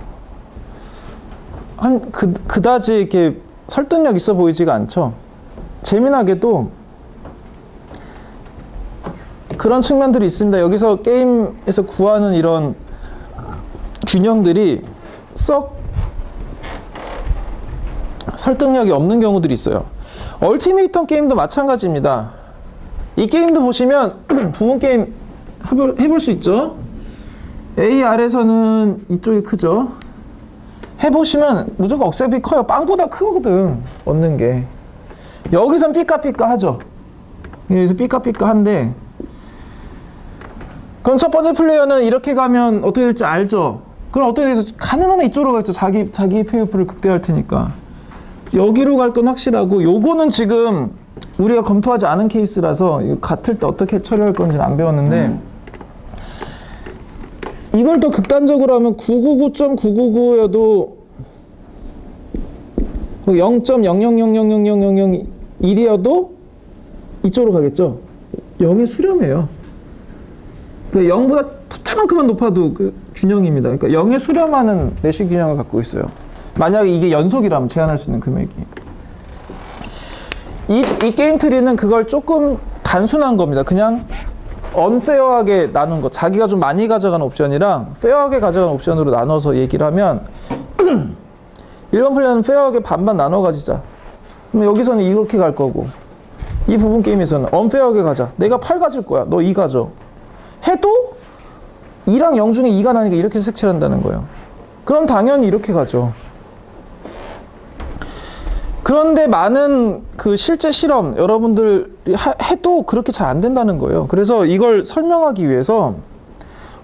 그다지 이렇게 설득력 있어 보이지가 않죠? 재미나게도 그런 측면들이 있습니다. 여기서 게임에서 구하는 이런 균형들이 썩 설득력이 없는 경우들이 있어요. 얼티메이터 게임도 마찬가지입니다. 이 게임도 보시면 부분 게임 해볼 수 있죠. AR에서는 이쪽이 크죠. 해보시면 무조건 억셉이 커요. 빵보다 크거든, 얻는 게. 여기선 삐까삐까 하죠. 여기서 삐까삐까 한데, 그럼 첫 번째 플레이어는 이렇게 가면 어떻게 될지 알죠. 그럼 어떻게 돼서 가능한 한 이쪽으로 가겠죠. 자기 페이오프를 극대화할 테니까. 여기로 갈 건 확실하고, 요거는 지금 우리가 검토하지 않은 케이스라서 같을 때 어떻게 처리할 건지는 안 배웠는데, 이걸 더 극단적으로 하면 999.999여도 0.000000001이어도 이쪽으로 가겠죠. 0의 수렴이에요. 그러니까 0보다 숫자만큼만 높아도 그 균형입니다. 그러니까 0의 수렴하는 내시 균형을 갖고 있어요. 만약에 이게 연속이라면 제한할 수 있는 금액이. 이 게임 트리는 그걸 조금 단순한 겁니다. 그냥 언페어하게 나눈 것. 자기가 좀 많이 가져가는 옵션이랑 페어하게 가져가는 옵션으로 나눠서 얘기를 하면 1번 플레이어는 페어하게 반반 나눠 가지자. 그럼 여기서는 이렇게 갈 거고, 이 부분 게임에서는 언페어하게 가자. 내가 8 가질 거야. 너 2 가져. 해도 2랑 0 중에 2가 나니까 이렇게 색칠을 한다는 거예요. 그럼 당연히 이렇게 가죠. 그런데 많은 그 실제 실험 여러분들이 해도 그렇게 잘 안 된다는 거예요. 그래서 이걸 설명하기 위해서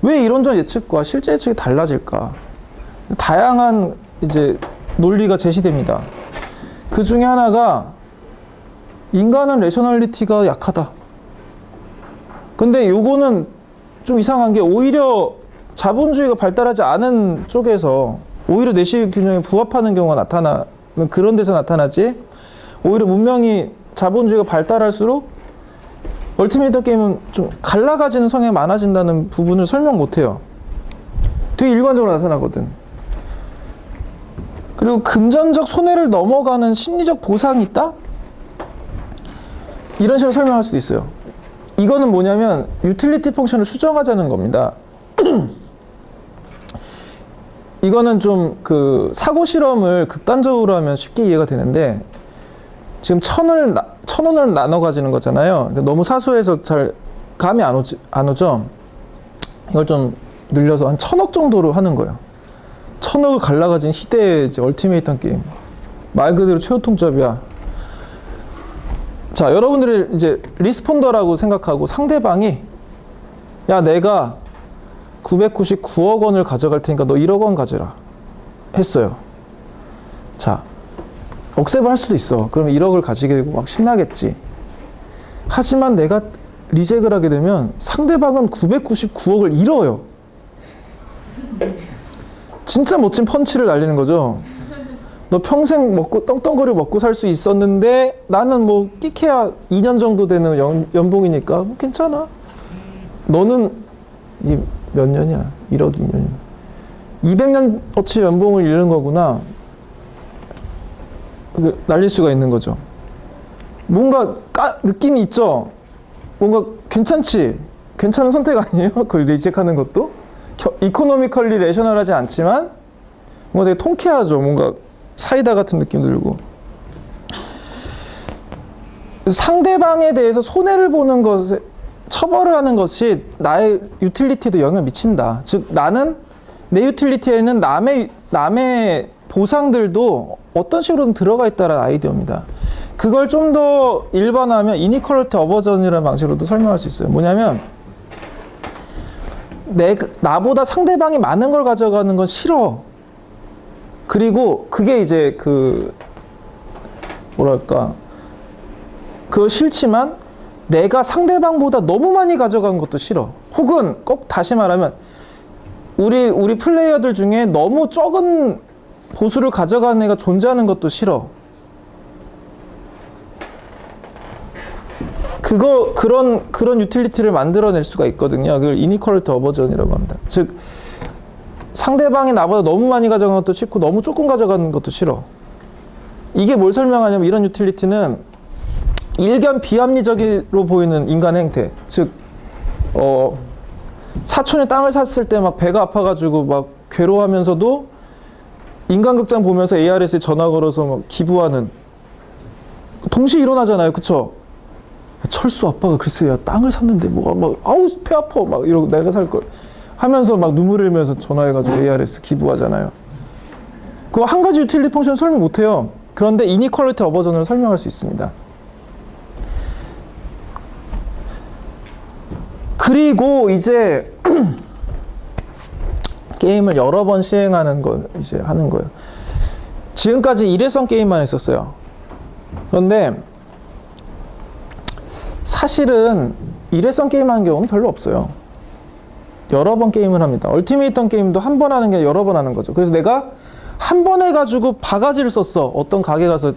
왜 이론적 예측과 실제 예측이 달라질까? 다양한 이제 논리가 제시됩니다. 그 중에 하나가 인간은 레셔널리티가 약하다. 근데 요거는 좀 이상한 게 오히려 자본주의가 발달하지 않은 쪽에서 오히려 내시 균형에 부합하는 경우가 나타나 그런 데서 나타나지, 오히려 문명이 자본주의가 발달할수록 얼티메이터 게임은 좀 갈라가지는 성향이 많아진다는 부분을 설명 못해요. 되게 일관적으로 나타나거든. 그리고 금전적 손해를 넘어가는 심리적 보상이 있다? 이런 식으로 설명할 수도 있어요. 이거는 뭐냐면 유틸리티 펑션을 수정하자는 겁니다. 이거는 좀 그 사고 실험을 극단적으로 하면 쉽게 이해가 되는데, 지금 1,000원을 나눠 가지는 거잖아요. 그러니까 너무 사소해서 잘 감이 안 오죠? 이걸 좀 늘려서 한 1,000억 정도로 하는 거예요. 1,000억을 갈라가진 희대의 이제 얼티메이터 게임. 말 그대로 최후통잡이야. 자, 여러분들이 이제 리스폰더라고 생각하고 상대방이, 야, 내가 999억 원을 가져갈 테니까 너 1억 원 가져라 했어요. 자, 억셉을 할 수도 있어. 그럼 1억을 가지게 되고 막 신나겠지. 하지만 내가 리젝을 하게 되면 상대방은 999억을 잃어요. 진짜 멋진 펀치를 날리는 거죠. 너 평생 먹고 떵떵거리 먹고 살 수 있었는데 나는 뭐 끼케야 2년 정도 되는 연봉이니까 뭐 괜찮아. 너는 이 몇 년이야? 1억 2년. 200년어치 연봉을 잃는 거구나. 날릴 수가 있는 거죠. 뭔가 느낌이 있죠? 뭔가 괜찮지? 괜찮은 선택 아니에요? 그걸 리젝하는 것도? 이코노미컬리 레셔널하지 않지만 뭔가 되게 통쾌하죠. 뭔가 사이다 같은 느낌 들고. 상대방에 대해서 손해를 보는 것에 처벌을 하는 것이 나의 유틸리티에도 영향을 미친다. 즉 나는 내 유틸리티에는 남의 보상들도 어떤 식으로든 들어가 있다는 아이디어입니다. 그걸 좀 더 일반화하면 이니퀄리티 어버전이라는 방식으로도 설명할 수 있어요. 뭐냐면 나보다 상대방이 많은 걸 가져가는 건 싫어. 그리고 그게 이제 그거 싫지만 내가 상대방보다 너무 많이 가져간 것도 싫어. 혹은 꼭 다시 말하면 우리 플레이어들 중에 너무 적은 보수를 가져가는 애가 존재하는 것도 싫어. 그런 유틸리티를 만들어낼 수가 있거든요. 그걸 이니퀄리티 어버전이라고 합니다. 즉 상대방이 나보다 너무 많이 가져가는 것도 싫고 너무 조금 가져가는 것도 싫어. 이게 뭘 설명하냐면 이런 유틸리티는 일견 비합리적으로 보이는 인간의 행태. 즉 사촌이 땅을 샀을 때 막 배가 아파가지고 막 괴로워하면서도 인간극장 보면서 ARS에 전화 걸어서 막 기부하는, 동시에 일어나잖아요. 그쵸? 철수 아빠가 글쎄 야 땅을 샀는데 뭐가 막 아우 배 아파 막 이러고 내가 살 걸 하면서 막 눈물 흘리면서 전화해가지고 ARS 기부하잖아요. 그거 한 가지 유틸리티 펑션 설명 못해요. 그런데 이니퀄리티 어버전을 설명할 수 있습니다. 그리고 이제 게임을 여러 번 시행하는 걸 이제 하는 거예요. 지금까지 일회성 게임만 했었어요. 그런데 사실은 일회성 게임 하는 경우는 별로 없어요. 여러 번 게임을 합니다. 얼티메이턴 게임도 한 번 하는 게 여러 번 하는 거죠. 그래서 내가 한 번 해가지고 바가지를 썼어. 어떤 가게 가서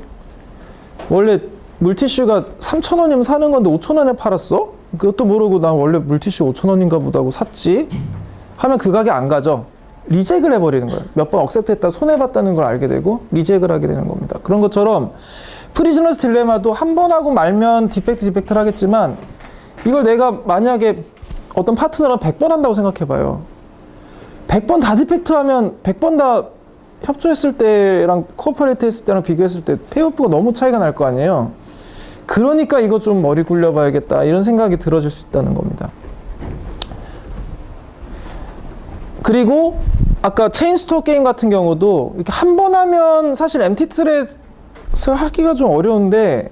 원래 물티슈가 3,000원이면 사는 건데 5,000원에 팔았어? 그것도 모르고 난 원래 물티슈 5,000원인가 보다 하고 샀지? 하면 그 가게 안 가죠. 리젝을 해버리는 거예요. 몇 번 억셉트했다 손해봤다는 걸 알게 되고 리젝을 하게 되는 겁니다. 그런 것처럼 프리즈너스 딜레마도 한 번 하고 말면 디펙트를 하겠지만 이걸 내가 만약에 어떤 파트너랑 100번 한다고 생각해봐요. 100번 다 디펙트하면 100번 다 협조했을 때랑 코어퍼레이트 했을 때랑 비교했을 때 페이오프가 너무 차이가 날 거 아니에요. 그러니까 이거 좀 머리 굴려봐야겠다 이런 생각이 들어질 수 있다는 겁니다. 그리고 아까 체인스토어 게임 같은 경우도 이렇게 한 번 하면 사실 MT 스렛을 하기가 좀 어려운데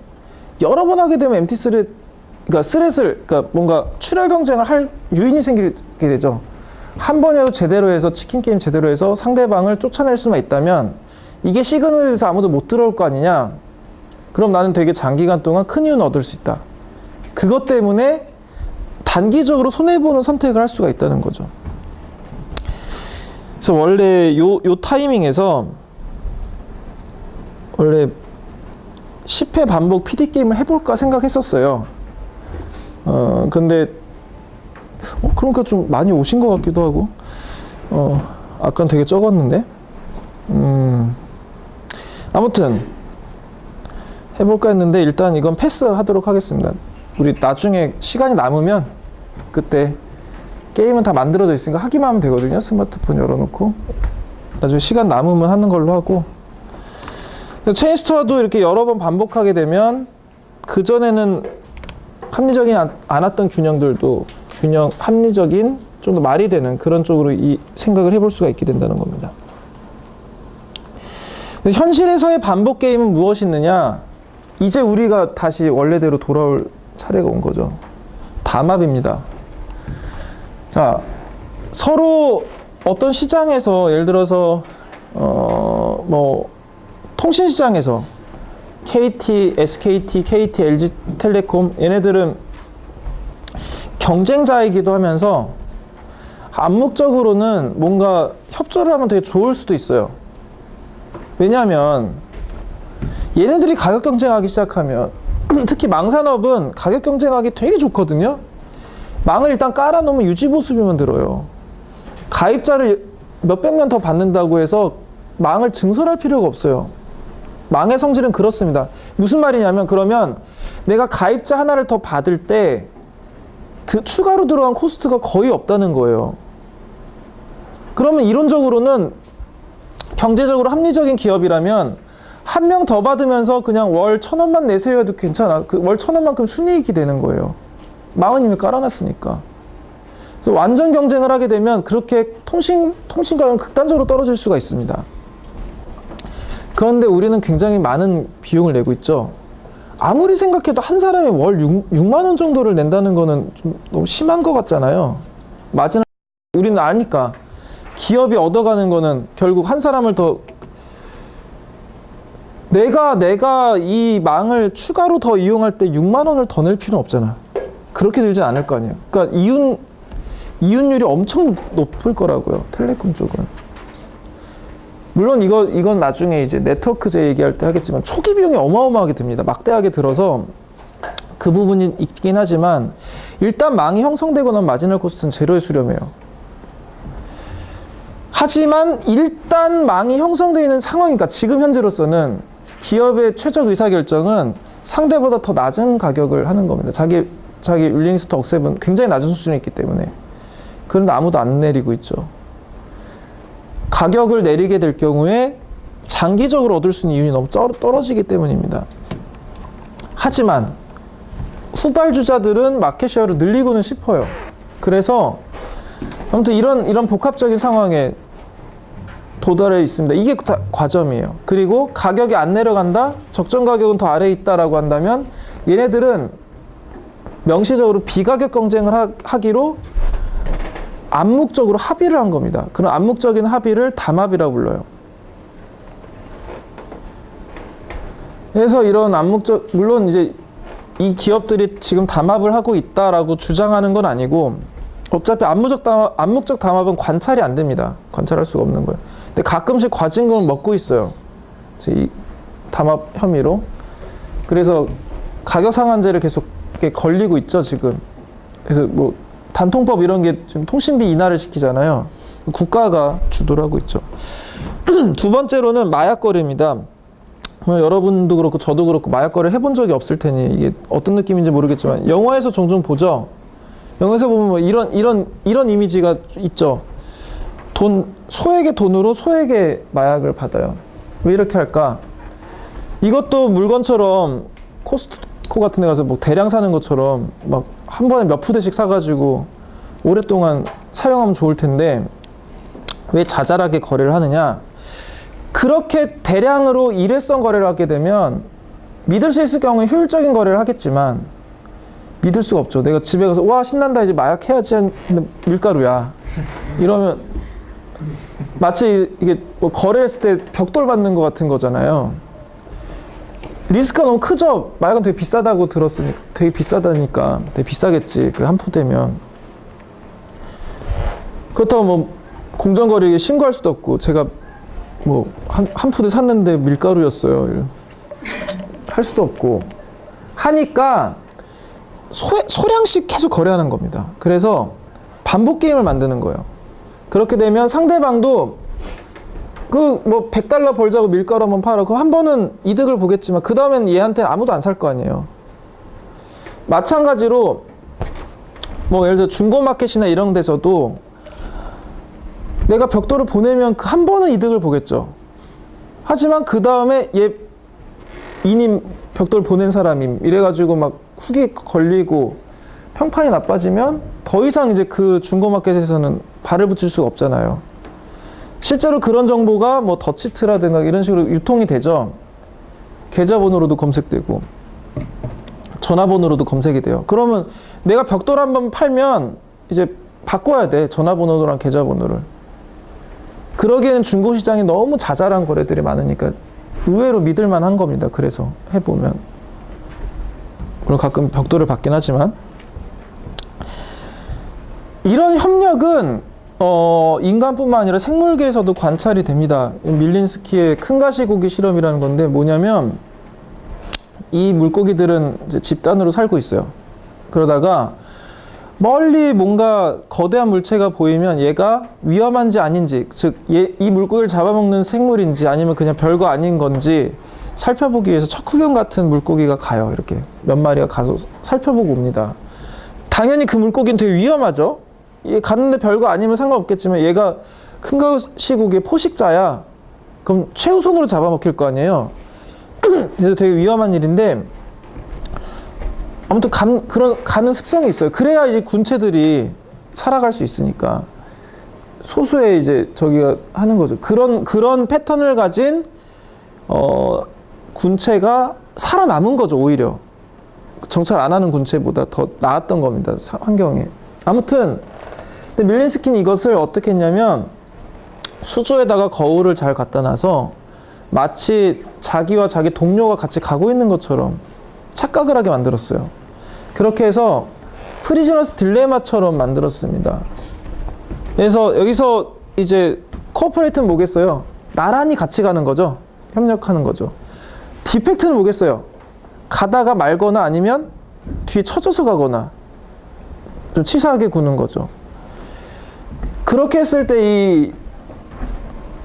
여러 번 하게 되면 MT 스렛, 그러니까 스렛을, 그러니까 뭔가 출혈 경쟁을 할 유인이 생기게 되죠. 한 번이라도 제대로 해서 치킨 게임 제대로 해서 상대방을 쫓아낼 수만 있다면 이게 시그널에서 아무도 못 들어올 거 아니냐. 그럼 나는 되게 장기간 동안 큰 이윤을 얻을 수 있다. 그것 때문에 단기적으로 손해보는 선택을 할 수가 있다는 거죠. 그래서 원래 요 타이밍에서 원래 10회 반복 PD게임을 해볼까 생각했었어요. 근데 그러니까 좀 많이 오신 것 같기도 하고 아까는 되게 적었는데 아무튼 해볼까 했는데 일단 이건 패스하도록 하겠습니다. 우리 나중에 시간이 남으면 그때 게임은 다 만들어져 있으니까 하기만 하면 되거든요. 스마트폰 열어놓고 나중에 시간 남으면 하는 걸로 하고, 체인스토어도 이렇게 여러 번 반복하게 되면 그전에는 합리적이지 않았던 균형들도 합리적인 좀 더 말이 되는 그런 쪽으로 이 생각을 해볼 수가 있게 된다는 겁니다. 현실에서의 반복 게임은 무엇이 있느냐? 이제 우리가 다시 원래대로 돌아올 차례가 온 거죠. 담합입니다. 자, 서로 어떤 시장에서 예를 들어서 통신 시장에서 KT, SKT, KT, LG텔레콤 얘네들은 경쟁자이기도 하면서 암묵적으로는 뭔가 협조를 하면 되게 좋을 수도 있어요. 왜냐하면 얘네들이 가격 경쟁하기 시작하면 특히 망산업은 가격 경쟁하기 되게 좋거든요. 망을 일단 깔아놓으면 유지보수비만 들어요. 가입자를 몇백 명 더 받는다고 해서 망을 증설할 필요가 없어요. 망의 성질은 그렇습니다. 무슨 말이냐면 그러면 내가 가입자 하나를 더 받을 때 추가로 들어간 코스트가 거의 없다는 거예요. 그러면 이론적으로는 경제적으로 합리적인 기업이라면 한 명 더 받으면서 그냥 월 1,000원만 내세요 해도 괜찮아. 그 월 1,000원만큼 순이익이 되는 거예요. 망은 이미 깔아놨으니까. 그래서 완전 경쟁을 하게 되면 그렇게 통신 가격은 극단적으로 떨어질 수가 있습니다. 그런데 우리는 굉장히 많은 비용을 내고 있죠. 아무리 생각해도 한 사람이 월 6만 원 정도를 낸다는 거는 좀 너무 심한 것 같잖아요. 마진을 우리는 아니까 기업이 얻어가는 거는 결국 한 사람을 더 내가 이 망을 추가로 더 이용할 때 6만 원을 더 낼 필요는 없잖아. 그렇게 들진 않을 거 아니에요. 그러니까 이윤율이 엄청 높을 거라고요. 텔레콤 쪽은. 물론 이건 나중에 이제 네트워크제 얘기할 때 하겠지만 초기 비용이 어마어마하게 듭니다. 막대하게 들어서 그 부분이 있긴 하지만 일단 망이 형성되고 난 마지널 코스트는 제로에 수렴해요. 하지만 일단 망이 형성되어 있는 상황이니까 지금 현재로서는 기업의 최적 의사결정은 상대보다 더 낮은 가격을 하는 겁니다. 자기 윌링스토 억셉은 굉장히 낮은 수준에 있기 때문에. 그런데 아무도 안 내리고 있죠. 가격을 내리게 될 경우에 장기적으로 얻을 수 있는 이윤이 너무 떨어지기 때문입니다. 하지만 후발주자들은 마켓쉐어를 늘리고는 싶어요. 그래서 아무튼 이런 복합적인 상황에 도달해 있습니다. 이게 다 과점이에요. 그리고 가격이 안 내려간다? 적정 가격은 더 아래에 있다라고 한다면 얘네들은 명시적으로 비가격 경쟁을 하기로 암묵적으로 합의를 한 겁니다. 그런 암묵적인 합의를 담합이라고 불러요. 그래서 이런 물론 이제 이 기업들이 지금 담합을 하고 있다라고 주장하는 건 아니고 어차피 암묵적 담합은 관찰이 안 됩니다. 관찰할 수가 없는 거예요. 근데 가끔씩 과징금을 먹고 있어요. 이 담합 혐의로. 그래서 가격 상한제를 계속 걸리고 있죠, 지금. 그래서 뭐 단통법 이런 게 지금 통신비 인하를 시키잖아요. 국가가 주도를 하고 있죠. 두 번째로는 마약 거래입니다. 여러분도 그렇고 저도 그렇고 마약 거래 해본 적이 없을 테니 이게 어떤 느낌인지 모르겠지만 영화에서 종종 보죠. 영화에서 보면 뭐 이런 이미지가 있죠. 소액의 돈으로 소액의 마약을 받아요. 왜 이렇게 할까? 이것도 물건처럼 코스트코 같은 데 가서 뭐 대량 사는 것처럼 막 한 번에 몇 푸대씩 사가지고 오랫동안 사용하면 좋을 텐데 왜 자잘하게 거래를 하느냐? 그렇게 대량으로 일회성 거래를 하게 되면 믿을 수 있을 경우에 효율적인 거래를 하겠지만 믿을 수가 없죠. 내가 집에 가서 와 신난다 이제 마약 해야지 했는데 밀가루야. 이러면 마치 이게 뭐 거래했을 때 벽돌 받는 것 같은 거잖아요. 리스크가 너무 크죠. 마약은 되게 비싸다고 들었으니까 되게 비싸다니까 되게 비싸겠지. 그 한 푸대면. 그렇다고 뭐 공정거래에 신고할 수도 없고 제가 뭐 한 푸대 샀는데 밀가루였어요. 할 수도 없고 하니까 소량씩 계속 거래하는 겁니다. 그래서 반복 게임을 만드는 거예요. 그렇게 되면 상대방도 그 뭐 $100 벌자고 밀가루 한번 팔아. 그 한 번은 이득을 보겠지만 그 다음엔 얘한테 아무도 안 살 거 아니에요. 마찬가지로 뭐 예를 들어 중고마켓이나 이런 데서도 내가 벽돌을 보내면 그 한 번은 이득을 보겠죠. 하지만 그 다음에 얘 이님 벽돌 보낸 사람임 이래가지고 막 후기 걸리고 평판이 나빠지면 더 이상 이제 그 중고마켓에서는 발을 붙일 수가 없잖아요. 실제로 그런 정보가 뭐 더치트라든가 이런 식으로 유통이 되죠. 계좌번호로도 검색되고 전화번호로도 검색이 돼요. 그러면 내가 벽돌 한번 팔면 이제 바꿔야 돼. 전화번호랑 계좌번호를. 그러기에는 중고시장이 너무 자잘한 거래들이 많으니까 의외로 믿을만한 겁니다. 그래서 해보면. 물론 가끔 벽돌을 받긴 하지만 이런 협력은 인간뿐만 아니라 생물계에서도 관찰이 됩니다. 밀린스키의 큰 가시고기 실험이라는 건데 뭐냐면 이 물고기들은 이제 집단으로 살고 있어요. 그러다가 멀리 뭔가 거대한 물체가 보이면 얘가 위험한지 아닌지, 즉 이 물고기를 잡아먹는 생물인지 아니면 그냥 별거 아닌 건지 살펴보기 위해서 척후병 같은 물고기가 가요. 이렇게 몇 마리가 가서 살펴보고 옵니다. 당연히 그 물고기는 되게 위험하죠. 얘 갔는데 별거 아니면 상관없겠지만 얘가 큰 가시고기의 포식자야. 그럼 최우선으로 잡아먹힐 거 아니에요. 그래서 되게 위험한 일인데 아무튼 가는 습성이 있어요. 그래야 이제 군체들이 살아갈 수 있으니까 소수의 이제 저기가 하는 거죠. 그런 패턴을 가진 군체가 살아남은 거죠. 오히려 정찰 안 하는 군체보다 더 나았던 겁니다. 환경에. 아무튼 근데 밀린스키는 이것을 어떻게 했냐면 수조에다가 거울을 잘 갖다 놔서 마치 자기와 자기 동료가 같이 가고 있는 것처럼 착각을 하게 만들었어요. 그렇게 해서 프리즈너스 딜레마처럼 만들었습니다. 그래서 여기서 이제 코어퍼레이트는 뭐겠어요? 나란히 같이 가는 거죠. 협력하는 거죠. 디펙트는 뭐겠어요? 가다가 말거나 아니면 뒤에 쳐져서 가거나 좀 치사하게 구는 거죠. 그렇게 했을 때 이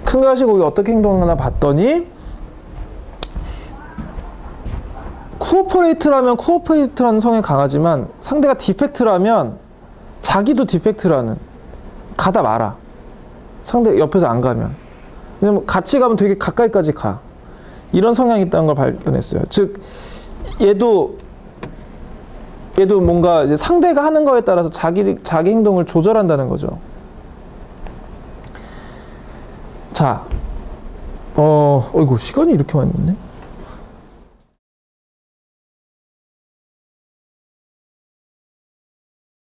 큰 가시고기 어떻게 행동하나 봤더니 코어퍼레이트라는 성에 강하지만 상대가 디펙트라면 자기도 디펙트라는 가다 말아. 상대 옆에서 안 가면. 왜냐면 같이 가면 되게 가까이까지 가. 이런 성향이 있다는 걸 발견했어요. 즉 얘도 뭔가 이제 상대가 하는 거에 따라서 자기 행동을 조절한다는 거죠. 자, 어이구 시간이 이렇게 많이 있네.